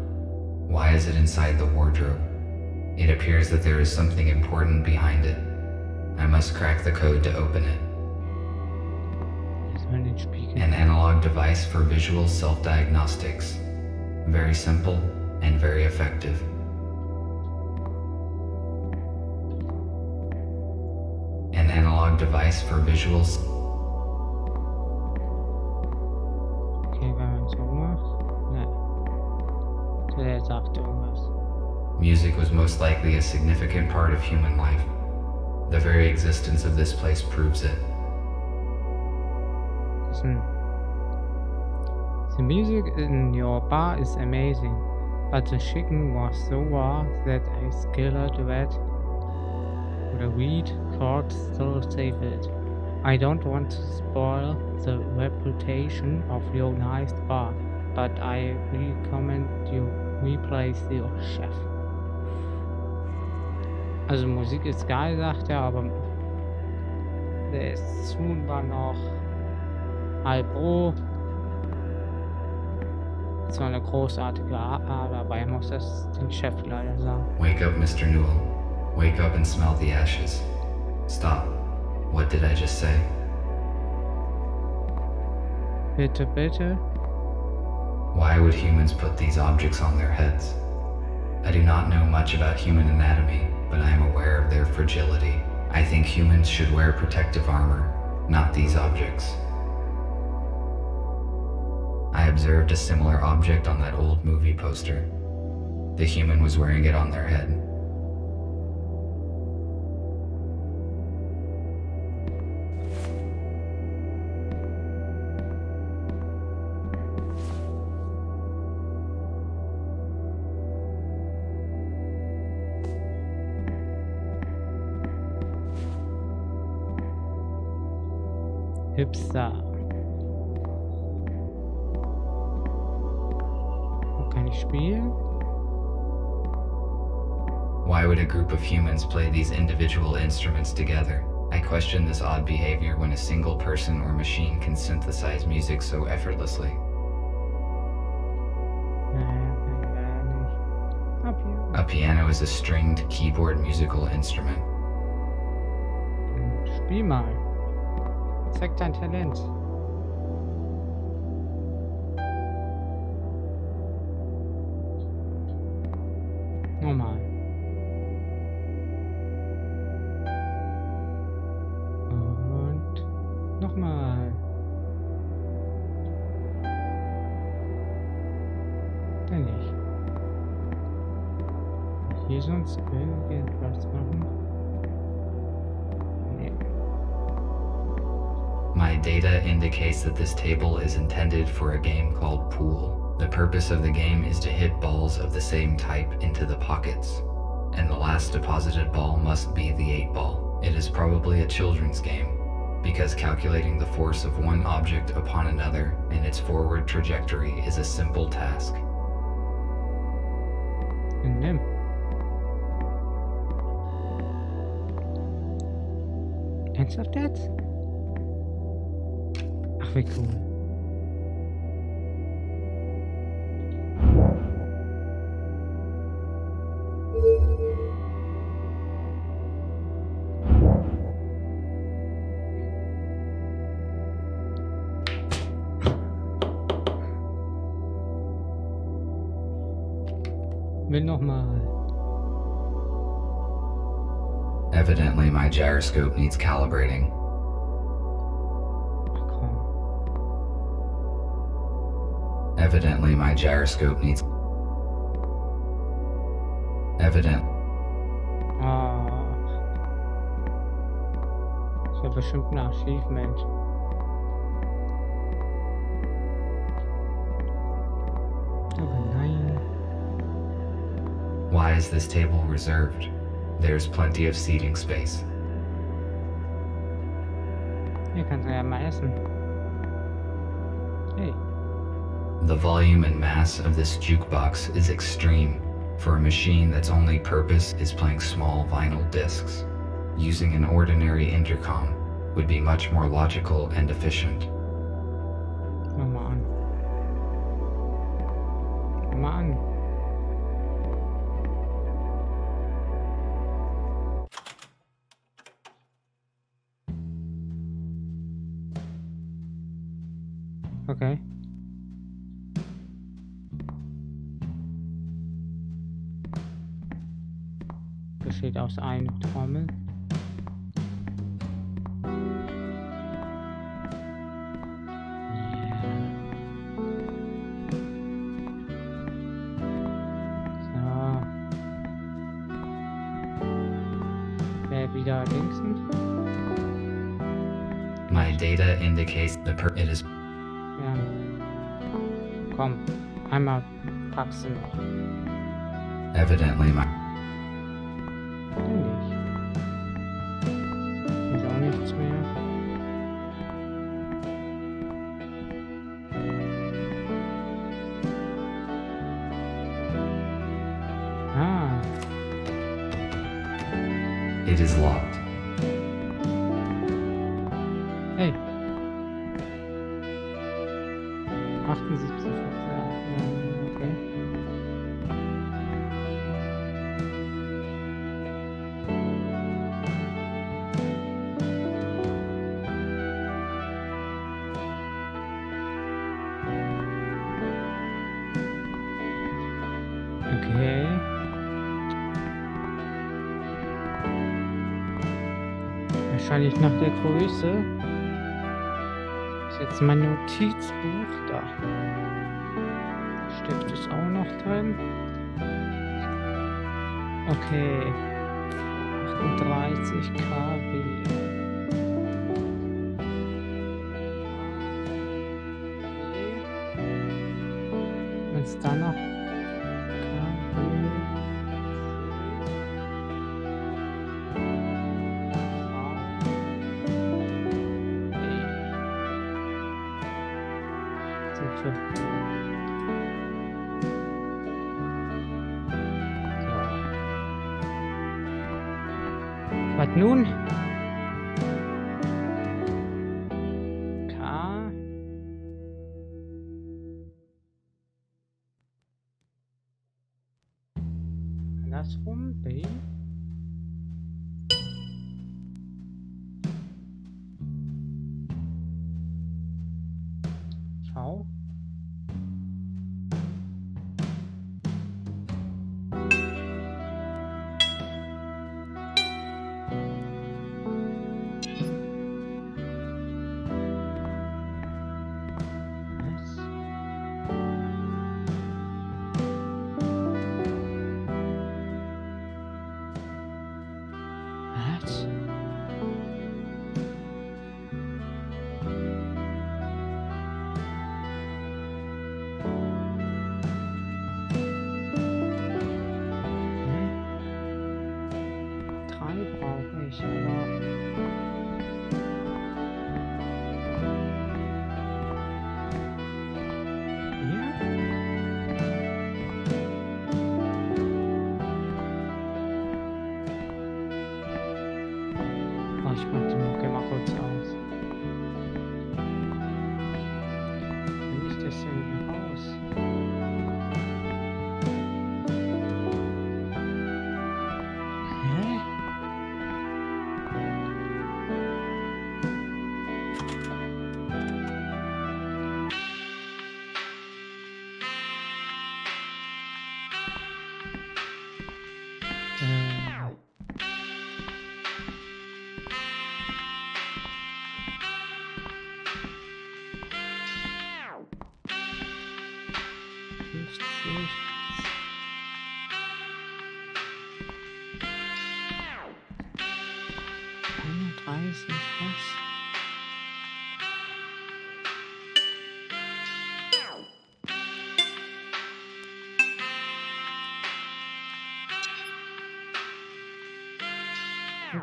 Speaker 2: Why is it inside the wardrobe? It appears that there is something important behind it. I must crack the code to open it. An analog device for visual self-diagnostics. Very simple and very effective. An analog device for visual...
Speaker 1: Okay, wenn man so macht. Ne. Der sagt irgendwas.
Speaker 2: Music was most likely a significant part of human life. The very existence of this place proves it.
Speaker 1: The music in your bar is amazing, but the chicken was so raw that a skillet red or a weed could still save it. I don't want to spoil the reputation of your nice bar, but I recommend you replace your chef. Also Musik ist geil, sagt er, aber der Sound war noch halb roh. Zwar eine großartige Art, aber er muss das den Chef leider sagen.
Speaker 2: Wake up, Mr. Newell. Wake up and smell the ashes. Stop. What did I just say?
Speaker 1: Bitte, bitte.
Speaker 2: Why would humans put these objects on their heads? I do not know much about human anatomy, but I am aware of their fragility. I think humans should wear protective armor, not these objects. I observed a similar object on that old movie poster. The human was wearing it on their head.
Speaker 1: Hipster. Kann ich spielen?
Speaker 2: Why would a group of humans play these individual instruments together? I question this odd behavior when a single person or machine can synthesize music so effortlessly. A piano is a stringed keyboard musical instrument.
Speaker 1: Spiel mal. Zeig dein Talent. Nochmal. Und nochmal. Dann nicht. Hier sonst irgendwas machen? Nee.
Speaker 2: My data indicates that this table is intended for a game called Pool. The purpose of the game is to hit balls of the same type into the pockets. and the last deposited ball must be the 8 ball. It is probably a children's game, because calculating the force of one object upon another and its forward trajectory is a simple task.
Speaker 1: Nimm. Ernsthaft jetzt? Ach, wie cool. Will nochmal.
Speaker 2: Evidently, my gyroscope needs calibrating. Evidently, my gyroscope needs... Evident.
Speaker 1: Oh. Das ist ja bestimmt ein Achievement. Aber nein.
Speaker 2: Why is this table reserved? There's plenty of seating space.
Speaker 1: Hier kannst du ja mal essen. Hey.
Speaker 2: The volume and mass of this jukebox is extreme for a machine that's only purpose is playing small vinyl discs. Using an ordinary intercom would be much more logical and efficient.
Speaker 1: Mach mal an. Mach mal an. Okay. Besteht aus einer Trommel. So. Wer wieder linksen?
Speaker 2: My data indicates it is...
Speaker 1: Ja. Komm, einmal packst du noch.
Speaker 2: Evidently my...
Speaker 1: Nicht. Ist auch nichts mehr. Ah.
Speaker 2: It is locked.
Speaker 1: Hey. 78. Ja, okay. Okay. Wahrscheinlich nach der Größe. Ist jetzt mein Notizbuch da. Stift ist auch noch drin. Okay. 38 kW. Wenn es dann noch Was nun? K. Andersrum. B. V. Ich mach die Mucke mal kurz aus. Wie ist das denn hier raus? Hä?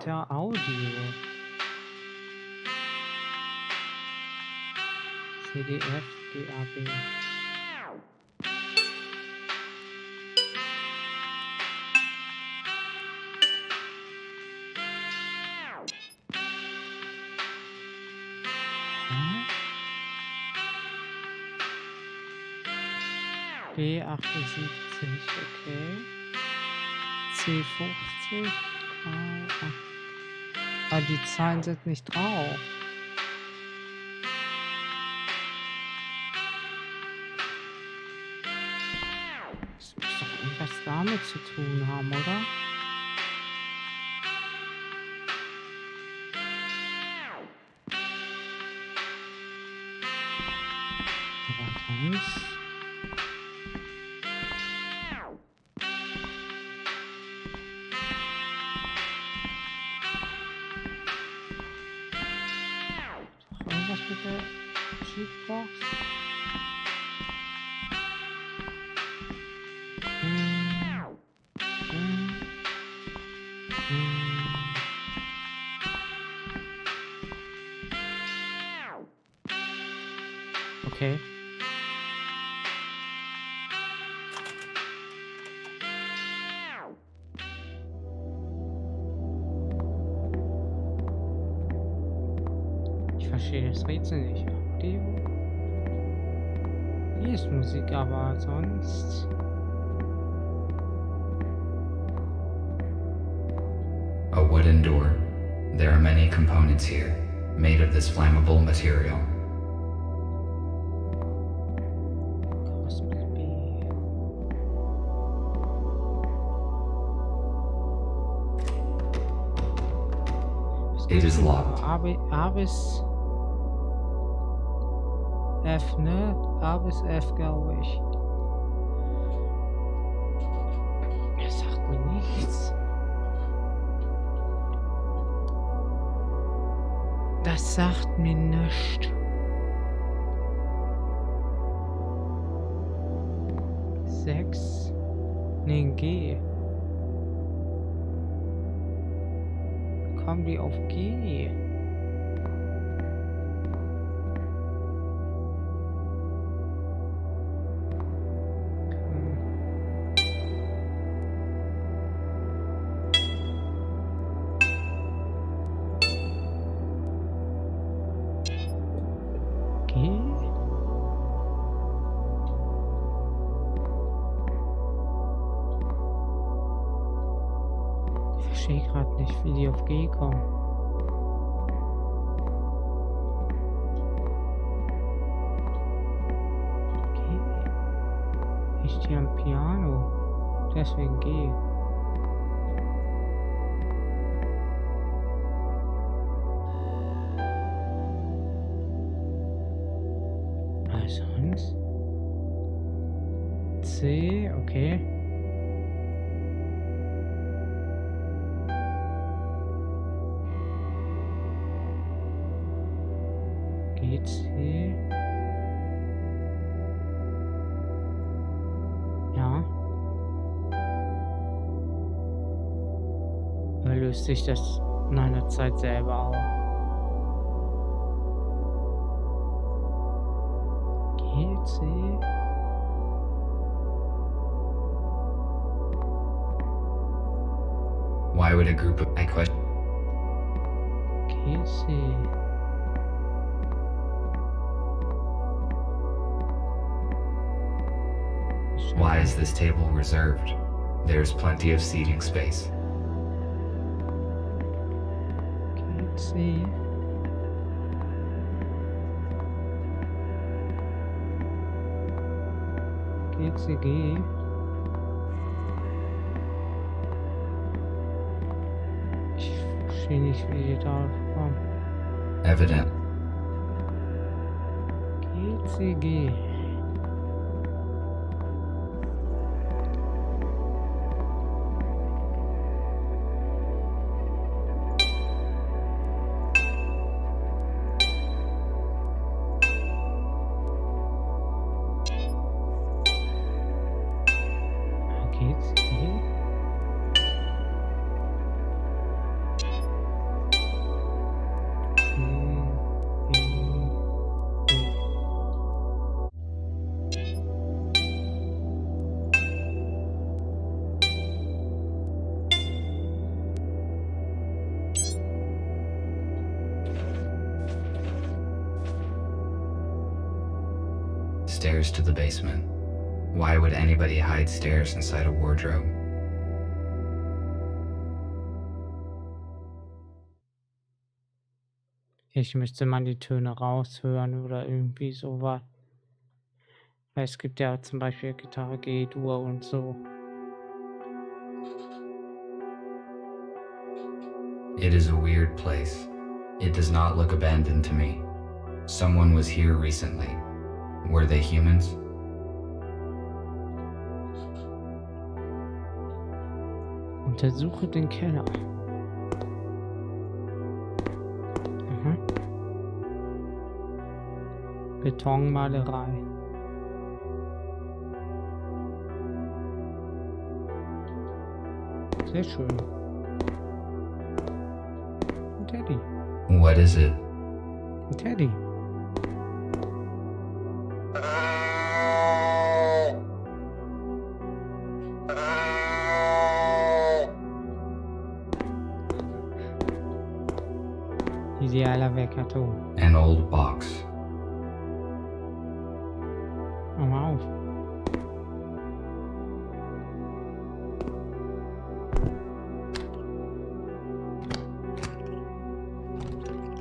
Speaker 1: Der Audio. CDF, DAB. B78, okay. C50. Aber die Zahlen sind nicht drauf. Das muss doch irgendwas damit zu tun haben, oder? Aber sonst... Mit der Jukebox. Okay. Ich verstehe das Rätsel nicht. Audio. Hier ist Musik, aber sonst...
Speaker 2: A wooden door. There are many components here, made of this flammable material. It is locked.
Speaker 1: A bis F, ne? A bis F, glaube ich. Das sagt mir nichts. Das sagt mir nichts. 6. Ne, ein G. Kommen die auf G? Ich verstehe gerade nicht, wie die auf G kommen. G? Ich stehe am Piano. Deswegen G. Sonst? C, okay. GC. Ja. Da löst sich das nach einer Zeit selber auf. GC.
Speaker 2: Why would a group of... I question...
Speaker 1: G. PC.
Speaker 2: Why is this table reserved? There's plenty of seating space.
Speaker 1: Can't see. GCG. Ich verstehe nicht, wie die drauf kommen.
Speaker 2: Evident.
Speaker 1: GCG.
Speaker 2: Stairs to the basement. Why would anybody hide stairs inside a wardrobe?
Speaker 1: Ich müsste mal die Töne raushören oder irgendwie sowas. Weil es gibt ja zum Beispiel Gitarre, G-Dur und so.
Speaker 2: It is a weird place. It does not look abandoned to me. Someone was here recently. Were they humans?
Speaker 1: Untersuche den Keller. Betonmalerei. Sehr schön. Ein Teddy.
Speaker 2: What is it?
Speaker 1: Ein Teddy. Idealer Weckerton.
Speaker 2: An old box.
Speaker 1: Mach mal auf.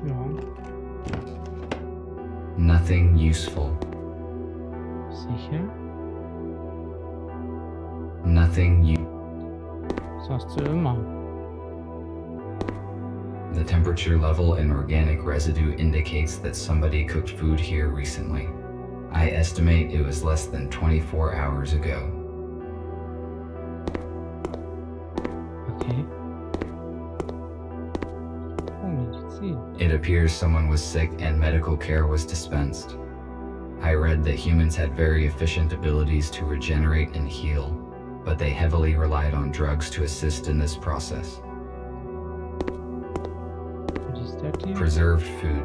Speaker 1: Ja.
Speaker 2: Nothing useful.
Speaker 1: Sicher?
Speaker 2: Nothing
Speaker 1: Das sagst du immer.
Speaker 2: The temperature level in organic residue indicates that somebody cooked food here recently. I estimate it was less than 24 hours ago.
Speaker 1: Okay. Oh, Medizin.
Speaker 2: It appears someone was sick and medical care was dispensed. I read that humans had very efficient abilities to regenerate and heal, but they heavily relied on drugs to assist in this process.
Speaker 1: What is that here?
Speaker 2: Preserved food.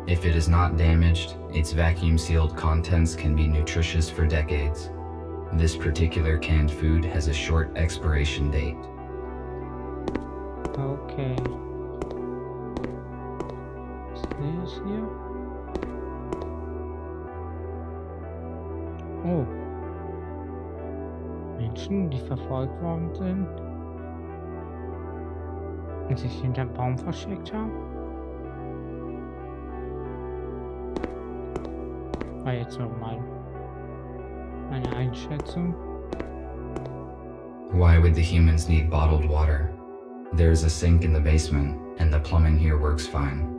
Speaker 2: If it is not damaged, its vacuum-sealed contents can be nutritious for decades. This particular canned food has a short expiration date.
Speaker 1: Okay. Was sehe ich hier? Oh. Menschen, die verfolgt worden sind und sich hinterm Baum versteckt haben? War jetzt noch mal meine Einschätzung.
Speaker 2: Why would the humans need bottled water? There's a sink in the basement, and the plumbing here works fine.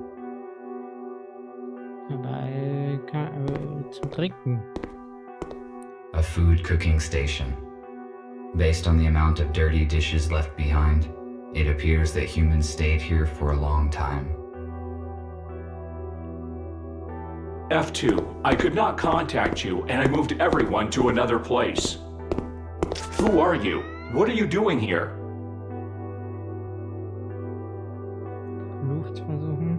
Speaker 1: Aber zum Trinken.
Speaker 2: A food cooking station. Based on the amount of dirty dishes left behind, it appears that humans stayed here for a long time.
Speaker 12: F2, I could not contact you, and I moved everyone to another place. Who are you? What are you doing here?
Speaker 1: Luft versuchen.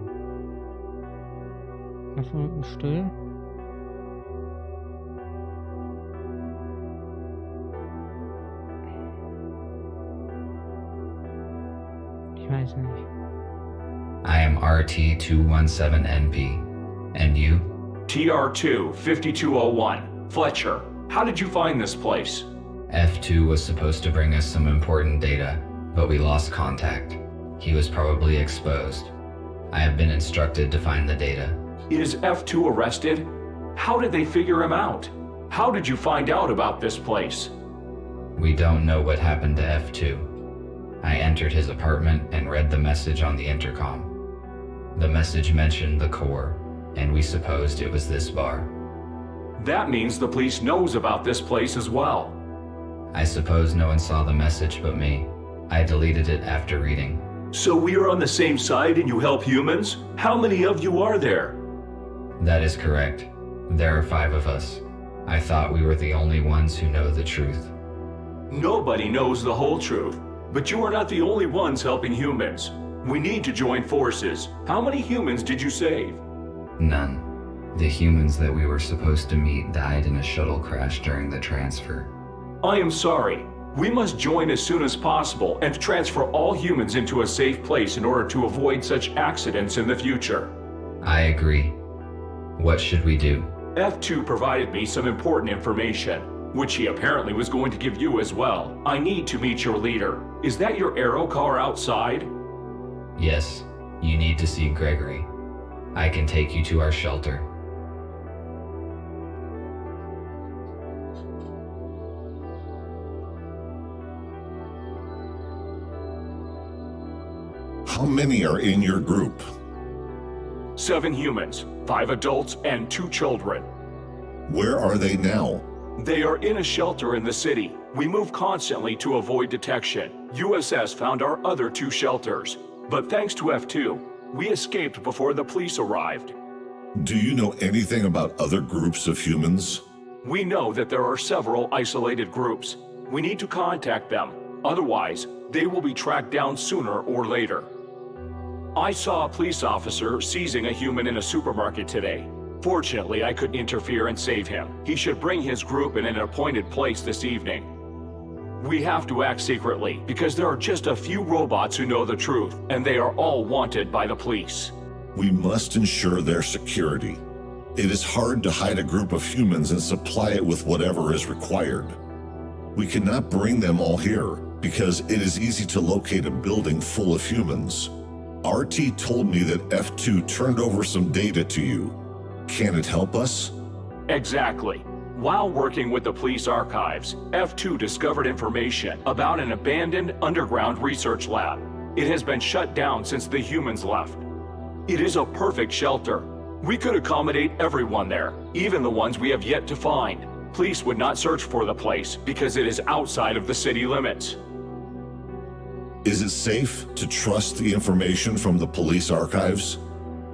Speaker 1: Ganz unten still. Ich weiß nicht.
Speaker 2: I am RT217NP. And you?
Speaker 12: TR2 5201. Fletcher, how did you find this place?
Speaker 2: F2 was supposed to bring us some important data, but we lost contact. He was probably exposed. I have been instructed to find the data.
Speaker 12: Is F2 arrested? How did they figure him out? How did you find out about this place?
Speaker 2: We don't know what happened to F2. I entered his apartment and read the message on the intercom. The message mentioned the core, and we supposed it was this bar.
Speaker 12: That means the police knows about this place as well.
Speaker 2: I suppose no one saw the message but me. I deleted it after reading.
Speaker 12: So we are on the same side and you help humans? How many of you are there?
Speaker 2: That is correct. There are 5 of us. I thought we were the only ones who know the truth.
Speaker 12: Nobody knows the whole truth, but you are not the only ones helping humans. We need to join forces. How many humans did you save?
Speaker 2: None. The humans that we were supposed to meet died in a shuttle crash during the transfer.
Speaker 12: I am sorry. We must join as soon as possible and transfer all humans into a safe place in order to avoid such accidents in the future.
Speaker 2: I agree. What should we do?
Speaker 12: F2 provided me some important information, which he apparently was going to give you as well. I need to meet your leader. Is that your aero car outside?
Speaker 2: Yes. You need to see Gregory. I can take you to our shelter.
Speaker 6: How many are in your group?
Speaker 12: 7 humans, 5 adults, and 2 children.
Speaker 6: Where are they now?
Speaker 12: They are in a shelter in the city. We move constantly to avoid detection. USS found our other 2 shelters, but thanks to F2, we escaped before the police arrived.
Speaker 6: Do you know anything about other groups of humans?
Speaker 12: We know that there are several isolated groups. We need to contact them. Otherwise, they will be tracked down sooner or later. I saw a police officer seizing a human in a supermarket today. Fortunately, I could interfere and save him. He should bring his group in an appointed place this evening. We have to act secretly, because there are just a few robots who know the truth, and they are all wanted by the police.
Speaker 6: We must ensure their security. It is hard to hide a group of humans and supply it with whatever is required. We cannot bring them all here, because it is easy to locate a building full of humans. RT told me that F2 turned over some data to you. Can it help us?
Speaker 12: Exactly. While working with the police archives, F2 discovered information about an abandoned underground research lab. It has been shut down since the humans left. It is a perfect shelter. We could accommodate everyone there, even the ones we have yet to find. Police would not search for the place because it is outside of the city limits.
Speaker 6: Is it safe to trust the information from the police archives?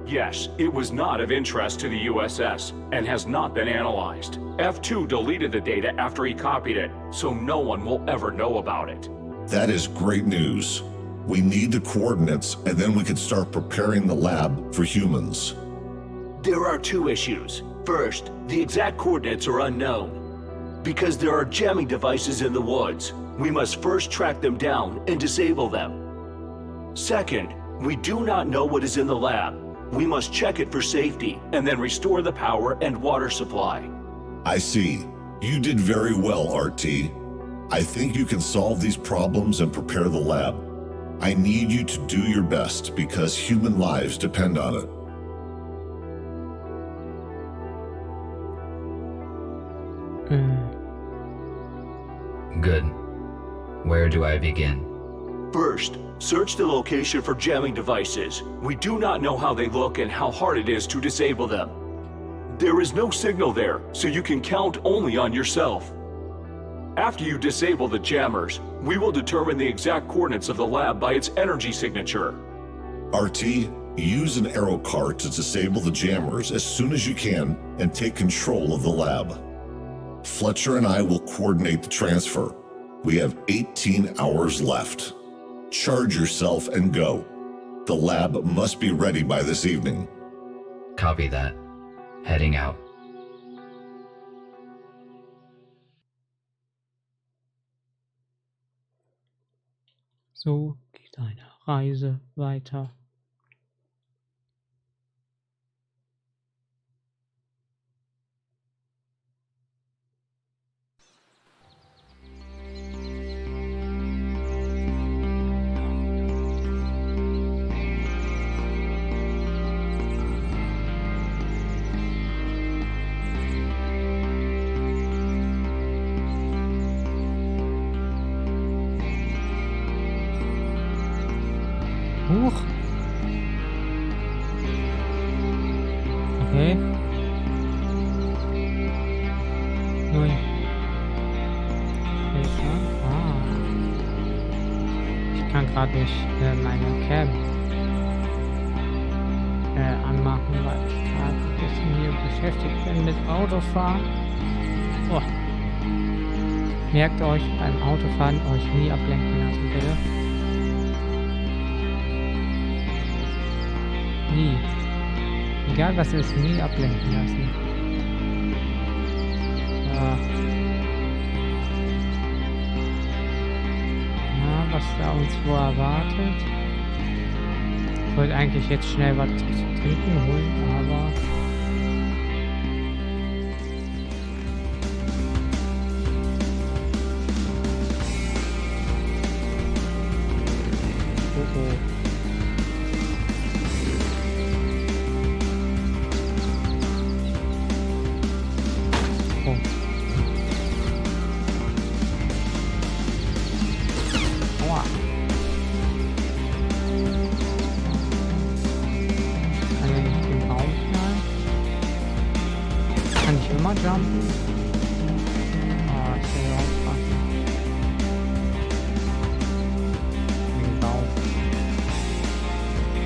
Speaker 12: Yes, it was not of interest to the USS and has not been analyzed. F2 deleted the data after he copied it, so no one will ever know about it.
Speaker 6: That is great news. We need the coordinates, and then we can start preparing the lab for humans.
Speaker 13: There are 2 issues. First, the exact coordinates are unknown. Because there are jamming devices in the woods, we must first track them down and disable them. Second, we do not know what is in the lab. We must check it for safety and then restore the power and water supply.
Speaker 6: I see. You did very well, RT. I think you can solve these problems and prepare the lab. I need you to do your best because human lives depend on it.
Speaker 2: Good. Where do I begin?
Speaker 13: First, search the location for jamming devices. We do not know how they look and how hard it is to disable them.
Speaker 12: There is no signal there, so you can count only on yourself. After you disable the jammers, we will determine the exact coordinates of the lab by its energy signature.
Speaker 6: RT, use an arrow car to disable the jammers as soon as you can and take control of the lab. Fletcher and I will coordinate the transfer. We have 18 hours left. Charge yourself and go. The lab must be ready by this evening.
Speaker 2: Copy that. Heading out.
Speaker 1: So geht eine Reise weiter. Huch. Okay. Neu. Ich kann gerade nicht meine Cam anmachen, weil ich gerade ein bisschen hier beschäftigt bin mit Autofahren. Oh. Merkt euch beim Autofahren euch nie ablenken lassen, bitte. Nie. Egal was ist, nie ablenken lassen. Ja, was da uns wohl erwartet. Ich wollte eigentlich jetzt schnell was zu trinken holen, aber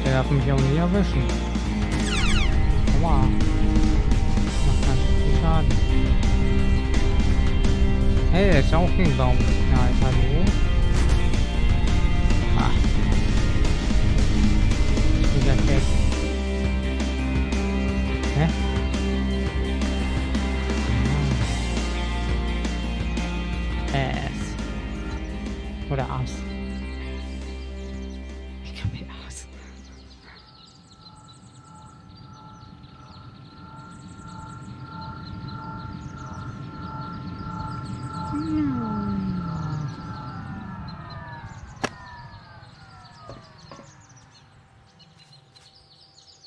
Speaker 1: der darf mich auch nie erwischen. Aua. Macht ganz viel Schaden. Hey, der ist auch gegen Baum geknallt. Hallo? Ah. Wieder weg. Hä? Oder Ass. Ich kann mir Ass.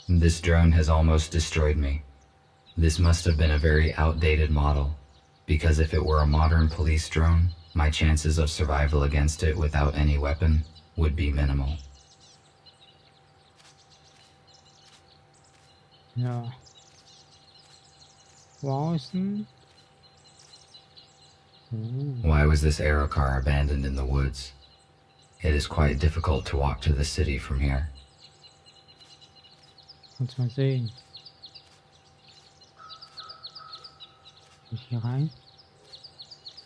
Speaker 2: This drone has almost destroyed me. This must have been a very outdated model, because if it were a modern police drone, my chances of survival against it without any weapon would be minimal.
Speaker 1: Ja. Draußen.
Speaker 2: Why was this aero car abandoned in the woods? It is quite difficult to walk to the city from here.
Speaker 1: Kannst mal sehen. Ich hier rein.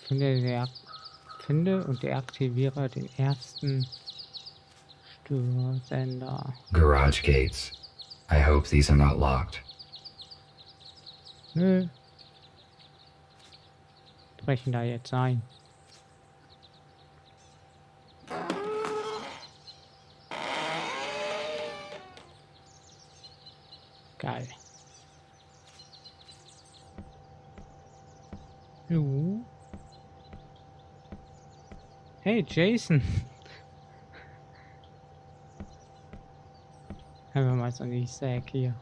Speaker 1: Finde und deaktiviere den ersten Störsender.
Speaker 2: Garage gates. I hope these are not locked.
Speaker 1: Nö. Brechen da jetzt ein. Geil. Jo. Hey, Jason. Einfach mal so nicht Sack hier.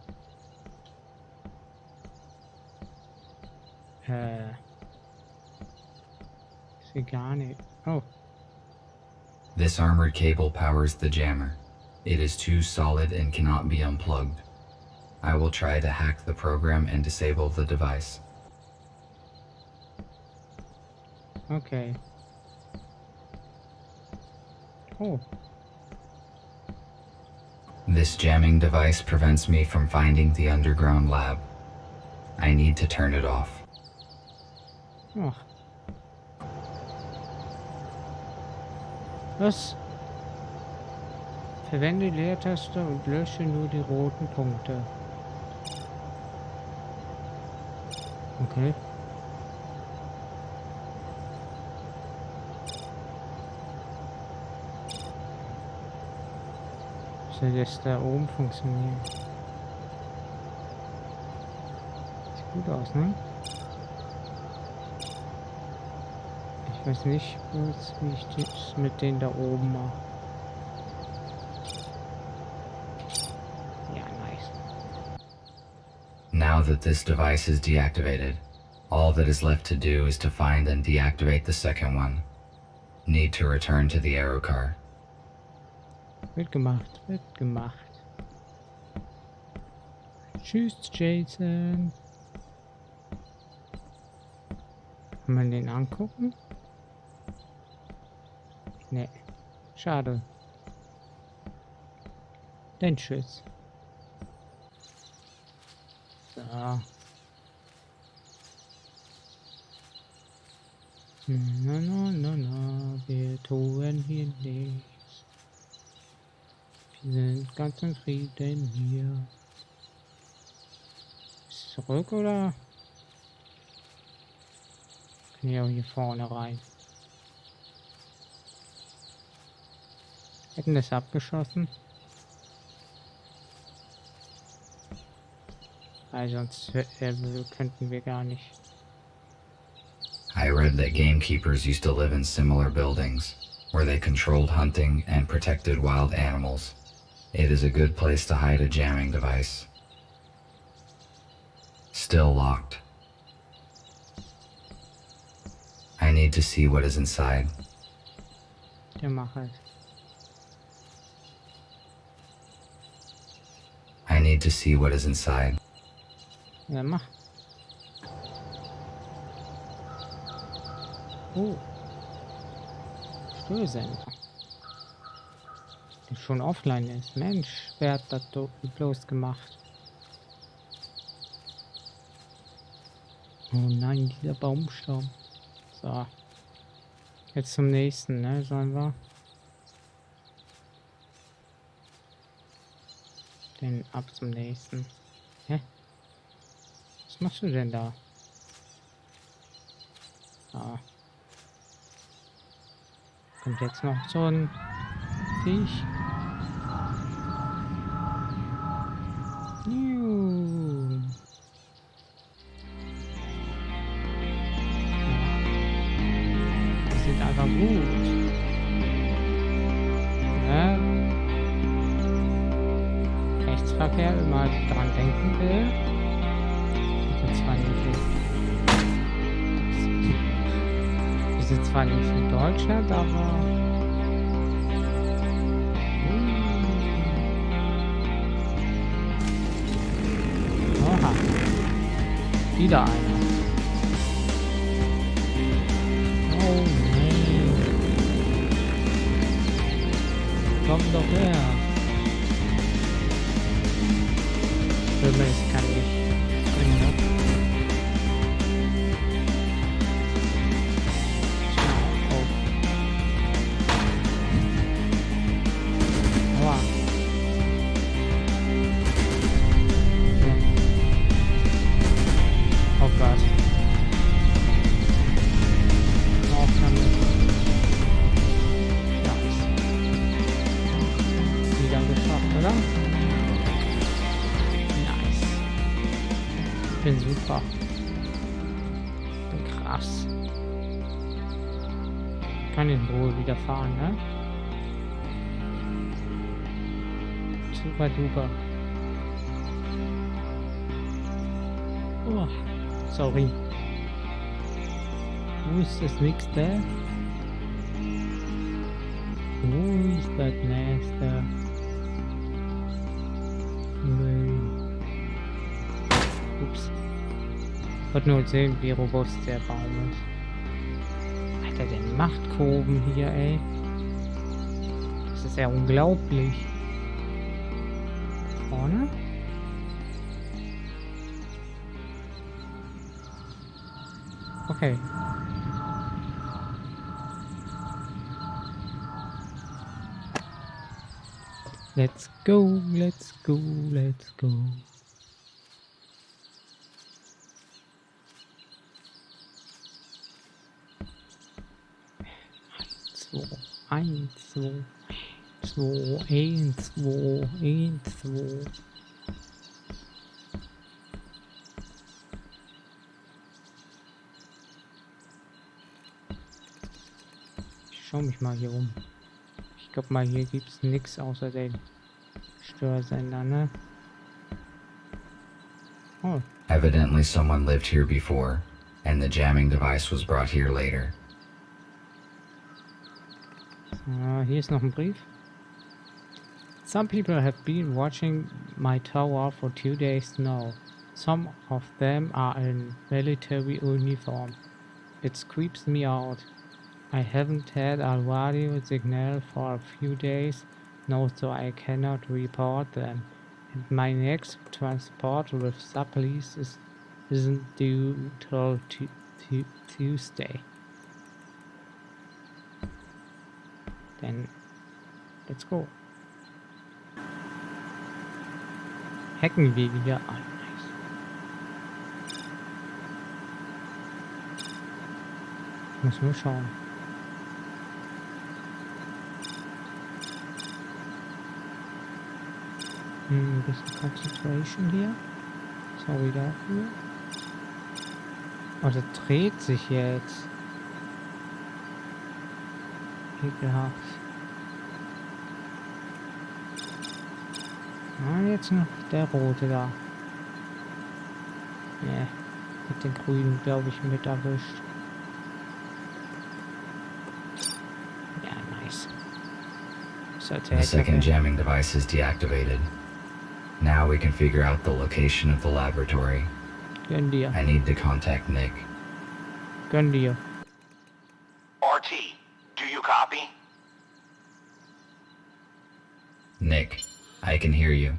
Speaker 1: Ich sehe gar nicht. Oh.
Speaker 2: This armored cable powers the jammer. It is too solid and cannot be unplugged. I will try to hack the program and disable the device.
Speaker 1: Okay. Oh.
Speaker 2: This jamming device prevents me from finding the underground lab. I need to turn it off.
Speaker 1: Oh. Was? Verwende die Leertaste und lösche nur die roten Punkte. Okay. Soll das da oben funktionieren? Sieht gut aus, ne? Ich weiß nicht, wie ich das mit denen da oben mache. Ja, nice.
Speaker 2: Now that this device is deactivated, all that is left to do is to find and deactivate the second one. Need to return to the aero car.
Speaker 1: Wird gemacht, wird gemacht. Tschüss, Jason. Kann man den angucken? Nee. Schade. Dann tschüss. So. Na, wir tun hier nichts. Wir sind ganz im Frieden hier. Ist zurück oder? Können wir auch hier vorne rein. Hätten das abgeschossen? Weil sonst könnten wir gar nicht.
Speaker 2: I read that gamekeepers used to live in similar buildings, where they controlled hunting and protected wild animals. It is a good place to hide a jamming device. Still locked. I need to see what is inside.
Speaker 1: Der mache.
Speaker 2: I need to see what is inside.
Speaker 1: Ja, mach. Oh. Störsender. Der schon offline ist. Mensch, wer hat das bloß gemacht? Oh nein, dieser Baumstamm. So. Jetzt zum nächsten, ne? Sollen wir? Den ab zum nächsten. Hä? Was machst du denn da? Ah. Kommt jetzt noch so ein Viech. Das sieht einfach gut. Ja. Rechtsverkehr, wenn man dran denken will. Wir sind zwar nicht in Deutschland, aber oha. Wieder einer. Oh nein. Komm doch her. Ich kann nicht. Super. Krass. Kann in Ruhe wieder fahren, ne? Super duper. Oh, sorry. Wo ist das nächste? Wo ist das nächste? Ups. Ich wollte nur sehen, wie robust der Baum ist. Alter, der macht Kurven hier, ey. Das ist ja unglaublich. Vorne? Okay. Let's go, let's go, let's go. 1, 2, 2, 1, 2, 1, 2. Ich schau mich mal hier um. Ich glaube mal, hier gibt es nichts außer den Störsender, ne? Oh.
Speaker 2: Evidently someone lived here before, and the jamming device was brought here later.
Speaker 1: Hier ist noch ein Brief. Some people have been watching my tower for 2 days now. Some of them are in military uniform. It creeps me out. I haven't had a radio signal for a few days now, so I cannot report them. And my next transport with supplies isn't due till Tuesday. Then let's go. Hacken wir wieder an. Muss nur schauen. Ein bisschen Concentration hier. Sorry dafür. Oh, das dreht sich jetzt. Ekelhaft. Ah, jetzt noch der rote da. Ne, mit den grünen, glaube ich, mit erwischt. Ja, nice.
Speaker 2: The second jamming device is deactivated. Now we can figure out the location of the laboratory.
Speaker 1: Gönn dir.
Speaker 2: I need to contact Nick.
Speaker 1: Gönn dir.
Speaker 10: RT, do you copy?
Speaker 2: Nick, I can hear you.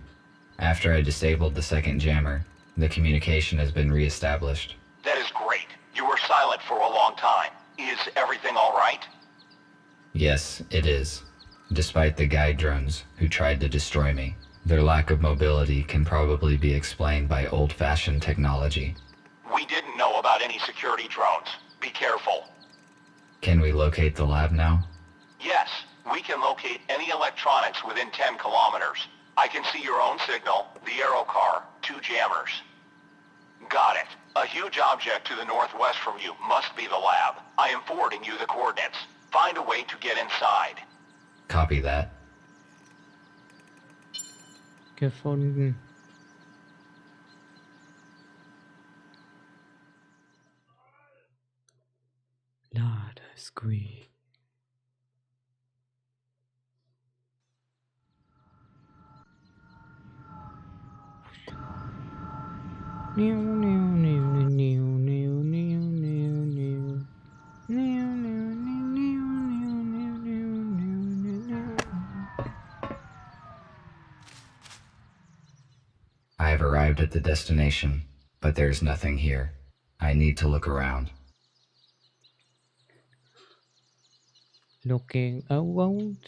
Speaker 2: After I disabled the second jammer, the communication has been re-established.
Speaker 10: That is great. You were silent for a long time. Is everything all right?
Speaker 2: Yes, it is. Despite the guide drones who tried to destroy me, their lack of mobility can probably be explained by old-fashioned technology.
Speaker 10: We didn't know about any security drones. Be careful.
Speaker 2: Can we locate the lab now?
Speaker 10: Yes, we can locate any electronics within 10 kilometers. I can see your own signal, the aero car, 2 jammers. Got it. A huge object to the northwest from you must be the lab. I am forwarding you the coordinates. Find a way to get inside.
Speaker 2: Copy that.
Speaker 1: Gefunden. Ladescreen.
Speaker 2: I have arrived at the destination, but there's nothing here. I need to look around.
Speaker 1: Looking around.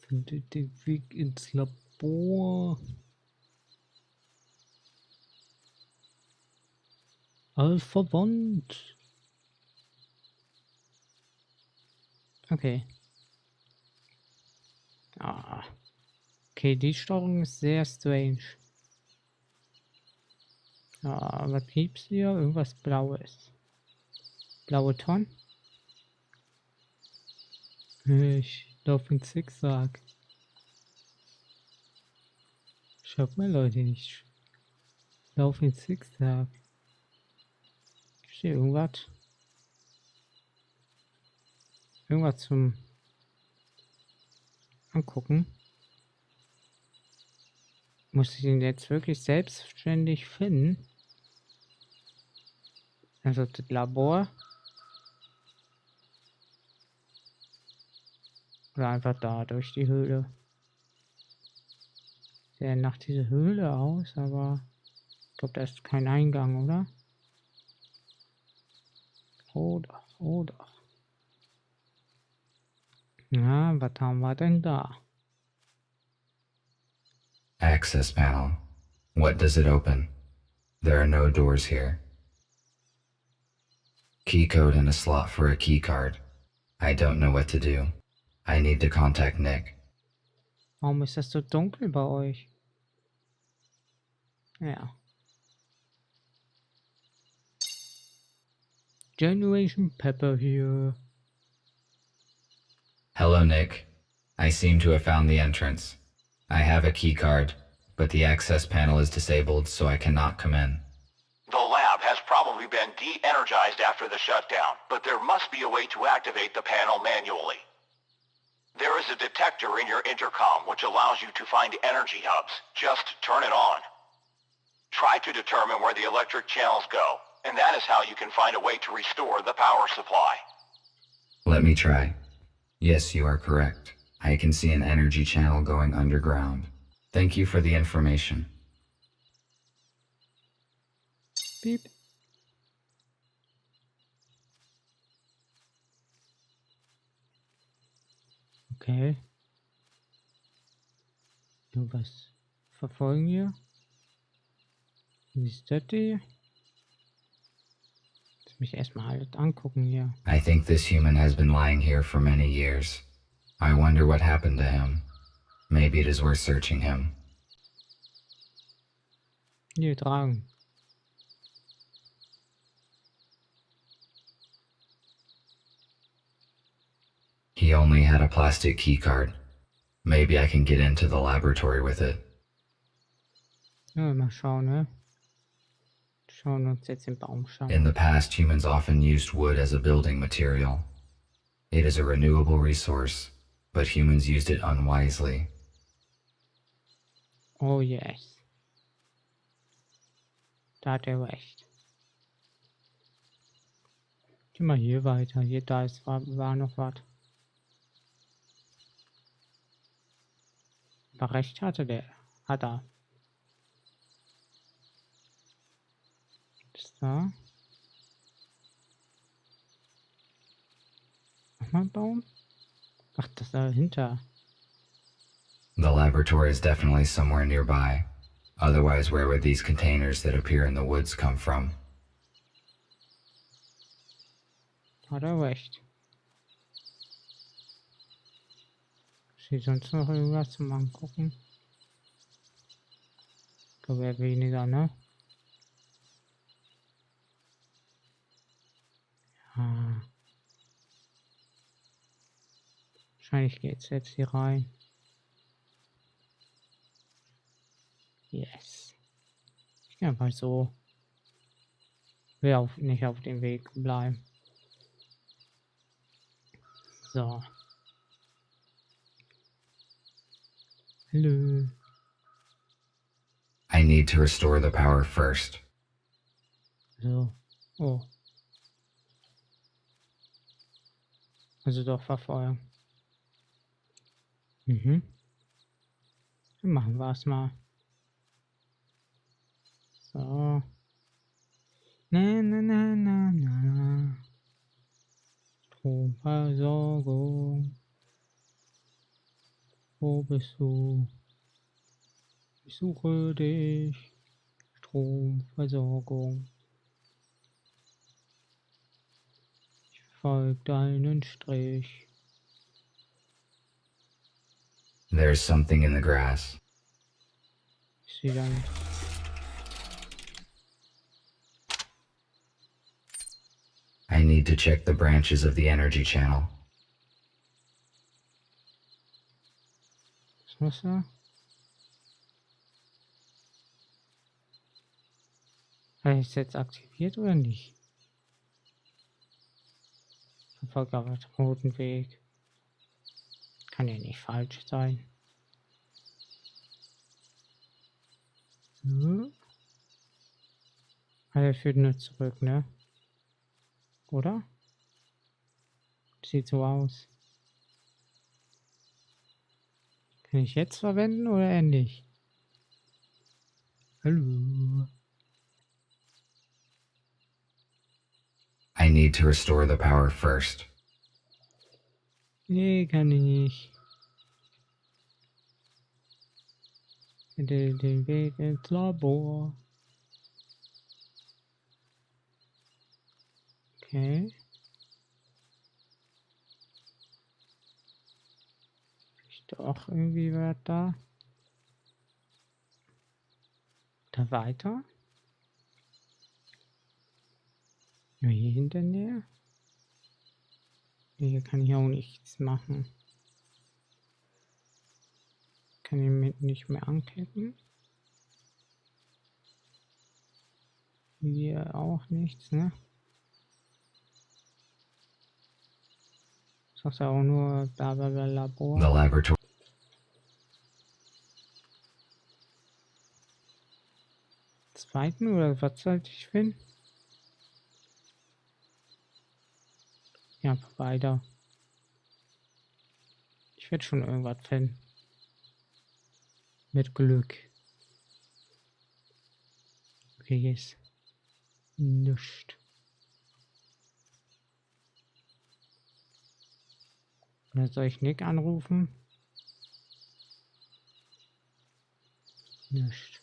Speaker 1: Findet den Weg ins Labor. Allverwandt. Okay. Ah. Okay, die Steuerung ist sehr strange. Ah, was gibt's hier? Irgendwas Blaues. Blaue Tonnen? Ich laufe in Zickzack. Schaut mal, Leute, ich laufe in Zickzack. Gibt's hier irgendwas? Irgendwas zum Angucken? Muss ich ihn jetzt wirklich selbstständig finden? Also das Labor? Oder einfach da durch die Höhle? Sehr nach dieser Höhle aus, aber ich glaube, da ist kein Eingang, oder? Oh doch, oh doch. Na, was haben wir denn da?
Speaker 2: Access panel. What does it open? There are no doors here. Key code in a slot for a key card. I don't know what to do. I need to contact Nick.
Speaker 1: Warum ist das so dunkel bei euch? Ja. Generation Pepper here.
Speaker 2: Hello, Nick. I seem to have found the entrance. I have a key card, but the access panel is disabled, so I cannot come in.
Speaker 10: The lab has probably been de-energized after the shutdown, but there must be a way to activate the panel manually. There is a detector in your intercom which allows you to find energy hubs. Just turn it on. Try to determine where the electric channels go, and that is how you can find a way to restore the power supply.
Speaker 2: Let me try. Yes, you are correct. I can see an energy channel going underground. Thank you for the information.
Speaker 1: Piep. Okay. Irgendwas verfolgen hier. Wie ist das hier? Lass mich erstmal halt angucken hier.
Speaker 2: I think this human has been lying here for many years. I wonder what happened to him. Maybe it is worth searching him.
Speaker 1: Hier tragen.
Speaker 2: He only had a plastic keycard. Maybe I can get into the laboratory with it.
Speaker 1: Ja, mal schauen, ne? Schauen uns jetzt den Baum schauen.
Speaker 2: In the past, humans often used wood as a building material. It is a renewable resource, but humans used it unwisely.
Speaker 1: Oh yes. Da hat er recht. Geh mal hier weiter. Hier, da ist, war noch was. Aber recht hatte der. Hat er. Ist da? Nochmal ein Baum? Ach, das ist dahinter.
Speaker 2: The laboratory is definitely somewhere nearby. Otherwise, where would these containers that appear in the woods come from?
Speaker 1: Hat er recht. Steht sonst noch irgendwas zum Angucken? Ich glaube eher weniger, ne? Ja. Wahrscheinlich geht's jetzt hier rein. Yes. Ich kann einfach so. Will nicht auf dem Weg bleiben. So. Hallo.
Speaker 2: I need to restore the power first.
Speaker 1: So. Oh. Also doch verfeuern. Mhm. Dann machen wir es mal. So. Na na na na na. Stromversorgung. Wo bist du? Ich suche dich. Stromversorgung. Ich folge deinen Strich.
Speaker 2: There's something in the grass.
Speaker 1: Ich sehe da nicht.
Speaker 2: I need to check the branches of the energy channel.
Speaker 1: Was muss er? Habe ich es jetzt aktiviert oder nicht? Verfolge aber den roten Weg. Kann ja nicht falsch sein. So. Er führt nur zurück, ne? Oder? Sieht so aus. Kann ich jetzt verwenden oder eher nicht? Hallo.
Speaker 2: I need to restore the power first.
Speaker 1: Nee, kann ich nicht. Den Weg ins Labor. Okay. Ist doch irgendwie was da. Da weiter. Ja, hier hinter mir. Hier kann ich auch nichts machen. Kann ich mit nicht mehr anklicken. Hier auch nichts, ne? Sagst du auch nur blablabla Labor?
Speaker 2: The laboratory.
Speaker 1: Zweiten oder was sollte ich finden? Ja, weiter. Ich werde schon irgendwas finden. Mit Glück. Wie ist nicht. Oder soll ich Nick anrufen? Nicht.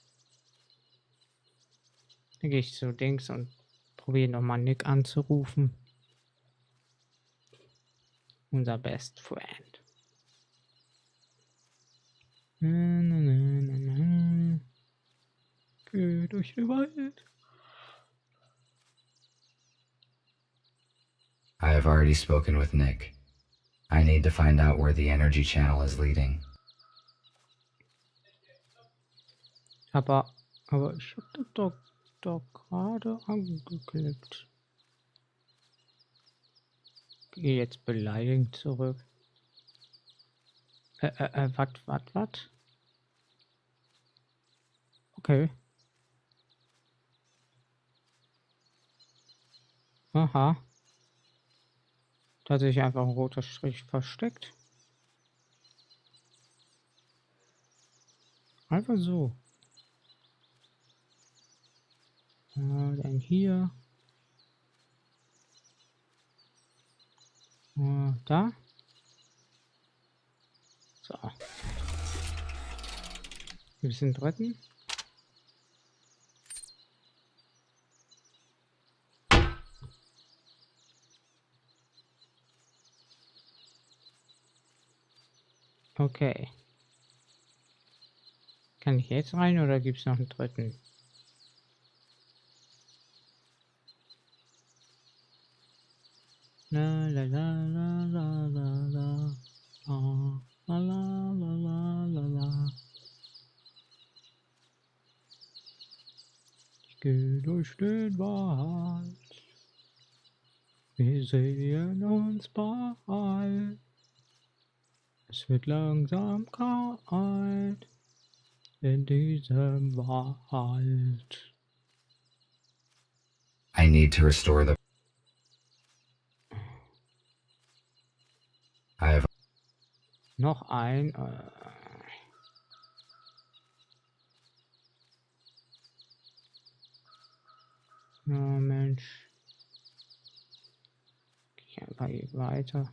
Speaker 1: Dann gehe ich zu Dings und probiere nochmal Nick anzurufen. Unser Best Friend. Geh durch den Wald.
Speaker 2: I have already spoken with Nick. I need to find out where the energy channel is leading.
Speaker 1: Aber ich habe das doch gerade angeklickt. Gehe jetzt beleidigend zurück. Was? Okay. Aha. Da hat sich einfach ein roter Strich versteckt. Einfach so. Dann hier. Da. So. Wir sind dritten. Okay. Kann ich jetzt rein oder gibt es noch einen dritten? La la la la la la la. Oh, la la la la la la. Ich gehe durch den Wald. Wir sehen uns bald. Es wird langsam kalt in diesem Wald.
Speaker 2: I need to restore the... I have...
Speaker 1: Noch ein... Oh Mensch. Ich einfach hier weiter.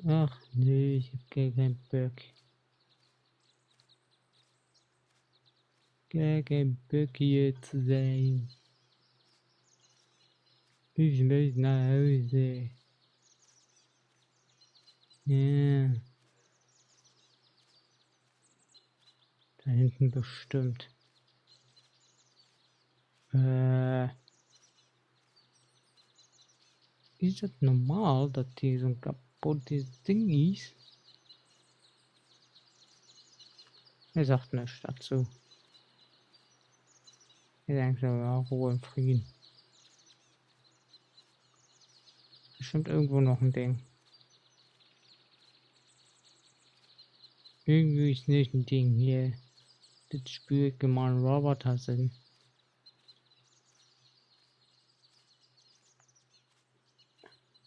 Speaker 1: Ach nee, ich hab gar keinen Bock. Gar keinen Bock hier zu sein. Ich muss nach Hause. Ja. Da hinten bestimmt. Ist das normal, dass die so ein kaputtes Ding ist? Er sagt nichts dazu. Er denkt so, ja, Ruhe und Frieden. Bestimmt irgendwo noch ein Ding. Irgendwie ist nicht ein Ding hier. Das spürt gemein Roboter sind.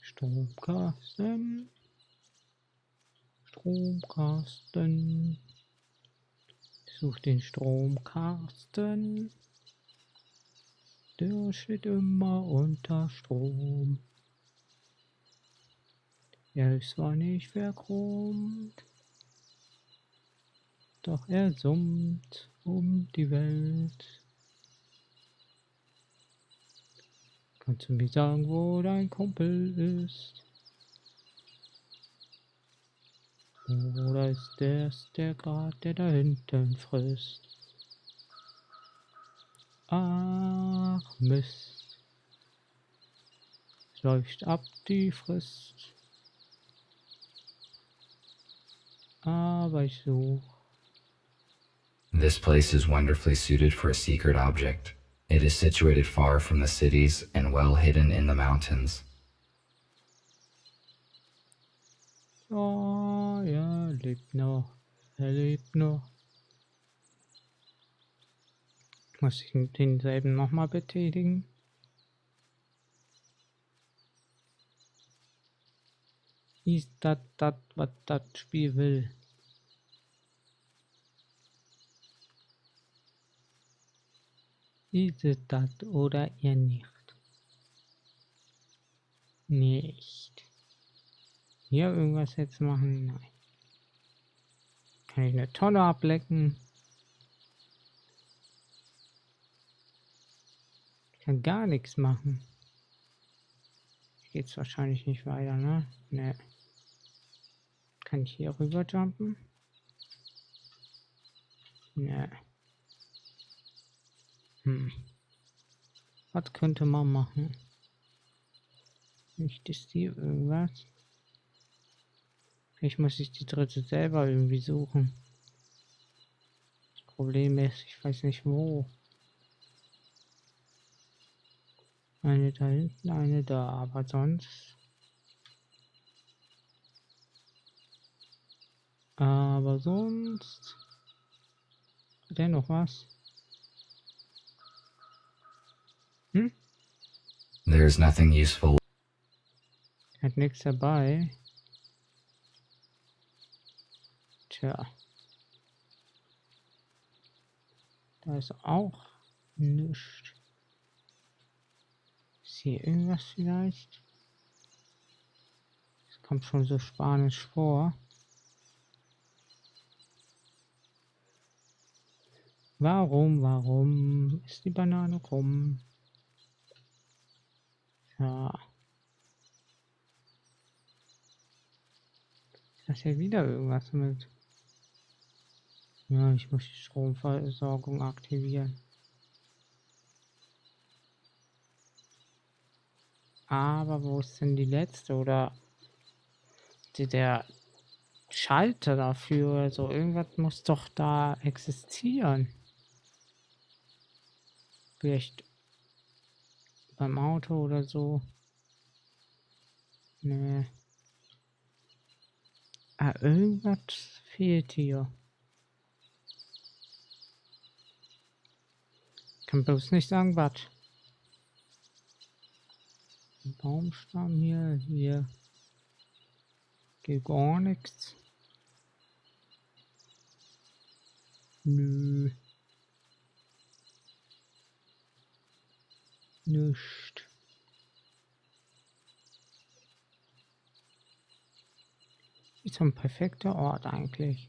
Speaker 1: Stromkasten. Stromkasten. Ich suche den Stromkasten. Der steht immer unter Strom. Er ist zwar nicht verchromt, doch er summt um die Welt. Kannst du mir sagen, wo dein Kumpel ist? Oder ist der gerade, der da hinten frisst? Ach Mist. Es läuft ab die Frist. Aber ich suche.
Speaker 2: This place is wonderfully suited for a secret object. It is situated far from the cities and well hidden in the mountains.
Speaker 1: Oh, ja, lebt noch. Er lebt noch. Muss ich denselben nochmal betätigen? Ist das, was das Spiel will? Ist es das oder eher nicht? Nicht. Hier irgendwas jetzt machen? Nein. Kann ich eine Tonne ablecken? Ich kann gar nichts machen. Geht's wahrscheinlich nicht weiter, ne? Ne. Kann ich hier rüber jumpen? Ne. Was könnte man machen? Nicht ist hier irgendwas? Vielleicht muss ich die dritte selber irgendwie suchen. Das Problem ist, ich weiß nicht wo. Eine da hinten, eine da, aber sonst. Aber sonst. Hat der noch was?
Speaker 2: There's nothing useful.
Speaker 1: Hat nichts dabei. Tja. Da ist auch nichts. Ist hier irgendwas vielleicht? Das kommt schon so spanisch vor. Warum ist die Banane krumm? Ja. Ist das hier wieder irgendwas mit? Ja, ich muss die Stromversorgung aktivieren. Aber wo ist denn die letzte? Oder der Schalter dafür? Also irgendwas muss doch da existieren. Vielleicht beim Auto oder so. Nee. Ah, irgendwas fehlt hier. Kann bloß nicht sagen, was. Baumstamm hier. Geht gar nichts. Nö. Nicht. Ist so ein perfekter Ort eigentlich.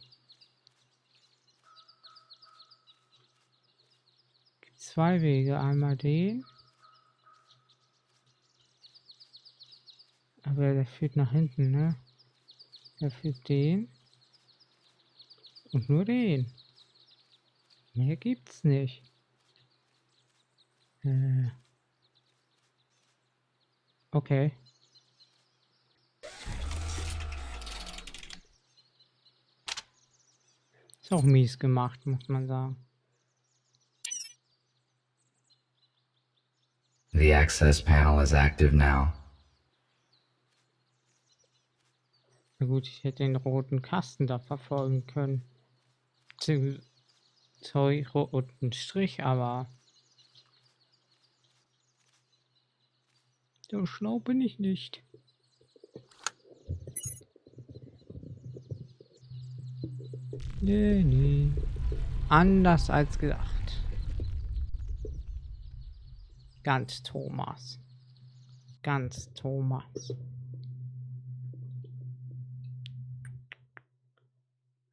Speaker 1: Gibt zwei Wege. Einmal den. Aber der führt nach hinten, ne? Der führt den. Und nur den. Mehr gibt's nicht. Okay. Ist auch mies gemacht, muss man sagen.
Speaker 2: The access panel is active now.
Speaker 1: Na gut, ich hätte den roten Kasten da verfolgen können. Sorry, roten Strich, aber so schlau bin ich nicht. Nee. Anders als gedacht. Ganz Thomas.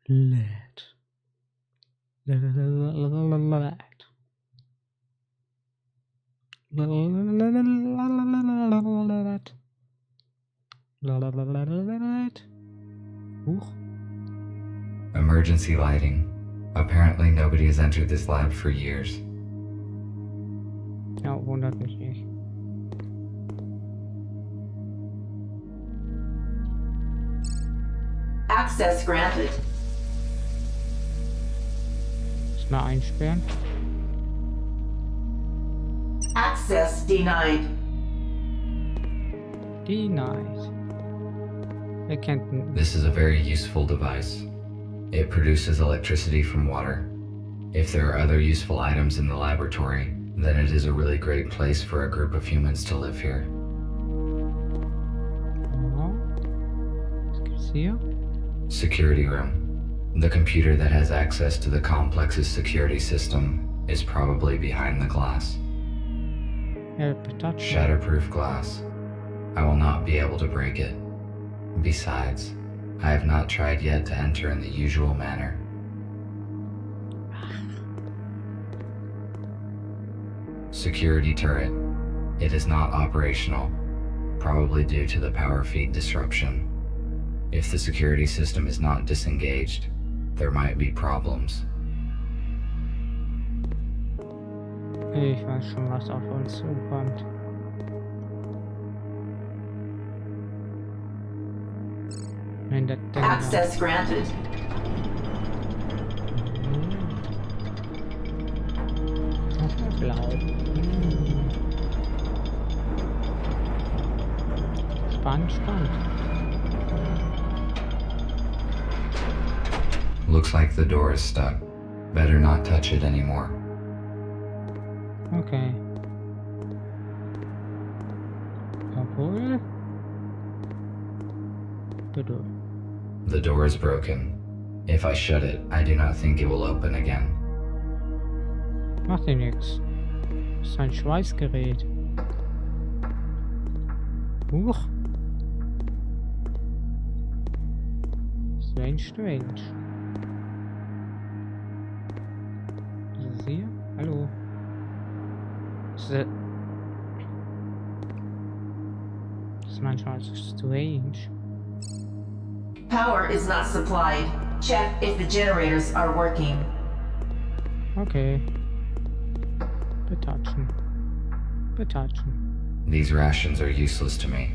Speaker 1: Let.
Speaker 2: Emergency lighting. Apparently nobody has entered this lab for years.
Speaker 1: Ja, wundert mich nicht.
Speaker 11: Access granted.
Speaker 1: Mal einsperren.
Speaker 11: Access denied.
Speaker 1: Denied. Wer kennt denn?
Speaker 2: This is a very useful device. It produces electricity from water. If there are other useful items in the laboratory, then it is a really great place for a group of humans to live here.
Speaker 1: Was gibt's hier?
Speaker 2: Security room. The computer that has access to the complex's security system is probably behind the glass. Shatterproof glass. I will not be able to break it. Besides, I have not tried yet to enter in the usual manner. Security turret. It is not operational, probably due to the power feed disruption. If the security system is not disengaged, there might be problems.
Speaker 1: Ich weiß schon, was auf uns zukommt. Wenn das Ding
Speaker 11: Access granted.
Speaker 1: Blau. Spannend, spannend.
Speaker 2: Looks like the door is stuck. Better not touch it anymore.
Speaker 1: Okay. Obwohl. Bitte.
Speaker 2: The door is broken. If I shut it, I do not think it will open again.
Speaker 1: Macht dir nichts. Das ist ein Schweißgerät. Huch. Strange. Was ist hier? Hallo. Das ist manchmal so strange.
Speaker 11: Power is not supplied. Check if the generators are working.
Speaker 1: Okay. Betatschen.
Speaker 2: These rations are useless to me,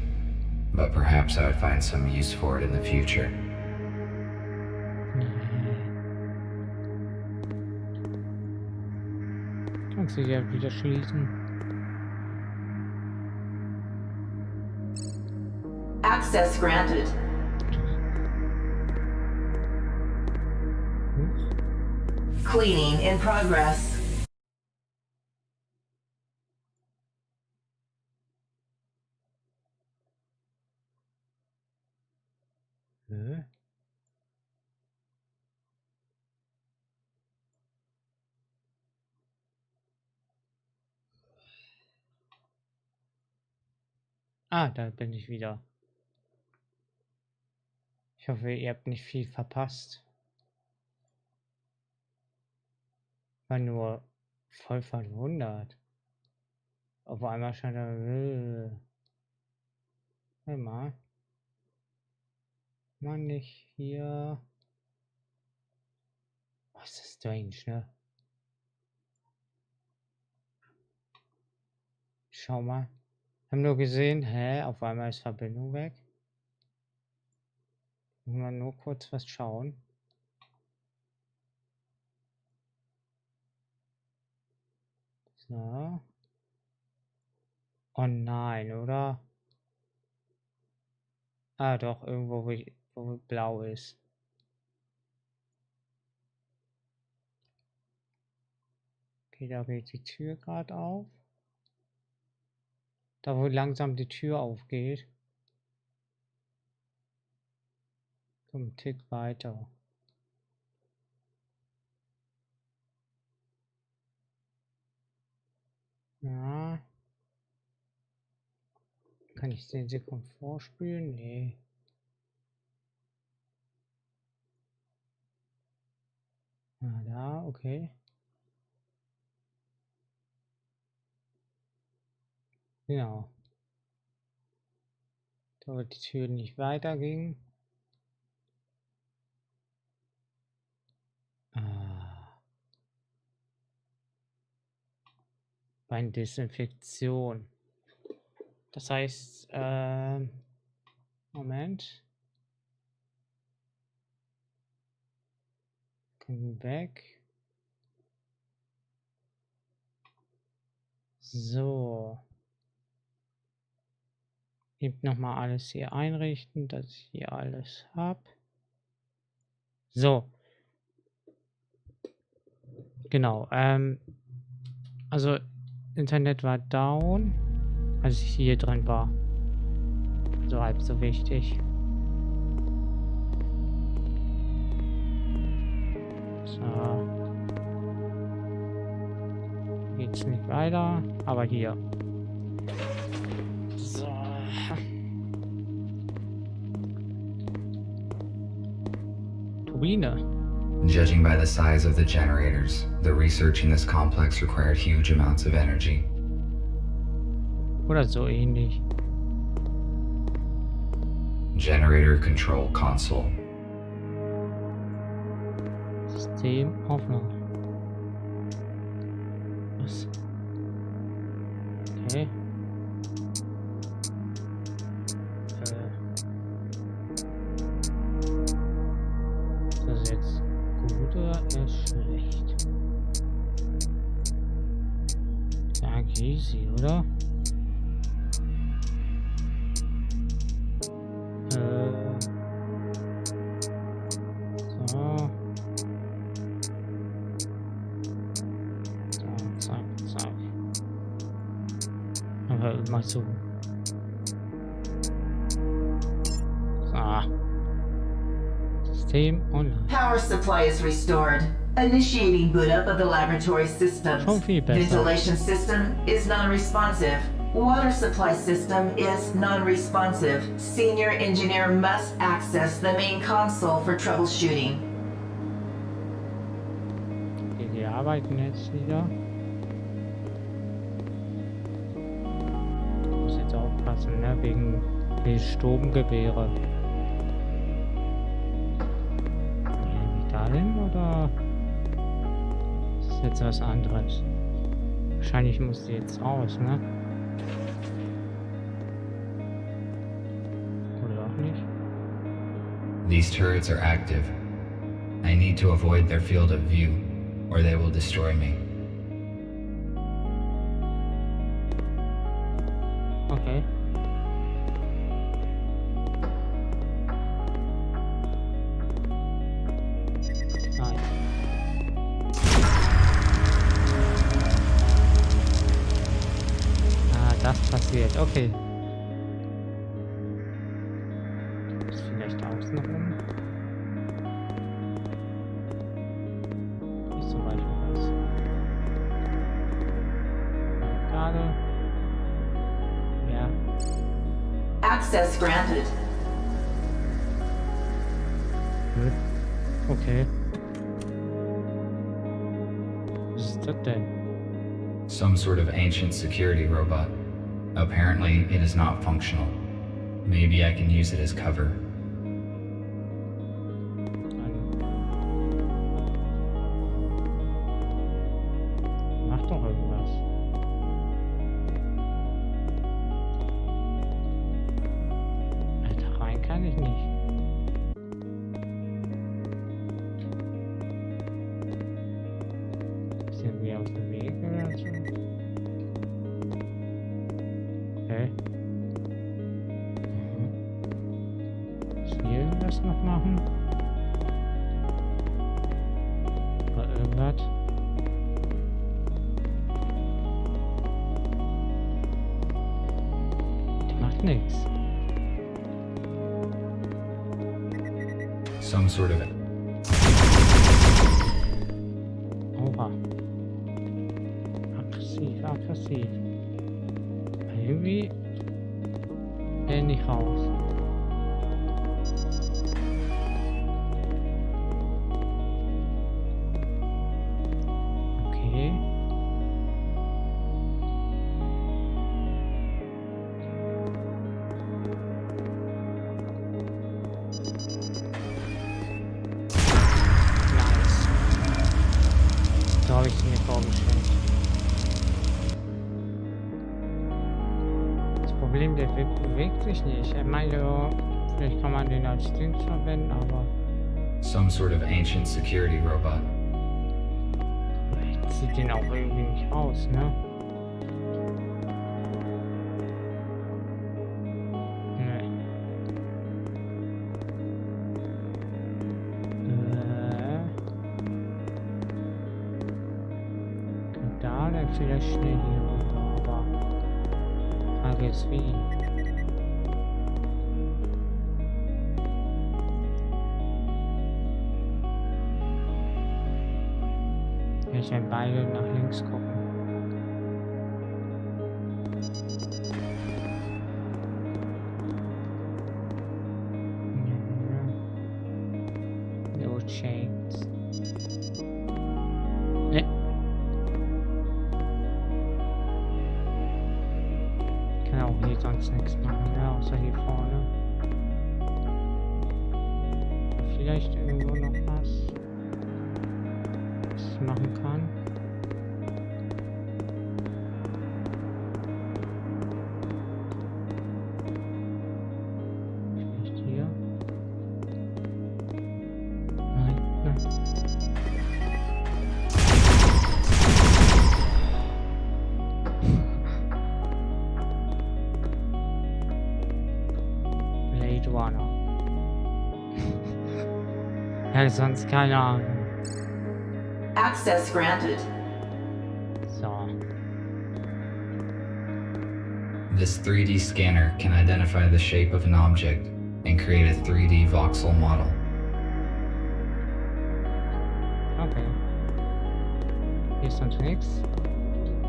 Speaker 2: but perhaps I would find some use for it in the future.
Speaker 1: Kannst du ja wieder schließen.
Speaker 11: Access granted. Cleaning in progress.
Speaker 1: Ah, da bin ich wieder. Ich hoffe, ihr habt nicht viel verpasst. War nur voll verwundert. Auf einmal scheint er. Warte mal. Mann, nicht hier. Oh, ist das strange, ne? Schau mal. Haben nur gesehen, auf einmal ist Verbindung weg. Muss man nur kurz was schauen. So. Oh nein, oder? Ah, doch, irgendwo, wo blau ist. Okay, da geht die Tür gerade auf. Da, wo langsam die Tür aufgeht. Komm, einen Tick weiter. Ja. Kann ich 10 Sekunden vorspielen? Nee. Ah, da, okay. Genau. Da wo die Tür nicht weiterging. Ah. Beindesinfektion. Das heißt, Moment. Kommen weg. So. Eben nochmal alles hier einrichten, dass ich hier alles habe. So. Genau. Also Internet war down, als ich hier drin war. So halb so wichtig. So. Geht's nicht weiter, aber hier. So. Turbine.
Speaker 2: Judging by the size of the generators, the research in this complex required huge amounts of energy.
Speaker 1: Oder so ähnlich.
Speaker 2: Generator Control Console.
Speaker 1: Systemaufnahme. Was? Okay. Das ist jetzt gut oder ist schlecht? Ja, easy, oder? So. Zack, zack. Aber mal so. So. System online.
Speaker 11: Power supply is restored. Initiating boot up of the laboratory systems.
Speaker 1: Schon viel besser.
Speaker 11: Ventilation system is non-responsive. Water supply system is non-responsive. Senior engineer must access the main console for troubleshooting.
Speaker 1: Okay, die arbeiten jetzt wieder. Muss jetzt aufpassen, ne? Wegen Sturmgewehre. Gehen die dahin oder ist das jetzt was anderes? Wahrscheinlich muss die jetzt raus, ne?
Speaker 2: These turrets are active. I need to avoid their field of view, or they will destroy me.
Speaker 1: Okay. Nice. Ah, das passiert. Okay. Nach oben. Ist zum Beispiel was. Gerade. Ja.
Speaker 11: Access granted.
Speaker 1: Okay. Was ist das denn?
Speaker 2: Some sort of ancient security robot. Apparently, it is not functional. Maybe I can use it as cover.
Speaker 1: Noch machen. Oder irgendwas. Die macht nichts.
Speaker 2: Some sort of
Speaker 1: Oha. Aggressiv, aggressiv. Irgendwie nicht raus. Habe ich mir vorgestellt. Das Problem, der bewegt sich nicht. Er meinte, vielleicht kann man den als Dings verwenden, aber...
Speaker 2: Some sort of ancient security robot.
Speaker 1: Vielleicht sieht den auch irgendwie nicht aus, ne? vielleicht schnell hier runter, aber Frage ist wie. Ich werde beide nach links gucken. No chains. Ne. Ich kann auch hier sonst nichts machen, ja, außer hier vorne. Vielleicht irgendwo noch was ich machen kann. Vielleicht hier. Nein, nein. Blade Runner. Ja, sonst keine Ahnung.
Speaker 11: Access granted.
Speaker 1: So.
Speaker 2: This 3D scanner can identify the shape of an object and create a 3D voxel model.
Speaker 1: Okay. Hier ist sonst nichts.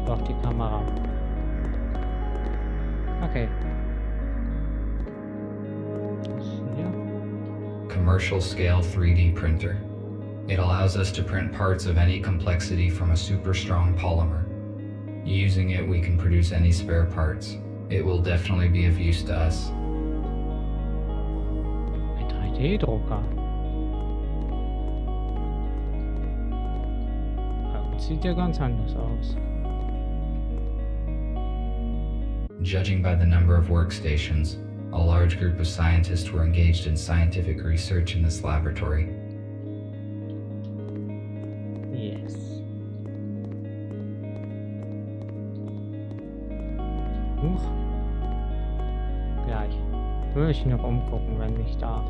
Speaker 1: Doch die Kamera. Okay. Was ist hier?
Speaker 2: Commercial scale 3D printer. It allows us to print parts of any complexity from a super strong polymer. Using it, we can produce any spare parts. It will definitely be of use to us.
Speaker 1: Ein 3D-Drucker. Sieht ja ganz anders aus.
Speaker 2: Judging by the number of workstations, a large group of scientists were engaged in scientific research in this laboratory.
Speaker 1: Yes. Huch. Gleich. Würde ich noch umgucken, wenn nicht da.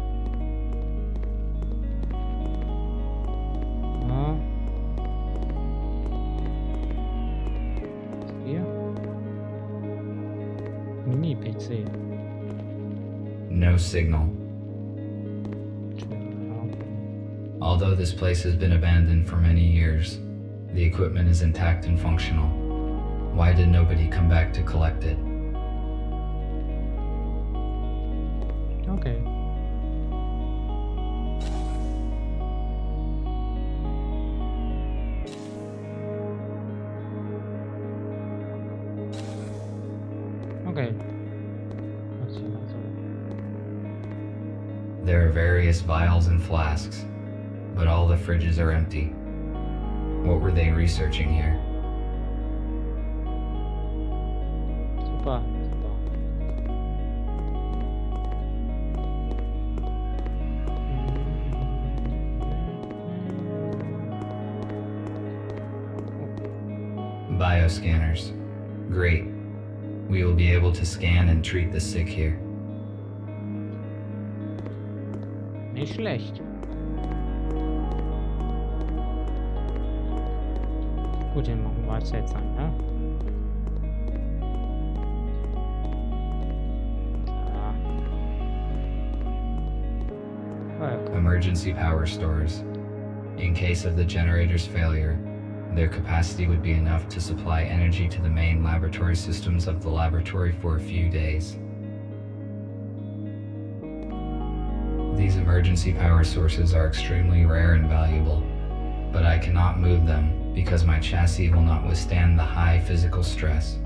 Speaker 1: Ja. Hier. Mini-PC.
Speaker 2: No signal. Although this place has been abandoned for many years, the equipment is intact and functional. Why did nobody come back to collect it?
Speaker 1: Okay. Okay. Let's see what's over.
Speaker 2: There are various vials and flasks, but all the fridges are empty. What were they researching here?
Speaker 1: Super, super.
Speaker 2: Bioscanners. Great. We will be able to scan and treat the sick here.
Speaker 1: Nicht schlecht. Gut, den machen wir jetzt an, ne?
Speaker 2: Emergency power stores. In case of the generator's failure, their capacity would be enough to supply energy to the main laboratory systems of the laboratory for a few days. These emergency power sources are extremely rare and valuable, but I cannot move them because my chassis will not withstand the high physical stress.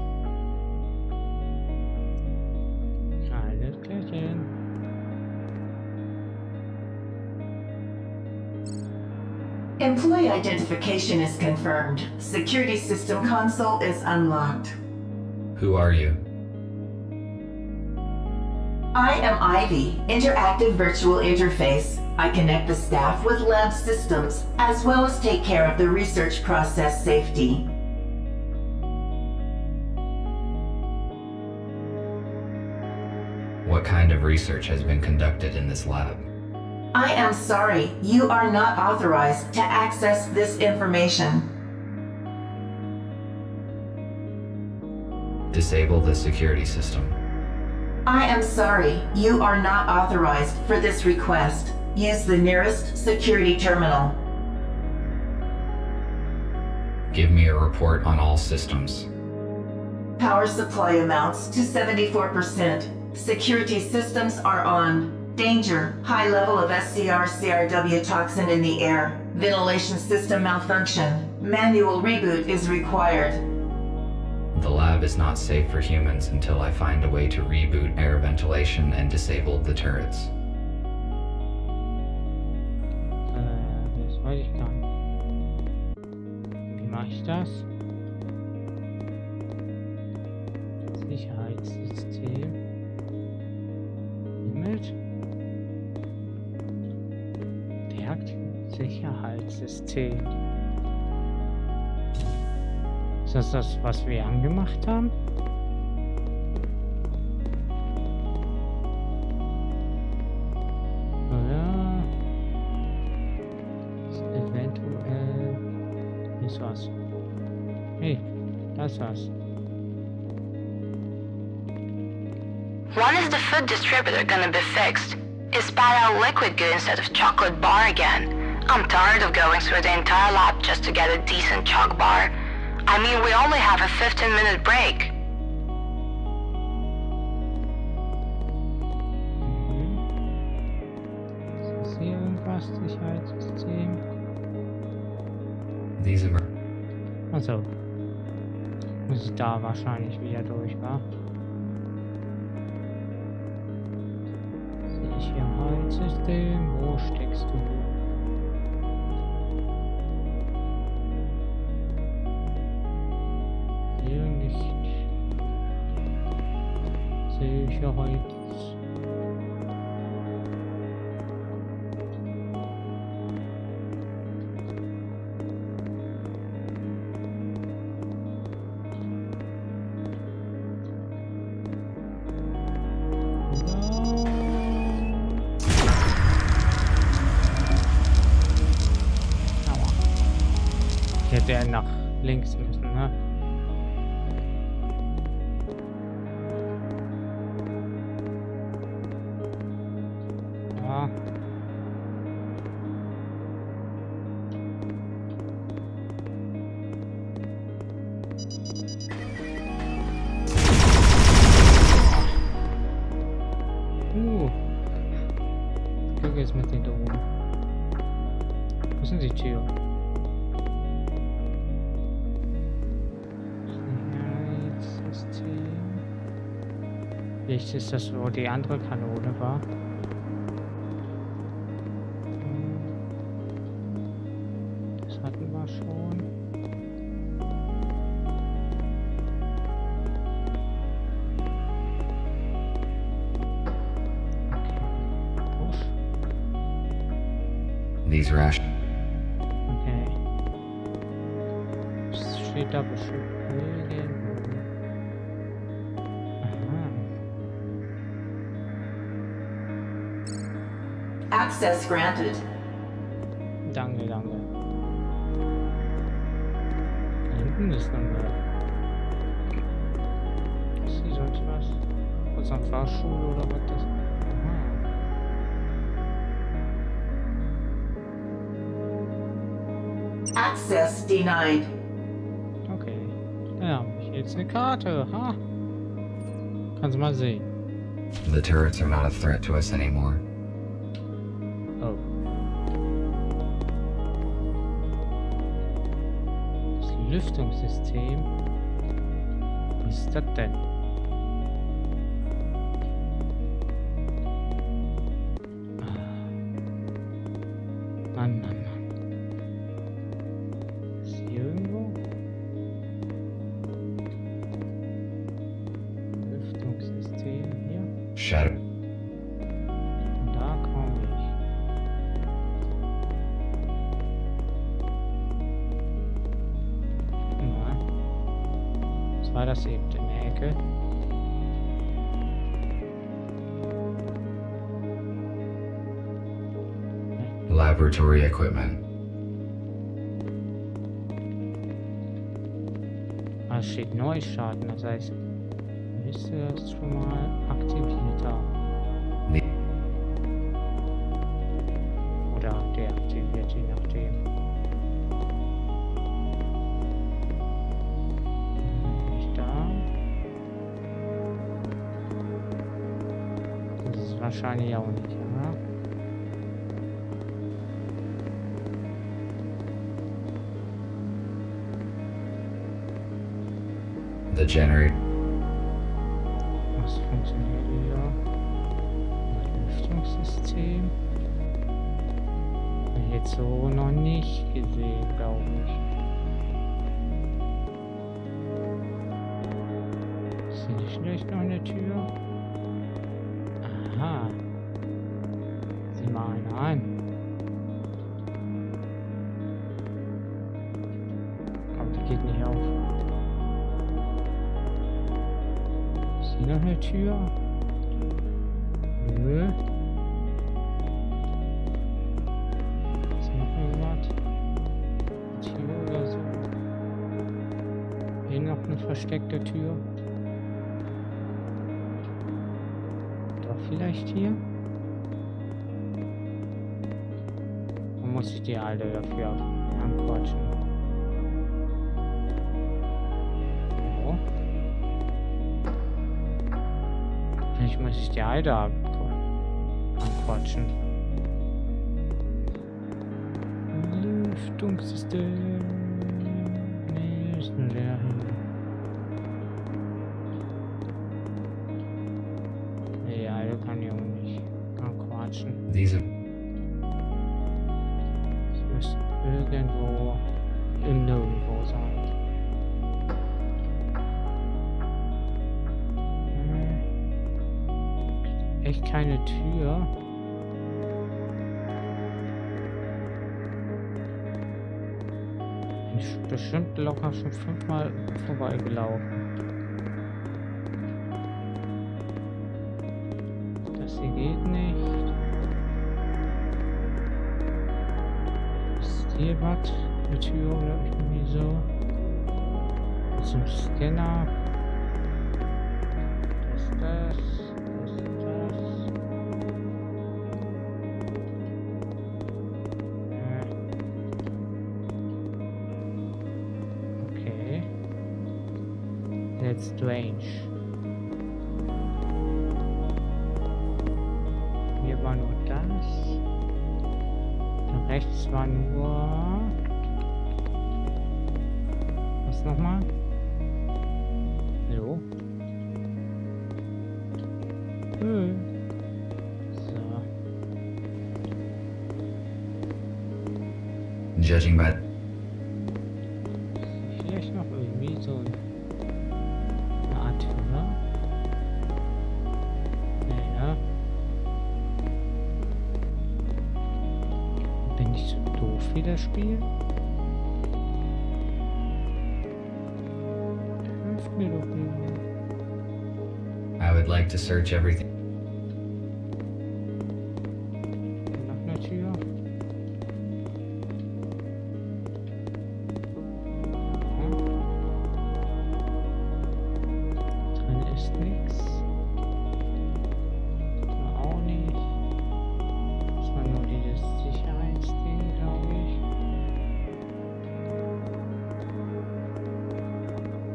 Speaker 1: Alles klärchen.
Speaker 11: Employee identification is confirmed. Security system console is unlocked.
Speaker 2: Who are you?
Speaker 11: I am Ivy, interactive virtual interface. I connect the staff with lab systems, as well as take care of the research process safety.
Speaker 2: What kind of research has been conducted in this lab?
Speaker 11: I am sorry, you are not authorized to access this information.
Speaker 2: Disable the security system.
Speaker 11: I am sorry, you are not authorized for this request. Use the nearest security terminal.
Speaker 2: Give me a report on all systems.
Speaker 11: Power supply amounts to 74%. Security systems are on. Danger, high level of SCR-CRW toxin in the air. Ventilation system malfunction. Manual reboot is required.
Speaker 2: The lab is not safe for humans until I find a way to reboot air ventilation and disable the turrets.
Speaker 1: Das weiß ich gar nicht. Wie mache ich das? Sicherheitssystem. Mit. Sicherheitssystem. Ist das das, was wir angemacht haben? Oder ist eventuell ist was? Hey, das war's.
Speaker 14: When is the food distributor gonna be fixed? Is spat out liquid good instead of chocolate bar again? I'm tired of going through the entire lab just to get a decent chalk bar. I mean, we only have a 15-minute break.
Speaker 1: Ist hier irgendwas? Sicherheitssystem? Achso. Muss ich da wahrscheinlich wieder durch, wa? Sicherheitssystem, wo steckst du? Hier nicht. Sicherheit. Der nach links müssen, ne? Ja. Guck jetzt mit den da oben. Wo sind die Tür? Vielleicht ist das, wo die andere Kanone war. Das hatten wir schon. Okay.
Speaker 2: These rations.
Speaker 1: Okay. Was steht da bestimmt?
Speaker 11: Access granted.
Speaker 1: Danke, danke. Da hinten ist noch mehr. Ist hier sonst was? Was am Fahrstuhl oder was das?
Speaker 11: Aha. Access denied.
Speaker 1: Okay. Ja, habe ich jetzt eine Karte. Ha. Kannst du mal sehen.
Speaker 2: The turrets are not a threat to us anymore.
Speaker 1: Oh. Das Lüftungssystem. Was ist das denn? Mann, Mann, Mann. Ist hier irgendwo? Lüftungssystem hier.
Speaker 2: Shadow. War das eben in der Ecke? Laboratory equipment.
Speaker 1: Ah, es steht Neustarten, das heißt ist das schon mal aktivierter. Oder deaktiviert, je nachdem. Nicht da. Das ist wahrscheinlich auch nicht, oder?
Speaker 2: The generator.
Speaker 1: Was funktioniert hier? Lüftungssystem. Jetzt so noch nicht gesehen, glaube ich. Ist hier nicht vielleicht noch eine Tür? Aha. Sieh mal eine ein. Aber die geht nicht auf. Ist hier noch eine Tür? Nö. Ist noch irgendwas? Tür oder so? Hier noch eine versteckte Tür. Doch vielleicht hier? Man muss sich die alte dafür anquatschen. Vielleicht muss ich die alte anquatschen. Lüftungssystem. Nee, ist nur der hier. Nee, die alte kann ich auch nicht anquatschen.
Speaker 2: Diese.
Speaker 1: Es müsste irgendwo im Nirgendwo sein. Echt keine Tür. Bin ich bestimmt locker schon 5-mal vorbeigelaufen. Das hier geht nicht. Ist hier was? Eine Tür oder irgendwie so? Zum Scanner. Das ist das. Strange. Hier war nur das. Da rechts war nur... Was nochmal? So. So.
Speaker 2: Judging by...
Speaker 1: Vielleicht noch irgendwie so ein... Bin ich so doof wie das Spiel? Hilft mir doch nicht.
Speaker 2: I would like to search everything.
Speaker 1: Noch eine Tür. Drin ist nichts. Auch nicht. Das war nur dieses Sicherheitsding, glaube ich.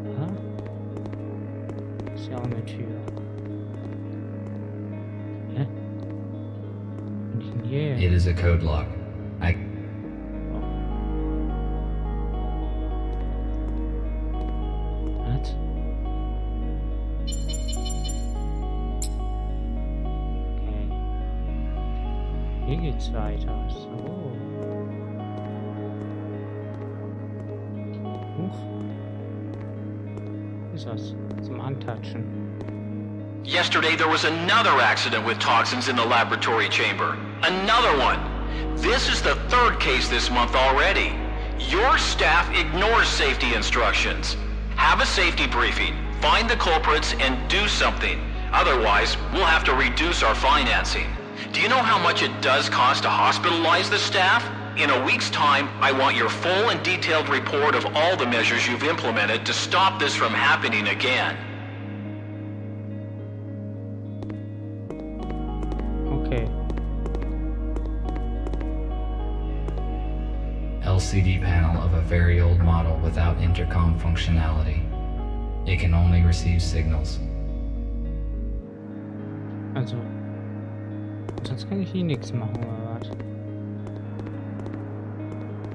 Speaker 1: Ja. Ist ja auch eine Tür. Hä? Bin ich denn hier?
Speaker 2: It is a code lock.
Speaker 1: Was? Okay. Hier geht's weiter. So. Huch. Ist was? Zum Antatschen.
Speaker 15: Yesterday there was another accident with toxins in the laboratory chamber. Another one. This is the third case this month already. Your staff ignores safety instructions. Have a safety briefing, find the culprits, and do something. Otherwise, we'll have to reduce our financing. Do you know how much it does cost to hospitalize the staff? In a week's time, I want your full and detailed report of all the measures you've implemented to stop this from happening again.
Speaker 1: Okay.
Speaker 2: LCD panel of a very old model without intercom functionality. It can only receive signals.
Speaker 1: Also, sonst kann ich hier nichts machen, oder was?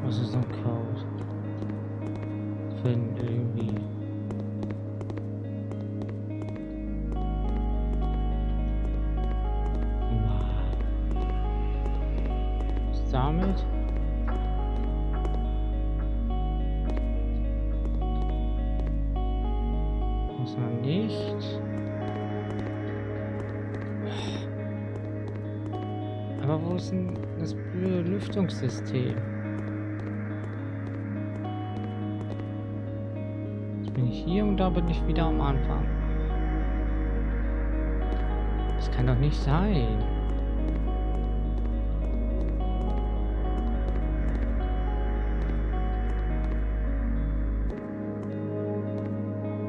Speaker 1: Was ist so ein Code? Finden irgendwie. Was ist damit? Muss man nicht. Aber wo ist denn das blöde Lüftungssystem? Jetzt bin ich hier und da bin ich wieder am Anfang. Das kann doch nicht sein.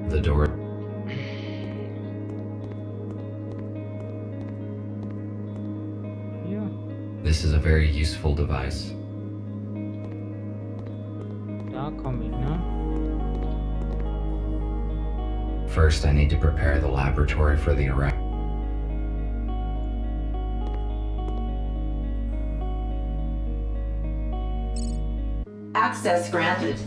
Speaker 2: The door. This is a very useful device.
Speaker 1: Da komme ich, ne?
Speaker 2: First, I need to prepare the laboratory for the arrest.
Speaker 11: Access granted.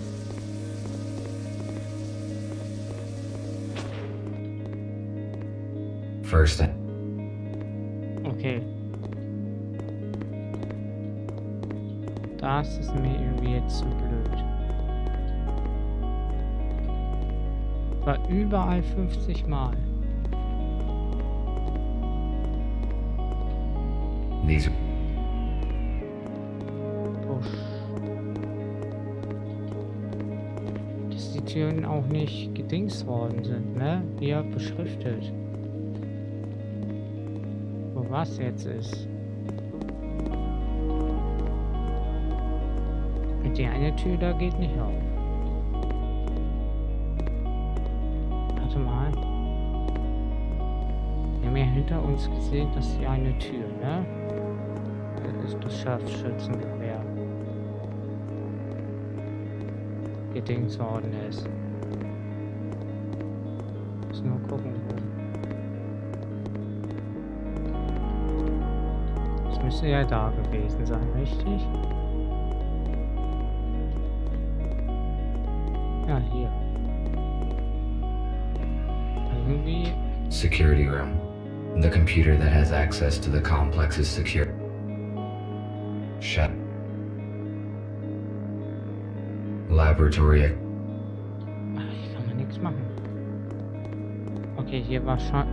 Speaker 2: First,
Speaker 1: Okay. Das ist mir irgendwie jetzt zu blöd. War überall 50 Mal.
Speaker 2: These.
Speaker 1: Push. Dass die Türen auch nicht gedingst worden sind, ne? Hier beschriftet. Wo was jetzt ist. Und die eine Tür da geht nicht auf. Warte mal. Wir haben ja hinter uns gesehen, dass die eine Tür, ne? Das ist das Scharfschützengewehr. Gedings worden ist. Muss nur gucken, wo. Das müsste ja da gewesen sein, richtig? Ja, hier. Irgendwie.
Speaker 2: Security room. The computer that has access to the complex is secure. Shut. Laboratory.
Speaker 1: Hier kann man nichts machen. Okay, hier war schon.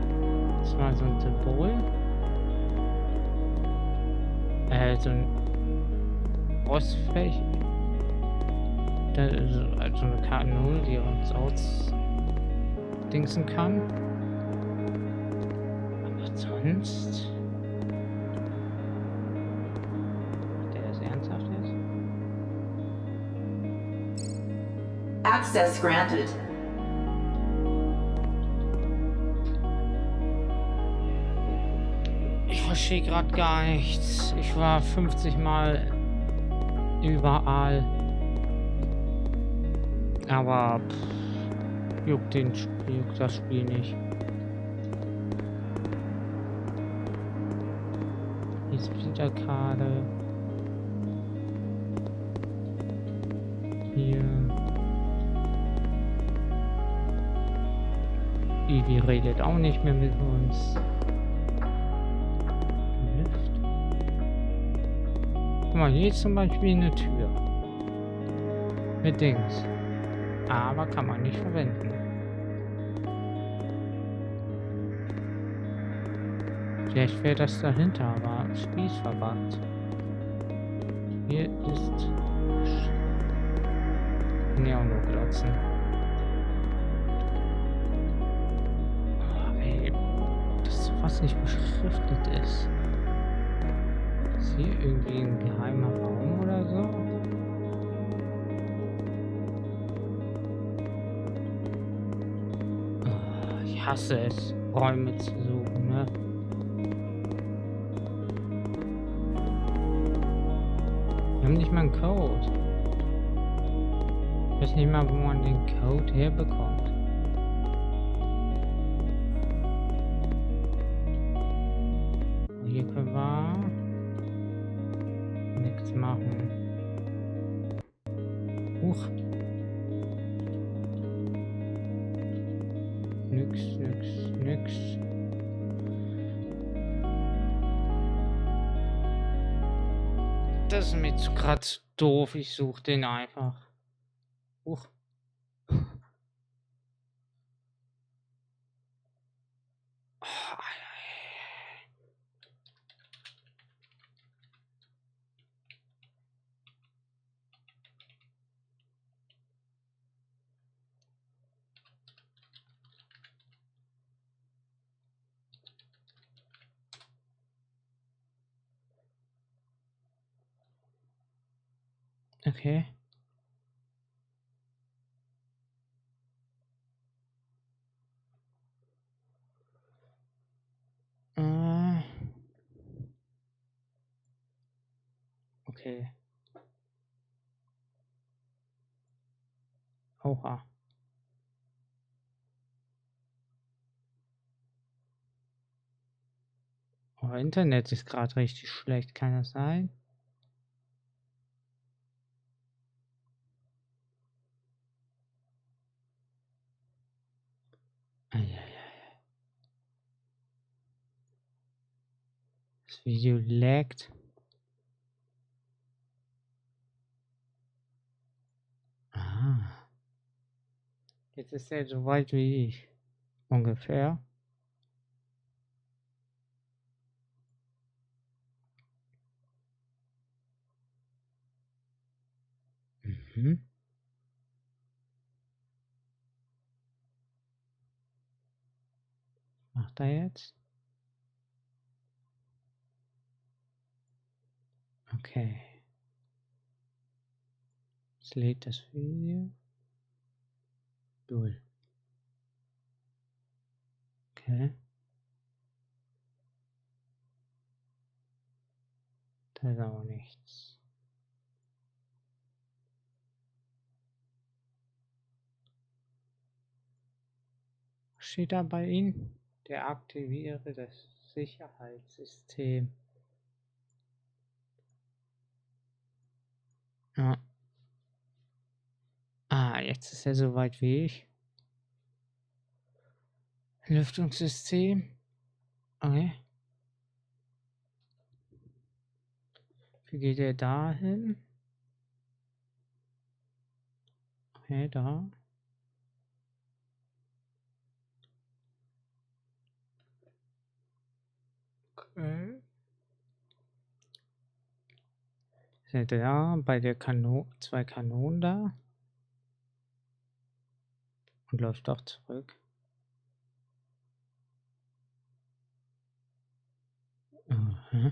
Speaker 1: Das war so ein Symbol. So ein Ostfläche. Also eine K0, die uns ausdingsen kann. Aber sonst. Der das ernsthaft ist?
Speaker 11: Access granted.
Speaker 1: Ich verstehe gerade gar nichts. Ich war 50 Mal überall. Aber juckt das Spiel nicht. Hier ist wieder gerade. Hier. Ivy redet auch nicht mehr mit uns. Lift. Guck mal, hier ist zum Beispiel eine Tür. Mit Dings. Aber kann man nicht verwenden. Vielleicht wäre das dahinter, aber Spieß verbuggt. Hier ist Neonoglotzen. Oh, ey, dass sowas nicht beschriftet ist. Ist hier irgendwie ein geheimer Raum oder so? Ich hasse es, Räume zu suchen, ne? haben nicht mal einen Code. Ich weiß nicht mal, wo man den Code herbekommt. Und hier können wir nichts machen. Huch. Nix. Das ist mir jetzt gerade doof. Ich suche den einfach. Huch. Okay. Okay. Oha. Oh, Internet ist gerade richtig schlecht, kann das sein? Das Video laggt. Ah. Jetzt ist er so weit wie ich. Ungefähr. Mhm. Macht er jetzt? Okay. Jetzt lädt das Video. LUL. Okay. Da ist auch nichts. Was steht da bei Ihnen? Deaktiviere das Sicherheitssystem. Ja. Ah, jetzt ist er so weit wie ich. Lüftungssystem. Okay. Wie geht er da hin? Okay, da. Okay. Ist er da bei der zwei Kanonen da? Und läuft doch zurück. Aha.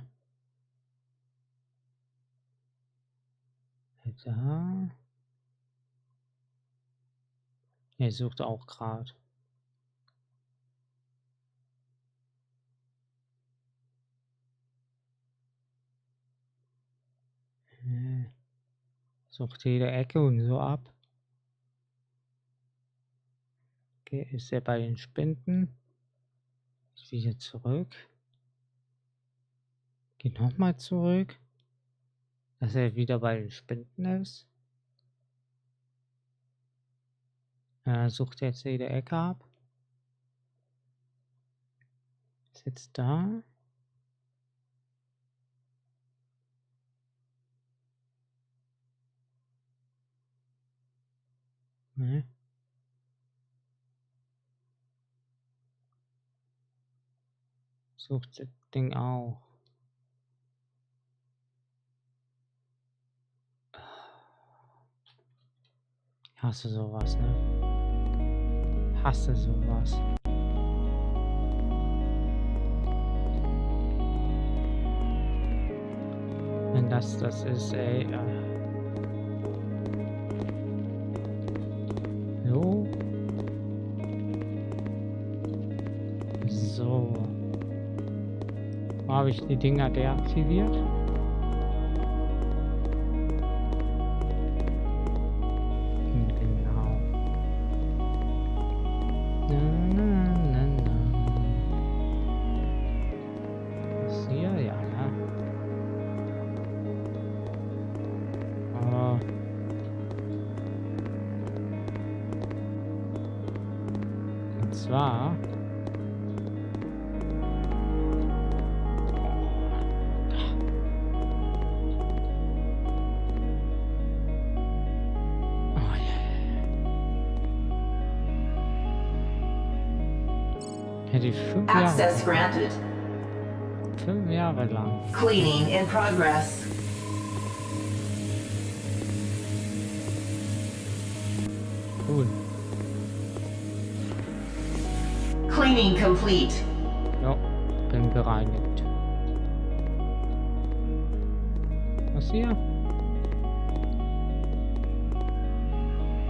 Speaker 1: Da. Er sucht auch gerade. Sucht jede Ecke und so ab. Okay, ist er bei den Spinden? Ist wieder zurück. Geht nochmal zurück. Dass er wieder bei den Spinden ist. Sucht jetzt jede Ecke ab. Ist jetzt da. Ne. Sucht das Ding auch. Ich hasse sowas, ne? Hasse sowas. Wenn das ist, ey. So. So. Habe ich die Dinger deaktiviert? zwar... Die 5 Jahre.
Speaker 11: Access granted.
Speaker 1: 5 Jahre lang.
Speaker 11: Cleaning in progress.
Speaker 1: Cool.
Speaker 11: Cleaning complete.
Speaker 1: Ja, bin gereinigt. Was hier?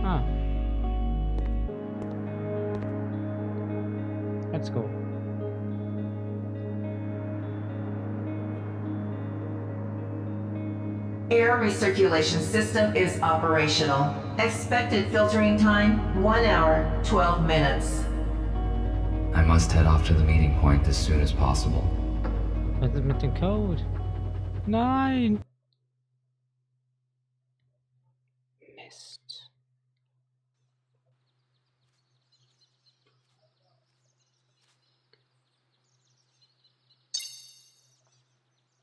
Speaker 1: Ah. Let's go.
Speaker 11: Air recirculation system is operational. Expected filtering time, 1 hour, 12 minutes.
Speaker 2: I must head off to the meeting point as soon as possible.
Speaker 1: Was ist mit dem Code? Nein! Mist.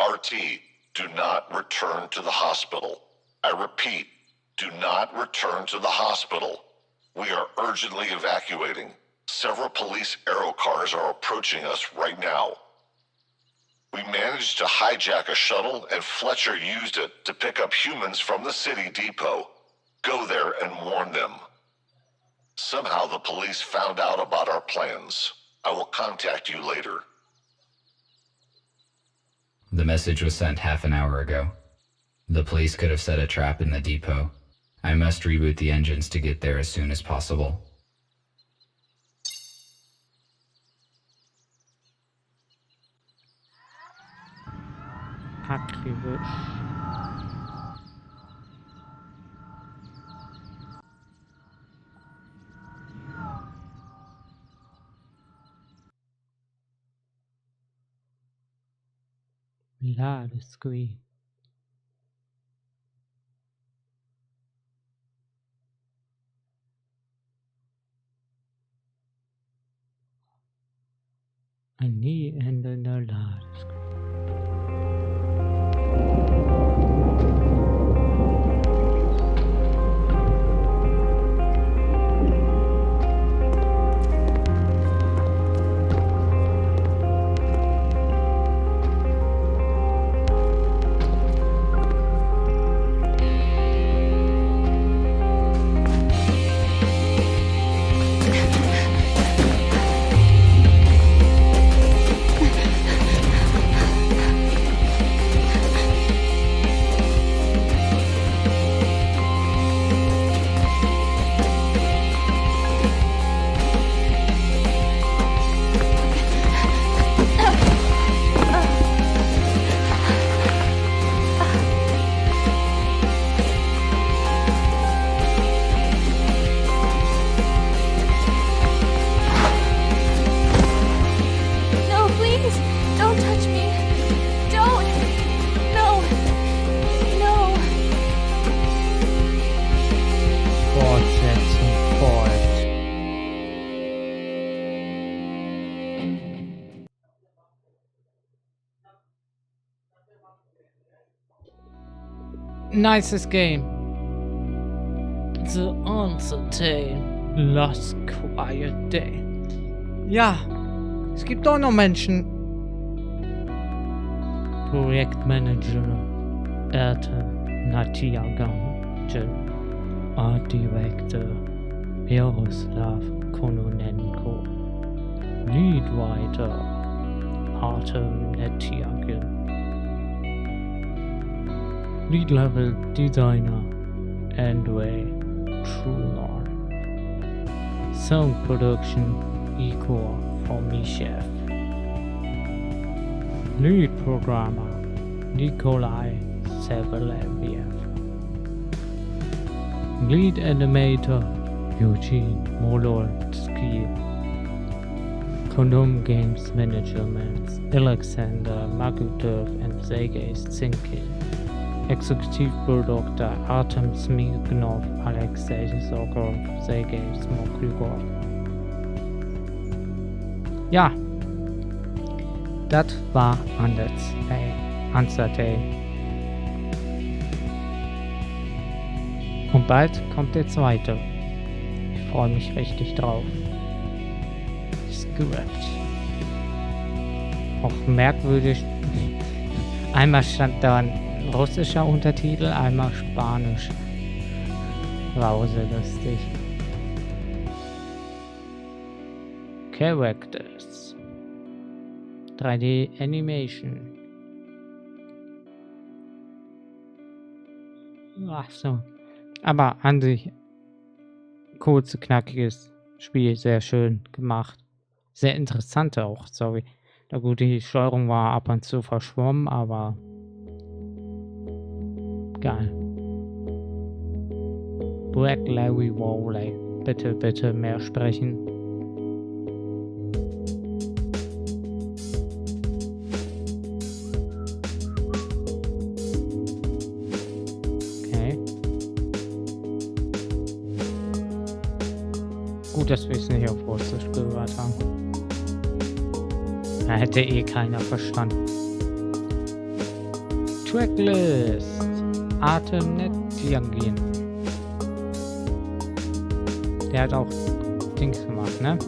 Speaker 6: RT, do not return to the hospital. I repeat, do not return to the hospital. We are urgently evacuating. Several police aero cars are approaching us right now. We managed to hijack a shuttle and Fletcher used it to pick up humans from the city depot. Go there and warn them. Somehow the police found out about our plans. I will contact you later.
Speaker 2: The message was sent half an hour ago. The police could have set a trap in the depot. I must reboot the engines to get there as soon as possible.
Speaker 1: Akribisch. Ladescreen. Ein nie endender Ladescreen. Nicest game. The Uncertain Lost Quiet Day. Ja, es gibt auch noch Menschen. Projektmanager Erte Natiagan, Art Director Peyruis Kononenko, Lead Writer Artem Natiagan, Lead Level Designer Andre Trunar, Sound Production Igor Formishev, Lead Programmer Nikolai Seveleviev, Lead Animator Eugene Mololsky, Condom Games Management Alexander Magutov and Sergei Zinkin, Executive Producer Artem Smirnov, Alexei Zogov, Sergei Smokrugov, Ja, das war Answer Day. Und bald kommt der zweite. Ich freue mich richtig drauf. Ist gut. Auch merkwürdig. Einmal stand da ein russischer Untertitel, einmal Spanisch. War auch sehr lustig. Characters. 3D Animation. Ach so. Aber an sich kurz, knackiges Spiel, sehr schön gemacht. Sehr interessant auch, sorry. Na gut, die Steuerung war ab und zu verschwommen, aber geil. Black Larry Wowley. Bitte, bitte mehr sprechen. Okay. Gut, dass wir es nicht auf Russisch gehört haben. Da hätte eh keiner verstanden. Tracklist. Atemnet-Tiangin. Der hat auch Dings gemacht, ne?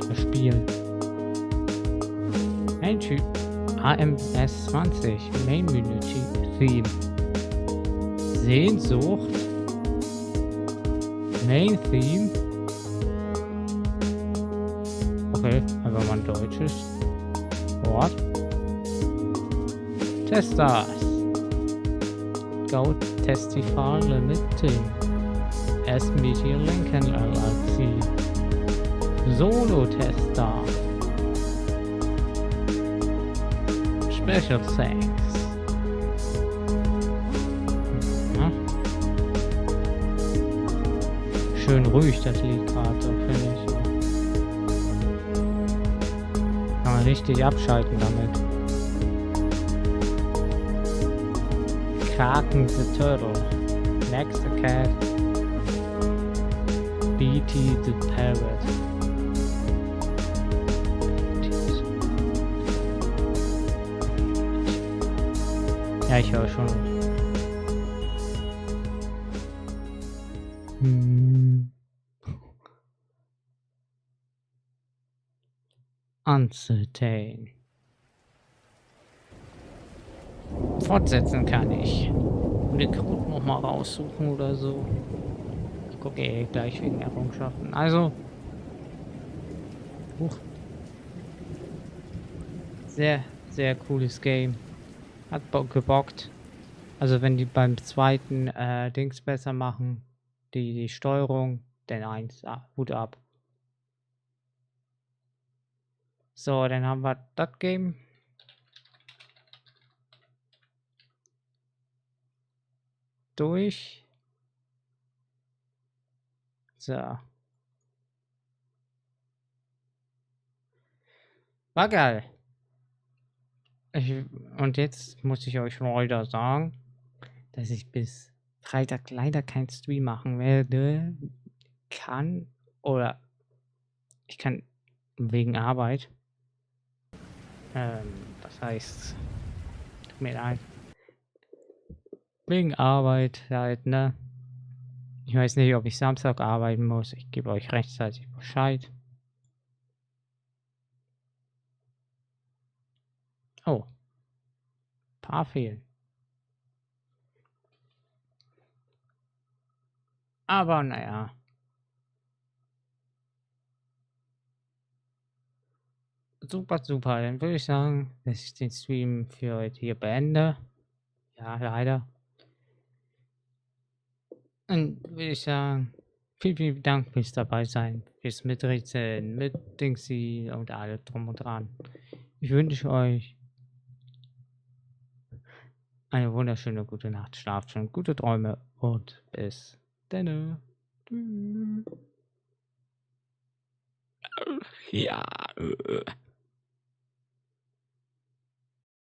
Speaker 1: Das Spiel. Ein Typ. AMS 20. Main Menü Theme. Sehnsucht. Main Theme. Okay, aber mal ein deutsches Wort. Testers. Go Testify Limited. S Media Lincoln LLC. Solo Tester. Special Thanks. Schön ruhig das Lied gerade, finde ich. Kann man richtig abschalten damit. Kraken the Turtle. Next the Cat. BT the Parrot. Ja, ich höre schon. Uncertain. Fortsetzen kann ich. Den Code nochmal raussuchen oder so. Ich gucke gleich wegen Errungenschaften. Also. Sehr, sehr cooles Game. Hat gebockt. Also wenn die beim zweiten Dings besser machen, die Steuerung, dann 1, Hut ab. So, dann haben wir das Game. Durch. So. War geil. Und jetzt muss ich euch leider sagen, dass ich bis Freitag leider kein Stream machen werde. Ich kann wegen Arbeit. Das heißt, tut mir leid. Wegen Arbeit halt, ne? Ich weiß nicht, ob ich Samstag arbeiten muss. Ich gebe euch rechtzeitig Bescheid. Oh. Paar fehlen. Aber naja. Super, super. Dann würde ich sagen, dass ich den Stream für heute hier beende. Ja, leider. Dann würde ich sagen, vielen Dank fürs dabei sein, fürs Miträtseln, mit Dingsy und alle drum und dran. Ich wünsche euch eine wunderschöne gute Nacht, schlaft schon, gute Träume und bis dann. Ja.